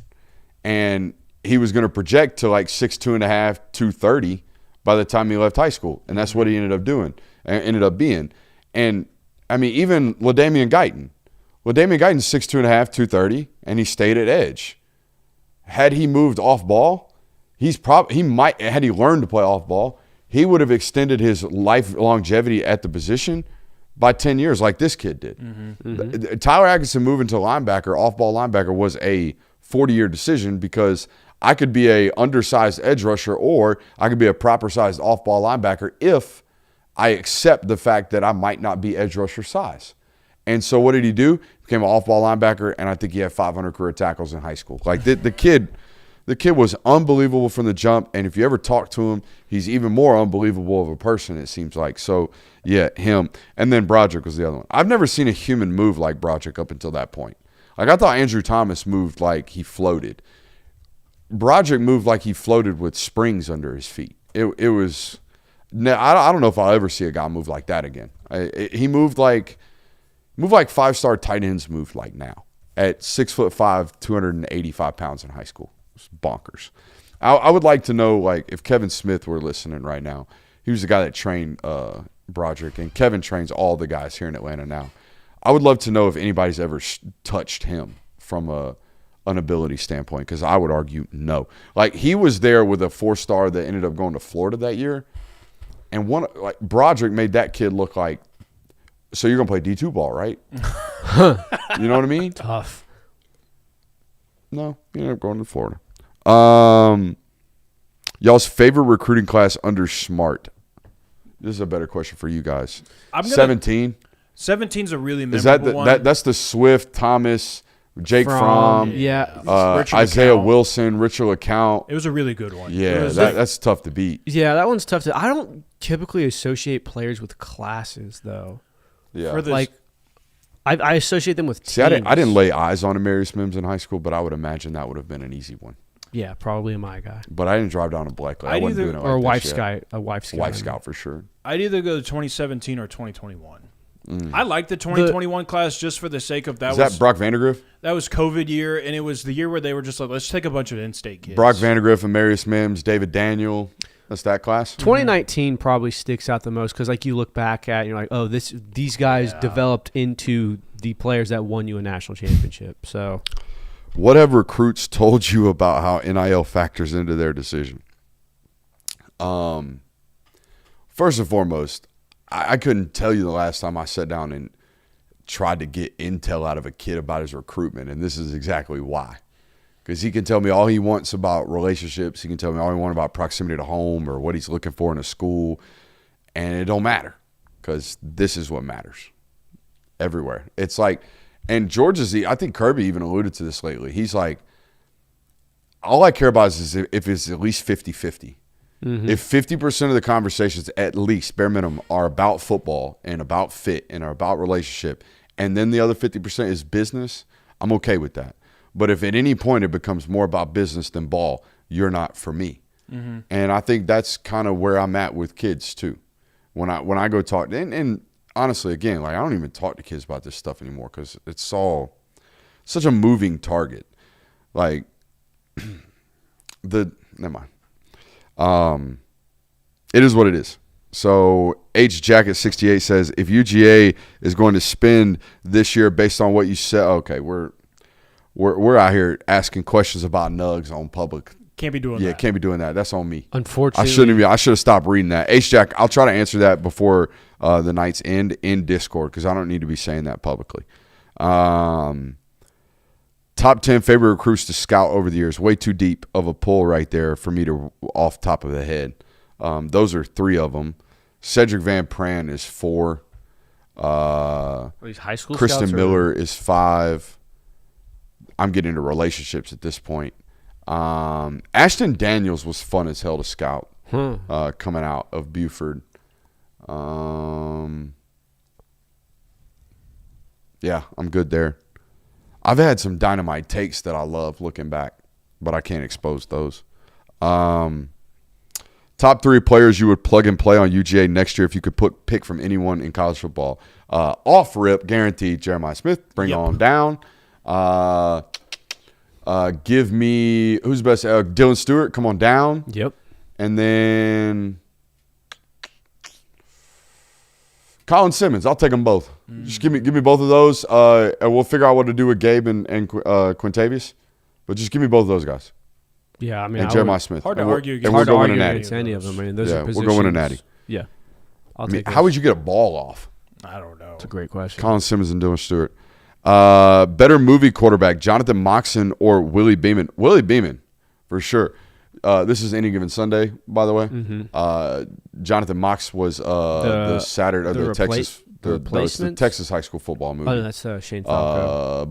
And he was going to project to like 6'2.5", 230 by the time he left high school. And that's what he ended up being. And, I mean, even LaDamian Guyton. LaDamian Guyton's 6'2.5", 230, and he stayed at edge. Had he moved off ball, had he learned to play off ball, he would have extended his life longevity at the position by 10 years like this kid did. Tyler Atkinson moving to linebacker, off-ball linebacker, was a 40-year decision because I could be a undersized edge rusher or I could be a proper-sized off-ball linebacker if I accept the fact that I might not be edge rusher size. And so what did he do? Became an off-ball linebacker, and I think he had 500 career tackles in high school. Like the kid was unbelievable from the jump, and if you ever talk to him, he's even more unbelievable of a person, it seems like. So, yeah, him. And then Broderick was the other one. I've never seen a human move like Broderick up until that point. Like, I thought Andrew Thomas moved like he floated. Broderick moved like he floated with springs under his feet. It was – I don't know if I'll ever see a guy move like that again. He moved like five-star tight ends moved like now at 6'5", 285 pounds in high school. It's bonkers. I would like to know, like, if Kevin Smith were listening right now. He was the guy that trained Broderick, and Kevin trains all the guys here in Atlanta now. I would love to know if anybody's ever touched him from an ability standpoint, because I would argue no. Like, he was there with a 4-star that ended up going to Florida that year, and Broderick made that kid look like, so you're going to play D2 ball, right? You know what I mean? Tough. No, you ended up going to Florida. Y'all's favorite recruiting class under Smart. This is a better question for you guys. 17. 17's a really memorable one. That's the Swift, Thomas, Jake Fromm, Isaiah Wilson, Richard LeCount. It was a really good one. Yeah, that's tough to beat. Yeah, that one's tough to. I don't typically associate players with classes though. Yeah, I associate them with teams. See, I didn't lay eyes on Amarius Mims in high school, but I would imagine that would have been an easy one. Yeah, probably my guy. But I didn't drive down to Blackley. I wasn't doing it like or a this wife yet. scout. A wife scout. Wife scout for sure. I'd either go to 2017 or 2021. I like the 2021 class just for the sake of that. Is that Brock Vandegrift? That was COVID year, and it was the year where they were just like, let's take a bunch of in-state kids. Brock Vandegrift, Amarius Mims, David Daniel. That's that class. 2019 probably sticks out the most because, like, you look back at, you're like, oh, these guys developed into the players that won you a national championship. So, what have recruits told you about how NIL factors into their decision? First and foremost, I couldn't tell you the last time I sat down and tried to get intel out of a kid about his recruitment, and this is exactly why. Because he can tell me all he wants about relationships. He can tell me all he wants about proximity to home or what he's looking for in a school, and it don't matter because this is what matters everywhere. It's like, and Georgia's I think Kirby even alluded to this lately. He's like, all I care about is if it's at least 50-50. If 50% of the conversations, at least, bare minimum, are about football and about fit and are about relationship, and then the other 50% is business, I'm okay with that. But if at any point it becomes more about business than ball, you're not for me. And I think that's kind of where I'm at with kids too. When I go talk, and honestly, again, like I don't even talk to kids about this stuff anymore because it's all such a moving target. Like never mind. It is what it is. So H Jacket 68 says if UGA is going to spend this year based on what you said, okay, we're out here asking questions about nugs on public. Can't be doing that. Yeah, can't be doing that. That's on me. Unfortunately. I should have stopped reading that. H-Jack, I'll try to answer that before the night's end in Discord because I don't need to be saying that publicly. Top 10 favorite recruits to scout over the years. Way too deep of a pull right there for me to off top of the head. Those are 3 of them. Cedric Van Pran is 4. These high school Kristen scouts Miller is 5. I'm getting into relationships at this point. Ashton Daniels was fun as hell to scout coming out of Buford. Yeah, I'm good there. I've had some dynamite takes that I love looking back, but I can't expose those. Top 3 players you would plug and play on UGA next year if you could pick from anyone in college football. Off rip, guaranteed Jeremiah Smith. Bring on down. Give me who's best? Dylan Stewart, come on down. Yep. And then Colin Simmons. I'll take them both. Just give me both of those, and we'll figure out what to do with Gabe and Quintavious. But just give me both of those guys. Yeah, I mean, and Jeremiah Smith. Hard to argue against. And we're going to against any of them. I mean, those are positions. We're going to Natty. Yeah. How would you get a ball off? I don't know. It's a great question. Colin Simmons and Dylan Stewart. Better movie quarterback, Jonathan Moxon or Willie Beeman? Willie Beeman, for sure. This is Any Given Sunday, by the way. Mm-hmm. Jonathan Mox was the Saturday, the Texas high school football movie. Oh, no, that's Shane Falco.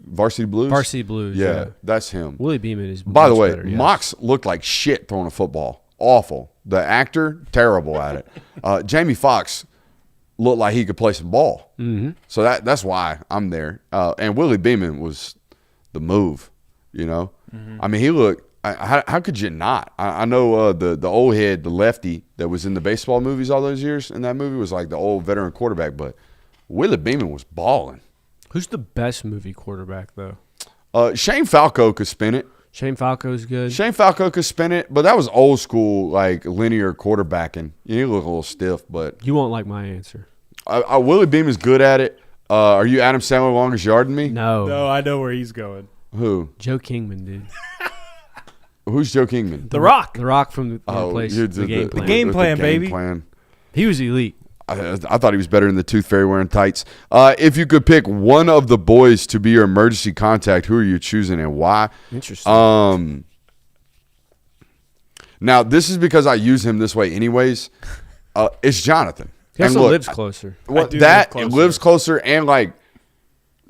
Varsity Blues? Varsity Blues, yeah. That's him. Willie Beeman is By the way, better, yes. Mox looked like shit throwing a football. Awful. The actor, terrible at it. Jamie Foxx looked like he could play some ball. Mm-hmm. So that's why I'm there. And Willie Beeman was the move, you know? Mm-hmm. I mean, he looked – how could you not? I know the old head, the lefty that was in the baseball movies all those years in that movie was like the old veteran quarterback, but Willie Beeman was balling. Who's the best movie quarterback, though? Shane Falco could spin it. Shane Falco's good. Shane Falco could spin it, but that was old school, like linear quarterbacking. You look a little stiff, but You won't like my answer. Willie Beeman's good at it. Are you Adam Sandler longest yard than me? No, I know where he's going. Who? Joe Kingman, dude. Who's Joe Kingman? The Rock. The Rock from the place. you're The Game Plan. The Game Plan, baby. Plan. He was elite. I thought he was better than the Tooth Fairy wearing tights. If you could pick one of the boys to be your emergency contact, who are you choosing and why? Interesting. Now, this is because I use him this way anyways. It's Jonathan. He also And look, lives closer. It lives closer, and like,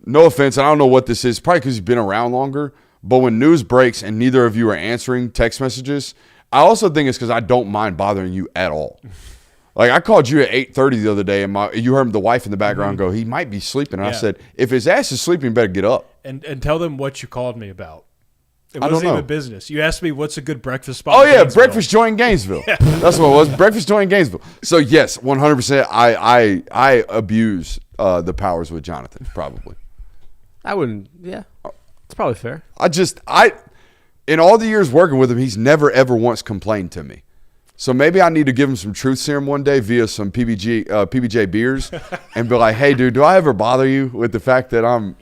no offense, and I don't know what this is, probably because he's been around longer, but when news breaks and neither of you are answering text messages, I also think it's because I don't mind bothering you at all. Like, I called you at 8:30 the other day, and you heard the wife in the background go, he might be sleeping. And I said, if his ass is sleeping, you better get up. And tell them what you called me about. It I don't wasn't know. even business. You asked me what's a good breakfast spot. Oh, in yeah, Gainesville. breakfast joint in Gainesville. That's what it was, breakfast joint in Gainesville. So, yes, 100%, I abuse the powers with Jonathan, probably. I wouldn't. Yeah, it's probably fair. In all the years working with him, he's never, ever once complained to me. So maybe I need to give him some truth serum one day via some PBJ beers and be like, hey, dude, do I ever bother you with the fact that I'm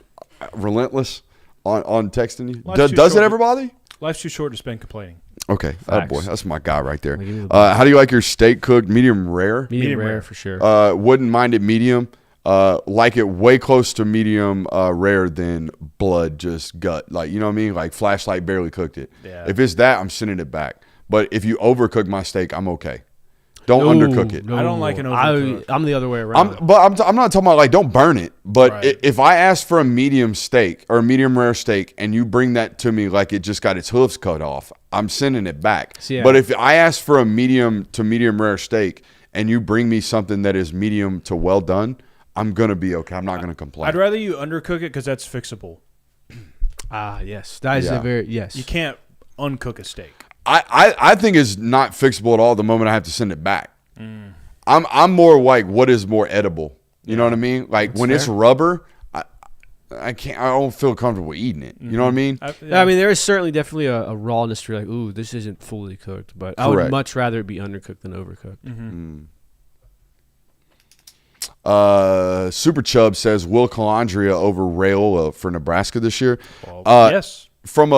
relentless on texting you? Does it ever bother you? Life's too short to spend complaining. Okay. Oh, boy. That's my guy right there. Like, how do you like your steak cooked? Medium rare? Medium rare for sure. Wouldn't mind it medium. Like it way close to medium rare than blood, just gut. Like, you know what I mean? Like Flashlight barely cooked it. Yeah. If it's that, I'm sending it back. But if you overcook my steak, I'm okay. Don't undercook it. I don't like an overcooked. I'm the other way around. I'm not talking about like don't burn it. But Right. if I ask for a medium steak or a medium rare steak and you bring that to me like it just got its hooves cut off, I'm sending it back. Yeah. But if I ask for a medium to medium rare steak and you bring me something that is medium to well done, I'm going to be okay. I'm not going to complain. I'd rather you undercook it because that's fixable. Yes. That is Yeah. a very, yes. You can't uncook a steak. I think it's not fixable at all the moment I have to send it back. I'm more like what is more edible. You know what I mean? Like when it's rubber, I don't feel comfortable eating it. You know what I mean? I mean, there is certainly definitely a rawness to like, ooh, this isn't fully cooked. But I would Correct. much rather it be undercooked than overcooked. Super Chubb says Will Calandria over Raiola for Nebraska this year. Yes. From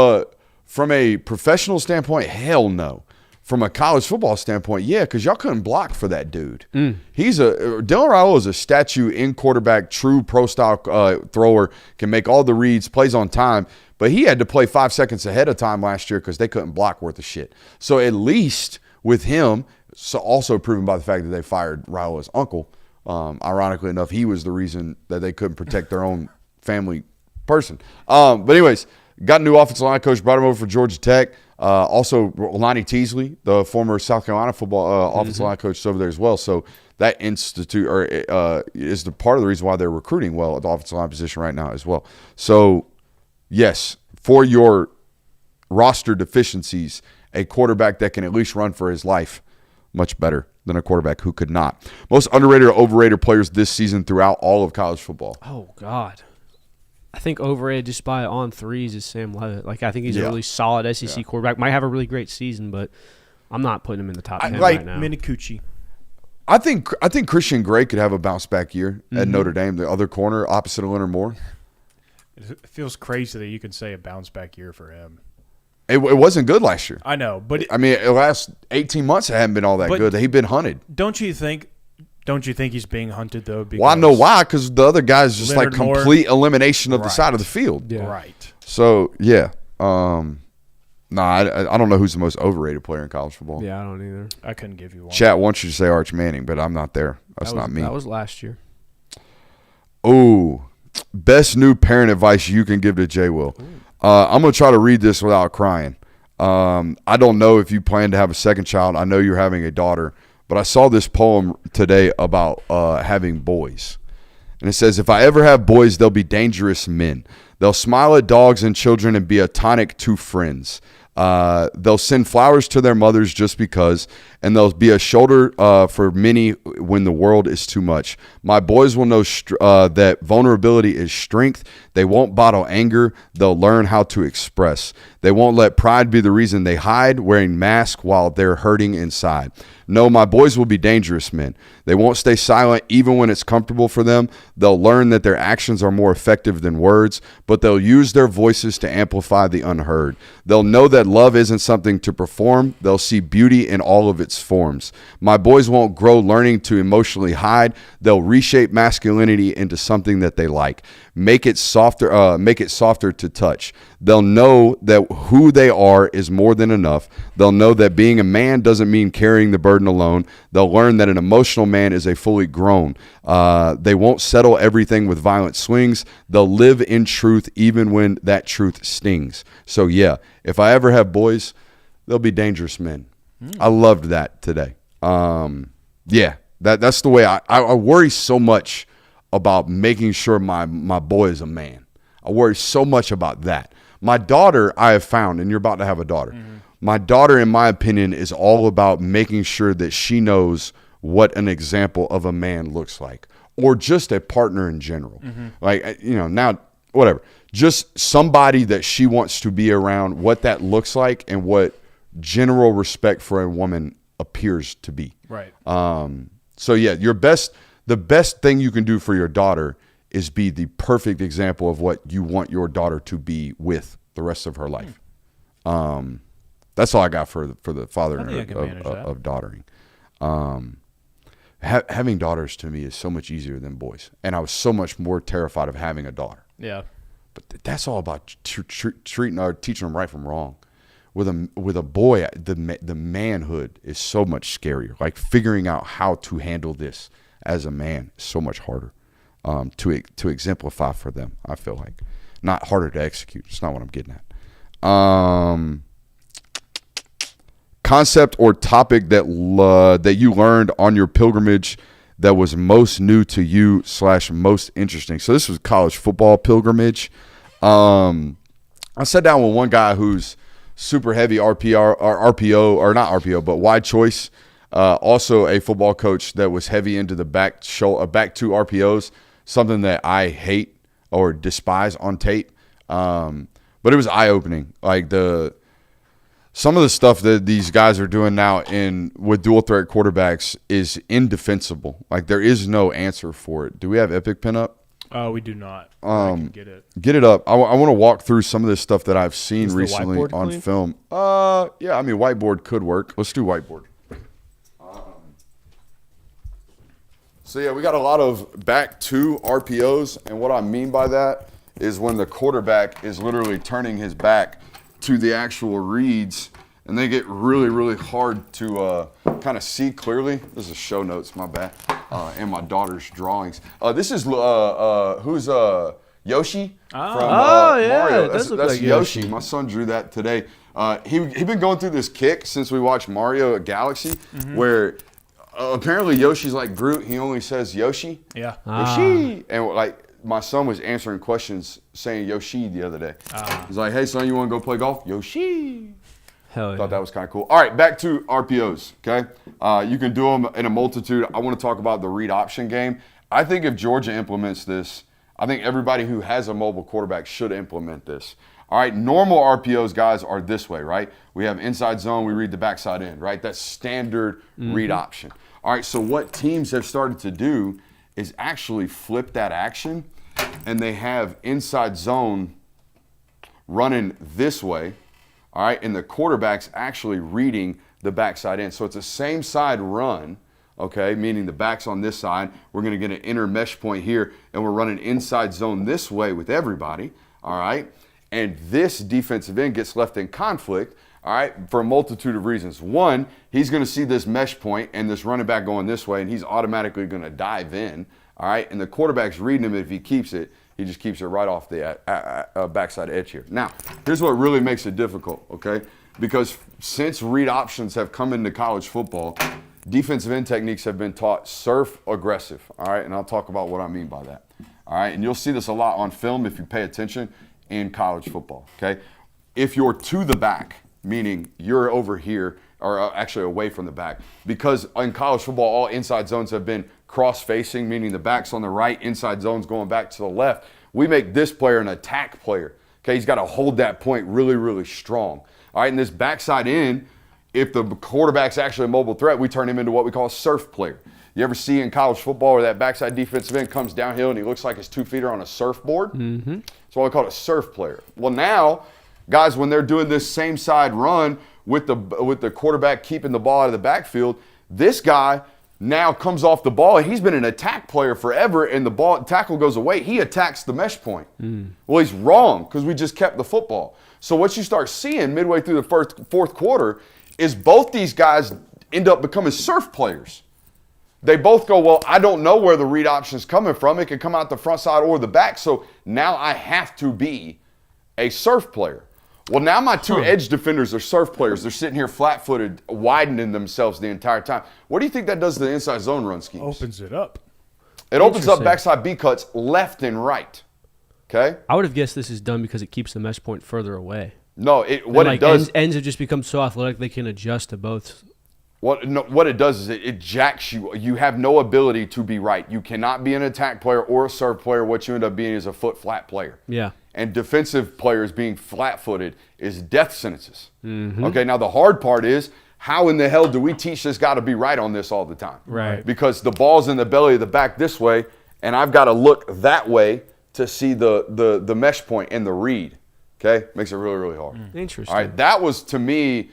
a professional standpoint, hell no. From a college football standpoint, yeah, because y'all couldn't block for that dude. Dylan Raiola is a statue in quarterback, true pro style thrower, can make all the reads, plays on time, but he had to play 5 seconds ahead of time last year because they couldn't block worth of shit. So at least with him, so also proven by the fact that they fired Raiola's uncle. Ironically enough, he was the reason that they couldn't protect their own family person. But anyways, got a new offensive line coach, brought him over for Georgia Tech. Also, Lonnie Teasley, the former South Carolina football offensive line coach, is over there as well. So that is the part of the reason why they're recruiting well at the offensive line position right now as well. So, yes, for your roster deficiencies, a quarterback that can at least run for his life, much better than a quarterback who could not. Most underrated or overrated players this season throughout all of college football. Oh, God. I think overrated just by on threes is Sam Leavitt. Like, I think he's a really solid SEC quarterback. Might have a really great season, but I'm not putting him in the top 10 right now. Minicucci. I think Christian Gray could have a bounce back year at Notre Dame, the other corner opposite of Leonard Moore. It feels crazy that you can say a bounce back year for him. It wasn't good last year. I know, but I mean, the last 18 months it hadn't been all that good. He'd been hunted. Don't you think Don't you think he's being hunted, though? Well, I know why, because the other guy's just Leonard like complete elimination of the Right. side of the field. Yeah. Right. So, yeah. I don't know who's the most overrated player in college football. Yeah, I don't either. I couldn't give you one. Chat wants you to say Arch Manning, but I'm not there. That's not me. That was last year. Ooh, best new parent advice you can give to J. Will. I'm going to try to read this without crying. I don't know if you plan to have a second child. I know you're having a daughter, but I saw this poem today about having boys. And it says, if I ever have boys, they'll be dangerous men. They'll smile at dogs and children and be a tonic to friends. They'll send flowers to their mothers just because, and they'll be a shoulder for many when the world is too much. My boys will know that vulnerability is strength. They won't bottle anger. They'll learn how to express. They won't let pride be the reason they hide, wearing masks while they're hurting inside. No, my boys will be dangerous men. They won't stay silent even when it's comfortable for them. They'll learn that their actions are more effective than words, but they'll use their voices to amplify the unheard. They'll know that love isn't something to perform. They'll see beauty in all of its forms. My boys won't grow learning to emotionally hide. They'll reshape masculinity into something that they like. Make it softer to touch. They'll know that who they are is more than enough. They'll know that being a man doesn't mean carrying the burden alone. They'll learn that an emotional man is a fully grown. They won't settle everything with violent swings. They'll live in truth even when that truth stings. So yeah, if I ever have boys, they'll be dangerous men. I loved that today. Yeah, that's the way I worry so much about making sure my boy is a man. I worry so much about that. My daughter, I have found, and you're about to have a daughter. Mm-hmm. My daughter, in my opinion, is all about making sure that she knows what an example of a man looks like, or just a partner in general. Mm-hmm. Like, now, whatever. Just somebody that she wants to be around, what that looks like, and what general respect for a woman appears to be. Right. So, yeah, the best thing you can do for your daughter is be the perfect example of what you want your daughter to be with the rest of her life. That's all I got for the father of daughtering. Having daughters to me is so much easier than boys, and I was so much more terrified of having a daughter. Yeah, but that's all about treating or teaching them right from wrong. With a boy, the manhood is so much scarier. Like figuring out how to handle this as a man is so much harder. To exemplify for them, I feel like. Not harder to execute. It's not what I'm getting at. Concept or topic that you learned on your pilgrimage that was most new to you / most interesting. So this was college football pilgrimage. I sat down with one guy who's super heavy RPO, or not RPO, but wide choice. Also a football coach that was heavy into the back two RPOs. Something that I hate or despise on tape. But it was eye-opening. Like some of the stuff that these guys are doing now with dual threat quarterbacks is indefensible. Like there is no answer for it. Do we have Epic Pinup? We do not. I can get it. Get it up. I want to walk through some of this stuff that I've seen Is recently on clean? film. Yeah, I mean whiteboard could work. Let's do whiteboard. So, yeah, we got a lot of back two RPOs, and what I mean by that is when the quarterback is literally turning his back to the actual reads, and they get really, really hard to kind of see clearly. This is show notes, my bad, and my daughter's drawings. This is who's Yoshi from Mario. It does look That's like Yoshi. Yoshi. My son drew that today. He been going through this kick since we watched Mario at Galaxy, where apparently Yoshi's like Groot. He only says Yoshi. Yeah. Yoshi. And like my son was answering questions saying Yoshi the other day. He's like, hey, son, you want to go play golf? Yoshi. Hell yeah. Thought that was kind of cool. All right, back to RPOs, okay? You can do them in a multitude. I want to talk about the read option game. I think if Georgia implements this, I think everybody who has a mobile quarterback should implement this. All right, normal RPOs, guys, are this way, right? We have inside zone, we read the backside end, right? That's standard read option. All right, so what teams have started to do is actually flip that action, and they have inside zone running this way, all right, and the quarterback's actually reading the backside end. So it's a same side run, okay, meaning the back's on this side. We're going to get an inner mesh point here, and we're running inside zone this way with everybody, all right? And this defensive end gets left in conflict, all right, for a multitude of reasons. One, he's going to see this mesh point and this running back going this way, and he's automatically going to dive in, all right? And the quarterback's reading him. If he keeps it, he just keeps it right off the backside edge here. Now, here's what really makes it difficult, okay? Because since read options have come into college football, defensive end techniques have been taught surf aggressive, all right? And I'll talk about what I mean by that, all right? And you'll see this a lot on film if you pay attention in college football, okay? If you're to the back, meaning you're over here, or actually away from the back, because in college football, all inside zones have been cross-facing, meaning the back's on the right, inside zone's going back to the left. We make this player an attack player, okay? He's got to hold that point really, really strong. All right, and this backside end, if the quarterback's actually a mobile threat, we turn him into what we call a surf player. You ever see in college football where that backside defensive end comes downhill and he looks like his 2 feet are on a surfboard? Mm-hmm. That's why we call it a surf player. Well, now, guys, when they're doing this same side run with the quarterback keeping the ball out of the backfield, this guy now comes off the ball. He's been an attack player forever, and the tackle goes away. He attacks the mesh point. Well, he's wrong because we just kept the football. So what you start seeing midway through the fourth quarter is both these guys end up becoming surf players. They both go, well, I don't know where the read option is coming from. It could come out the front side or the back, so now I have to be a surf player. Well, now my two edge defenders are surf players. They're sitting here flat-footed, widening themselves the entire time. What do you think that does to the inside zone run schemes? Opens it up. It opens up backside B cuts left and right. Okay? I would have guessed this is done because it keeps the mesh point further away. No, what it does... Ends have just become so athletic they can adjust to both. What it does is it jacks you. You have no ability to be right. You cannot be an attack player or a serve player. What you end up being is a foot-flat player. Yeah. And defensive players being flat-footed is death sentences. Mm-hmm. Okay, now the hard part is, how in the hell do we teach this guy to be right on this all the time? Right. Because the ball's in the belly of the back this way, and I've got to look that way to see the mesh point and the read. Okay? Makes it really, really hard. Interesting. All right, that was, to me,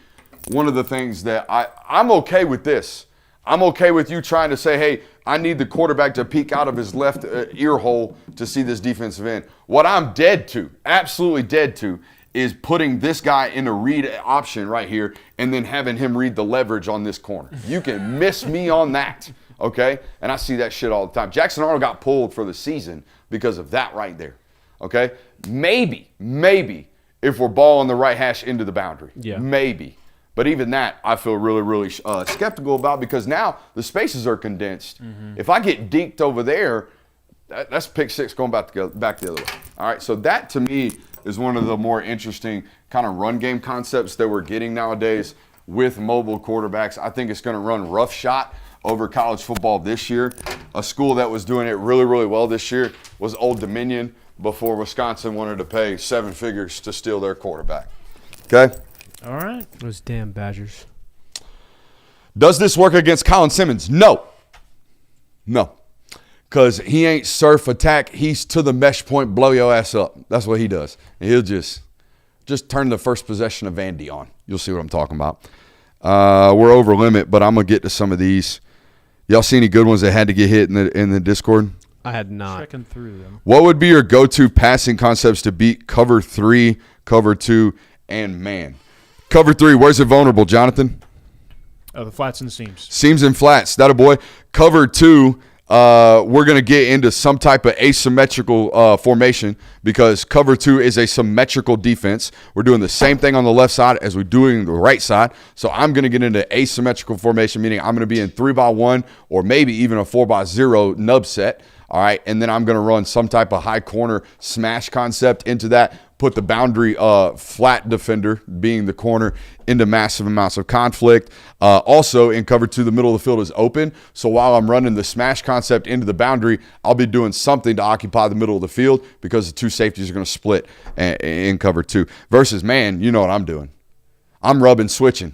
one of the things that I'm okay with this. I'm okay with you trying to say, hey, I need the quarterback to peek out of his left ear hole to see this defensive end. What I'm dead to, absolutely dead to, is putting this guy in a read option right here and then having him read the leverage on this corner. You can miss me on that, okay? And I see that shit all the time. Jackson Arnold got pulled for the season because of that right there, okay? Maybe, if we're ball on the right hash into the boundary. Yeah. Maybe. But even that, I feel really, really skeptical about, because now the spaces are condensed. Mm-hmm. If I get deked over there, that's pick six going back the other way. All right, so that to me is one of the more interesting kind of run game concepts that we're getting nowadays with mobile quarterbacks. I think it's going to run roughshod over college football this year. A school that was doing it really, really well this year was Old Dominion, before Wisconsin wanted to pay 7 figures to steal their quarterback. Okay? All right. Those damn Badgers. Does this work against Colin Simmons? No. Because he ain't surf attack. He's to the mesh point, blow your ass up. That's what he does. And he'll just turn the first possession of Vandy on. You'll see what I'm talking about. We're over limit, but I'm going to get to some of these. Y'all see any good ones that had to get hit in the Discord? I had not. Checking through them. What would be your go-to passing concepts to beat cover 3, cover 2, and man? Cover 3, where's it vulnerable, Jonathan? Oh, the flats and the seams. Seams and flats, that a boy. Cover 2, we're going to get into some type of asymmetrical formation, because cover 2 is a symmetrical defense. We're doing the same thing on the left side as we're doing the right side. So I'm going to get into asymmetrical formation, meaning I'm going to be in 3-by-1 or maybe even a 4-by-0 nub set. All right, and then I'm going to run some type of high corner smash concept into that, put the boundary flat defender, being the corner, into massive amounts of conflict. Also, in cover 2, the middle of the field is open. So while I'm running the smash concept into the boundary, I'll be doing something to occupy the middle of the field, because the two safeties are going to split in cover 2. Versus man, you know what I'm doing. I'm rubbing switching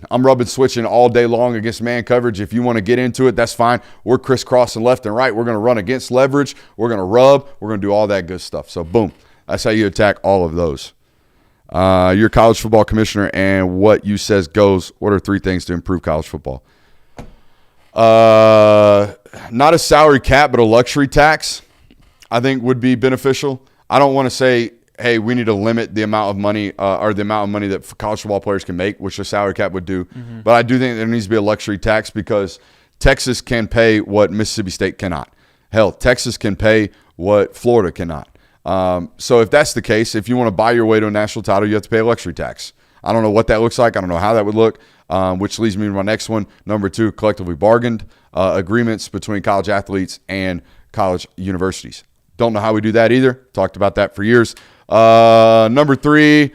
all day long against man coverage. If you want to get into it, that's fine. We're crisscrossing left and right. We're going to run against leverage. We're going to rub. We're going to do all that good stuff. So, boom. That's how you attack all of those. You're a college football commissioner, and what you says goes. What are 3 things to improve college football? Not a salary cap, but a luxury tax, I think would be beneficial. I don't want to say, hey, we need to limit the amount of money or the amount of money that college football players can make, which a salary cap would do. Mm-hmm. But I do think there needs to be a luxury tax because Texas can pay what Mississippi State cannot. Hell, Texas can pay what Florida cannot. So if that's the case, if you want to buy your way to a national title, you have to pay a luxury tax. I don't know what that looks like. I don't know how that would look, which leads me to my next one. Number 2, collectively bargained agreements between college athletes and college universities. Don't know how we do that either. Talked about that for years. Number 3,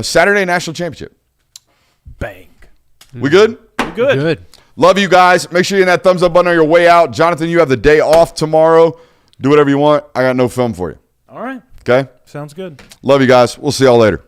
Saturday National Championship. Bang. We good? We're good. Love you guys. Make sure you hit that thumbs up button on your way out. Jonathan, you have the day off tomorrow. Do whatever you want. I got no film for you. All right. Okay? Sounds good. Love you guys. We'll see y'all later.